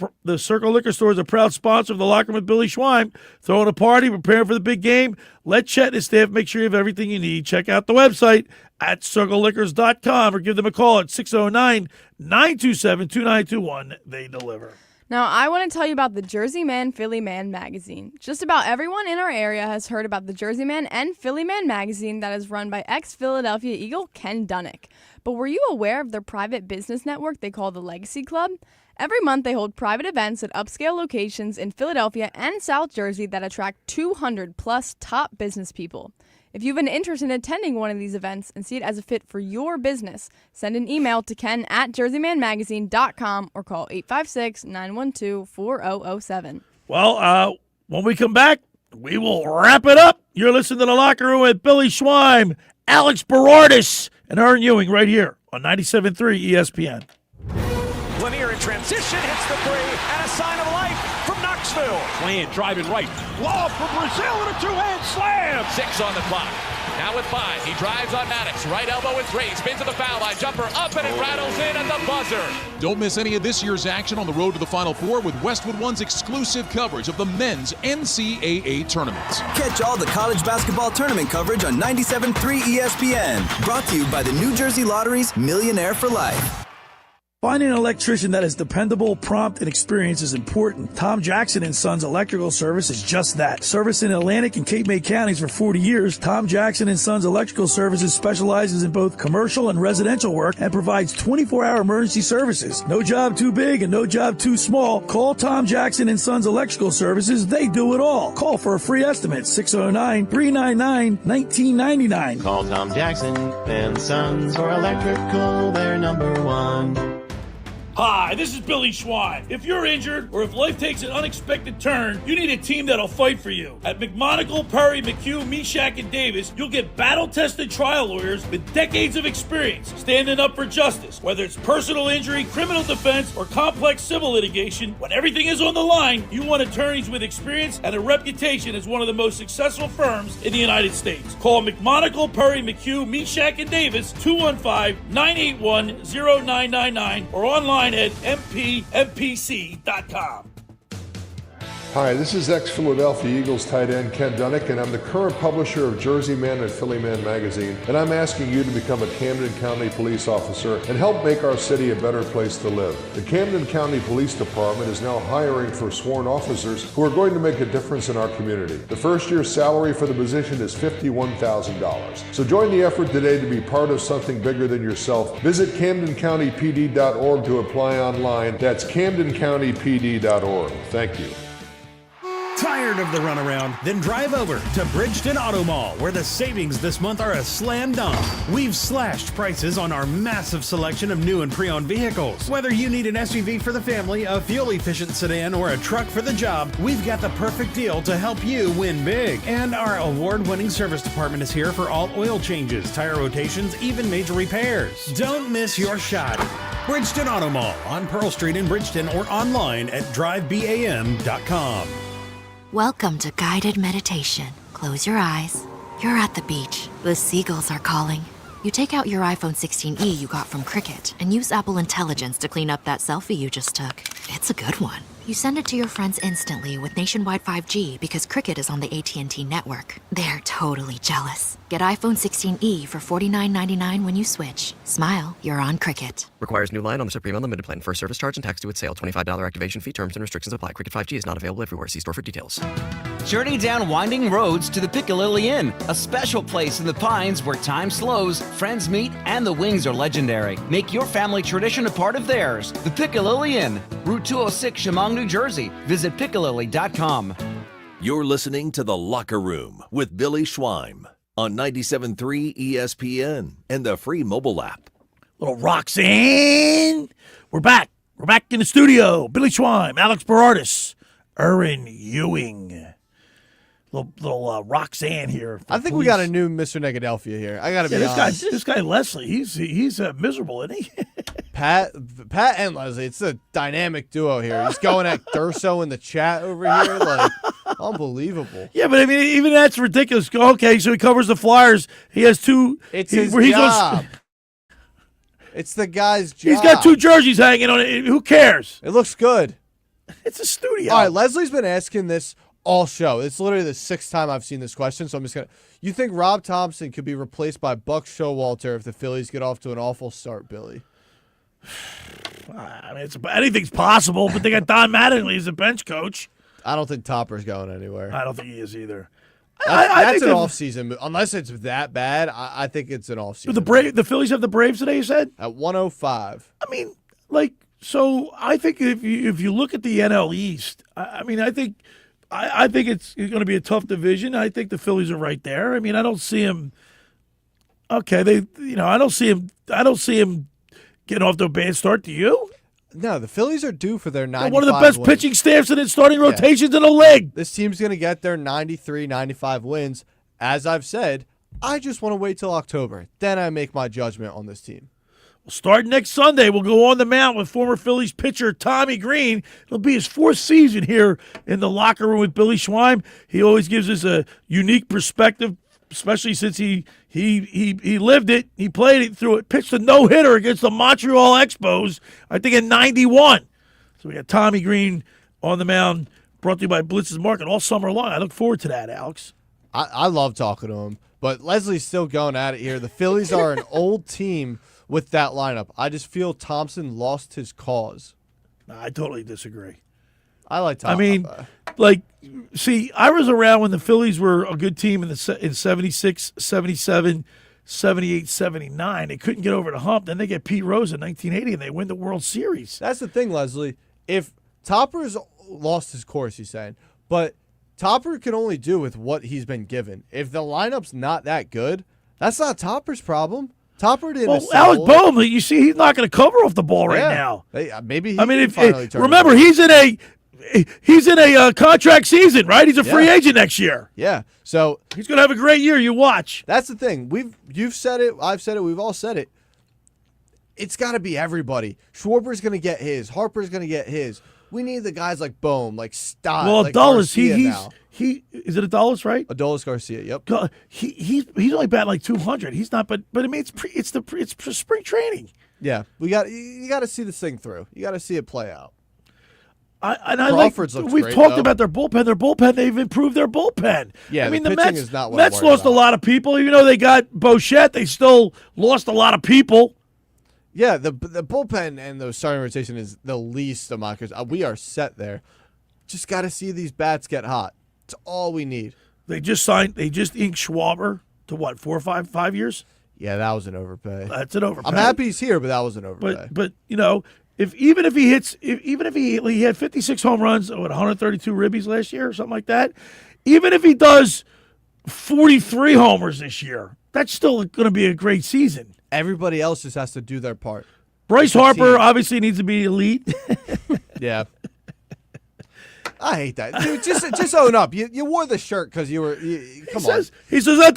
is a proud sponsor of the Locker Room with Billy Schwein. Throwing a party, preparing for the big game. Let Chet and his staff make sure you have everything you need. Check out the website at circleliquors.com or give them a call at 609-927-2921. They deliver. Now, I want to tell you about the Jersey Man, Philly Man magazine. Just about everyone in our area has heard about the Jersey Man and Philly Man magazine that is run by ex-Philadelphia Eagle Ken Dunnick. But were you aware of their private business network they call the Legacy Club? Every month, they hold private events at upscale locations in Philadelphia and South Jersey that attract 200-plus top business people. If you have an interest in attending one of these events and see it as a fit for your business, send an email to ken@jerseymanmagazine.com or call 856-912-4007. Well, when we come back, we will wrap it up. You're listening to The Locker Room with Billy Schwein, Alex Berardis, and Erin Ewing right here on 97.3 ESPN. Lanier in transition, hits the three, and a sign of life from Knoxville. Playing, driving right. Lob for Brazil and a two-hand slam. 6 on the clock. Now with 5, he drives on Maddox. Right elbow and 3, spins to the foul line. Jumper up and it rattles in at the buzzer. Don't miss any of this year's action on the road to the Final Four with Westwood One's exclusive coverage of the men's NCAA tournaments. Catch all the college basketball tournament coverage on 97.3 ESPN. Brought to you by the New Jersey Lottery's Millionaire for Life. Finding an electrician that is dependable, prompt, and experienced is important. Tom Jackson & Sons Electrical Service is just that. Service in Atlantic and Cape May counties for 40 years, Tom Jackson & Sons Electrical Services specializes in both commercial and residential work and provides 24-hour emergency services. No job too big and no job too small. Call Tom Jackson & Sons Electrical Services. They do it all. Call for a free estimate, 609-399-1999. Call Tom Jackson and Sons for electrical, they're number one. Hi, this is Billy Schwein. If you're injured or if life takes an unexpected turn, you need a team that'll fight for you. At McMonagle, Perry, McHugh, Meshack, and Davis, you'll get battle-tested trial lawyers with decades of experience standing up for justice. Whether it's personal injury, criminal defense, or complex civil litigation, when everything is on the line, you want attorneys with experience and a reputation as one of the most successful firms in the United States. Call McMonagle, Perry, McHugh, Meshack, and Davis, 215-981-0999, or online at mpmpc.com. Hi, this is ex-Philadelphia Eagles tight end Ken Dunnick, and I'm the current publisher of Jersey Man and Philly Man magazine, and I'm asking you to become a Camden County police officer and help make our city a better place to live. The Camden County Police Department is now hiring for sworn officers who are going to make a difference in our community. The first year's salary for the position is $51,000. So join the effort today to be part of something bigger than yourself. Visit CamdenCountyPD.org to apply online. That's CamdenCountyPD.org. Thank you. Tired of the runaround? Then drive over to Bridgeton Auto Mall, where the savings this month are a slam dunk. We've slashed prices on our massive selection of new and pre-owned vehicles. Whether you need an SUV for the family, a fuel-efficient sedan, or a truck for the job, we've got the perfect deal to help you win big. And our award-winning service department is here for all oil changes, tire rotations, even major repairs. Don't miss your shot. Bridgeton Auto Mall on Pearl Street in Bridgeton, or online at drivebam.com. Welcome to guided meditation. Close your eyes. You're at the beach. The seagulls are calling. You take out your iPhone 16e you got from Cricket and use Apple Intelligence to clean up that selfie you just took. It's a good one. You send it to your friends instantly with nationwide 5G because Cricket is on the AT&T network. They're totally jealous. Get iPhone 16e for $49.99 when you switch. Smile, you're on Cricket. Requires new line on the Supreme Unlimited plan. First service charge and tax due at sale. $25 activation fee. Terms and restrictions apply. Cricket 5G is not available everywhere. See store for details. Journey down winding roads to the Piccalilli Inn, a special place in the Pines where time slows, friends meet, and the wings are legendary. Make your family tradition a part of theirs. The Piccalilli Inn, Route 206, Chemung, New Jersey. Visit piccalilli.com. You're listening to The Locker Room with Billy Schwein on 97.3 ESPN and the free mobile app. Little Roxanne. We're back. We're back in the studio. Billy Schwein, Alex Berardis, Erin Ewing. Little Roxanne here. I think we got a new Mr. Negadelphia here. I got to be honest. This guy Leslie, he's miserable, isn't he? Pat and Leslie, it's a dynamic duo here. He's going at Durso in the chat over here, like unbelievable. Yeah, but I mean, even that's ridiculous. Okay, so he covers the Flyers. He has two. It's his job. It's the guy's job. He's got two jerseys hanging on it. Who cares? It looks good. It's a studio. All right, Leslie's been asking this all show. It's literally the sixth time I've seen this question, so I'm just going to... You think Rob Thompson could be replaced by Buck Showalter if the Phillies get off to an awful start, Billy? I mean, anything's possible, but they got Don Mattingly as a bench coach. I don't think Topper's going anywhere. I don't think he is either. That's an off-season move. Unless it's that bad, I think it's an off-season The Phillies have the Braves today, you said? At 105. I mean, so I think if you look at the NL East, I think it's going to be a tough division. I think the Phillies are right there. I mean, I don't see him. Okay, I don't see him getting off to a bad start. Do you? No, the Phillies are due for their 95 one of the best wins. pitching staffs and starting rotations in the league. This team's going to get their 93, 95 wins. As I've said, I just want to wait till October. Then I make my judgment on this team. Well, starting next Sunday, we'll go on the mound with former Phillies pitcher Tommy Green. It'll be his fourth season here in the locker room with Billy Schwein. He always gives us a unique perspective, especially since he lived it. He played it through it, pitched a no-hitter against the Montreal Expos, I think in 91. So we got Tommy Green on the mound, brought to you by Blitz's Market all summer long. I look forward to that, Alex. I love talking to him, but Leslie's still going at it here. The Phillies are an old team with that lineup. I just feel Thompson lost his cause. I totally disagree. I like Thompson. I mean, see, I was around when the Phillies were a good team in 76, 77, 78, 79. They couldn't get over the hump. Then they get Pete Rose in 1980, and they win the World Series. That's the thing, Leslie. If Topper's lost his course, he's saying, but Topper can only do with what he's been given. If the lineup's not that good, that's not Topper's problem. Topper didn't. Well, Alex Bowman, you see, he's not going to cover off the ball right now. Maybe. Remember, he's in a contract season, right? He's a free agent next year. Yeah, so he's going to have a great year. You watch. That's the thing. You've said it. I've said it. We've all said it. It's got to be everybody. Schwarber's going to get his. Harper's going to get his. We need the guys like Bohm, like Stott. Well, like Adolis, Garcia is it Adolis, right? Adolis Garcia. Yep. He's only batting like 200. He's not, but I mean, it's spring training. Yeah, you got to see this thing through. You got to see it play out. Crawford's we've talked about their bullpen. Their bullpen, they've improved their bullpen. Yeah, I mean, the the pitching Mets, is not what Mets I'm worried lost about. a lot of people. Even though they got Bochette, they still lost a lot of people. Yeah, the bullpen and the starting rotation is the least of my concerns. We are set there. Just got to see these bats get hot. It's all we need. They just inked Schwarber to what, 4 or 5 years? Yeah, that was an overpay. That's an overpay. I'm happy he's here, but that was an overpay. But you know, even if he had 56 home runs, 132 ribbies last year or something like that, even if he does 43 homers this year, that's still going to be a great season. Everybody else just has to do their part. Bryce Harper obviously needs to be elite. Yeah. I hate that. Dude, just own up. You wore the shirt because you were come on. He says that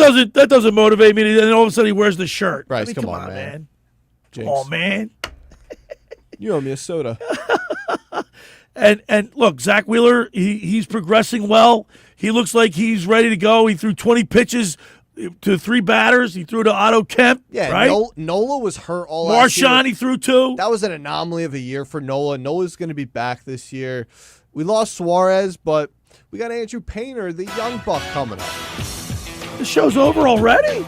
doesn't motivate me, and then all of a sudden he wears the shirt. Bryce, I mean, come on, man. Come on, man. You owe me a soda. And look, Zach Wheeler, he's progressing well. He looks like he's ready to go. He threw 20 pitches to 3 batters. He threw to Otto Kemp. Yeah, right? Nola was hurt all last year. Marchand, he threw 2. That was an anomaly of a year for Nola. Nola's going to be back this year. We lost Suarez, but we got Andrew Painter, the young buck, coming up. The show's over already?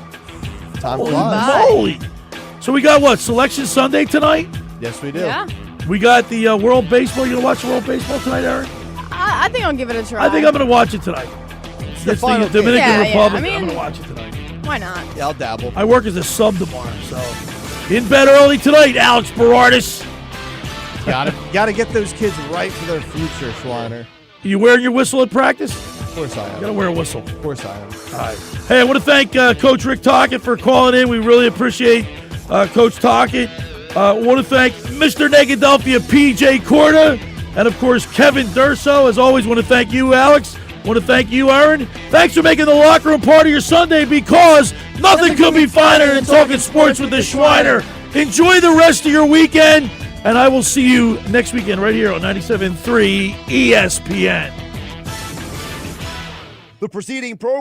Time Holy flies. moly. So we got what, Selection Sunday tonight? Yes, we do. Yeah. We got the World Baseball. You going to watch the World Baseball tonight, Erin? I think I'll give it a try. I think I'm going to watch it tonight. It's the final game. Dominican Republic. I mean, I'm going to watch it tonight. Why not? Yeah, I'll dabble. I work as a sub tomorrow, so in bed early tonight, Alex Berardis. Gotta get those kids right for their future, Schweiner. You wearing your whistle at practice? Of course I am. You got to wear a whistle. Of course I am. All right. Hey, I want to thank Coach Rick Tocchet for calling in. We really appreciate Coach Tocchet. I want to thank Mr. Negadelphia P.J. Corda, and of course Kevin Durso. As always, want to thank you, Alex. Want to thank you, Erin. Thanks for making the locker room part of your Sunday, because nothing could be finer than talking sports with the Schweiner. Enjoy the rest of your weekend, and I will see you next weekend right here on 97.3 ESPN. The preceding program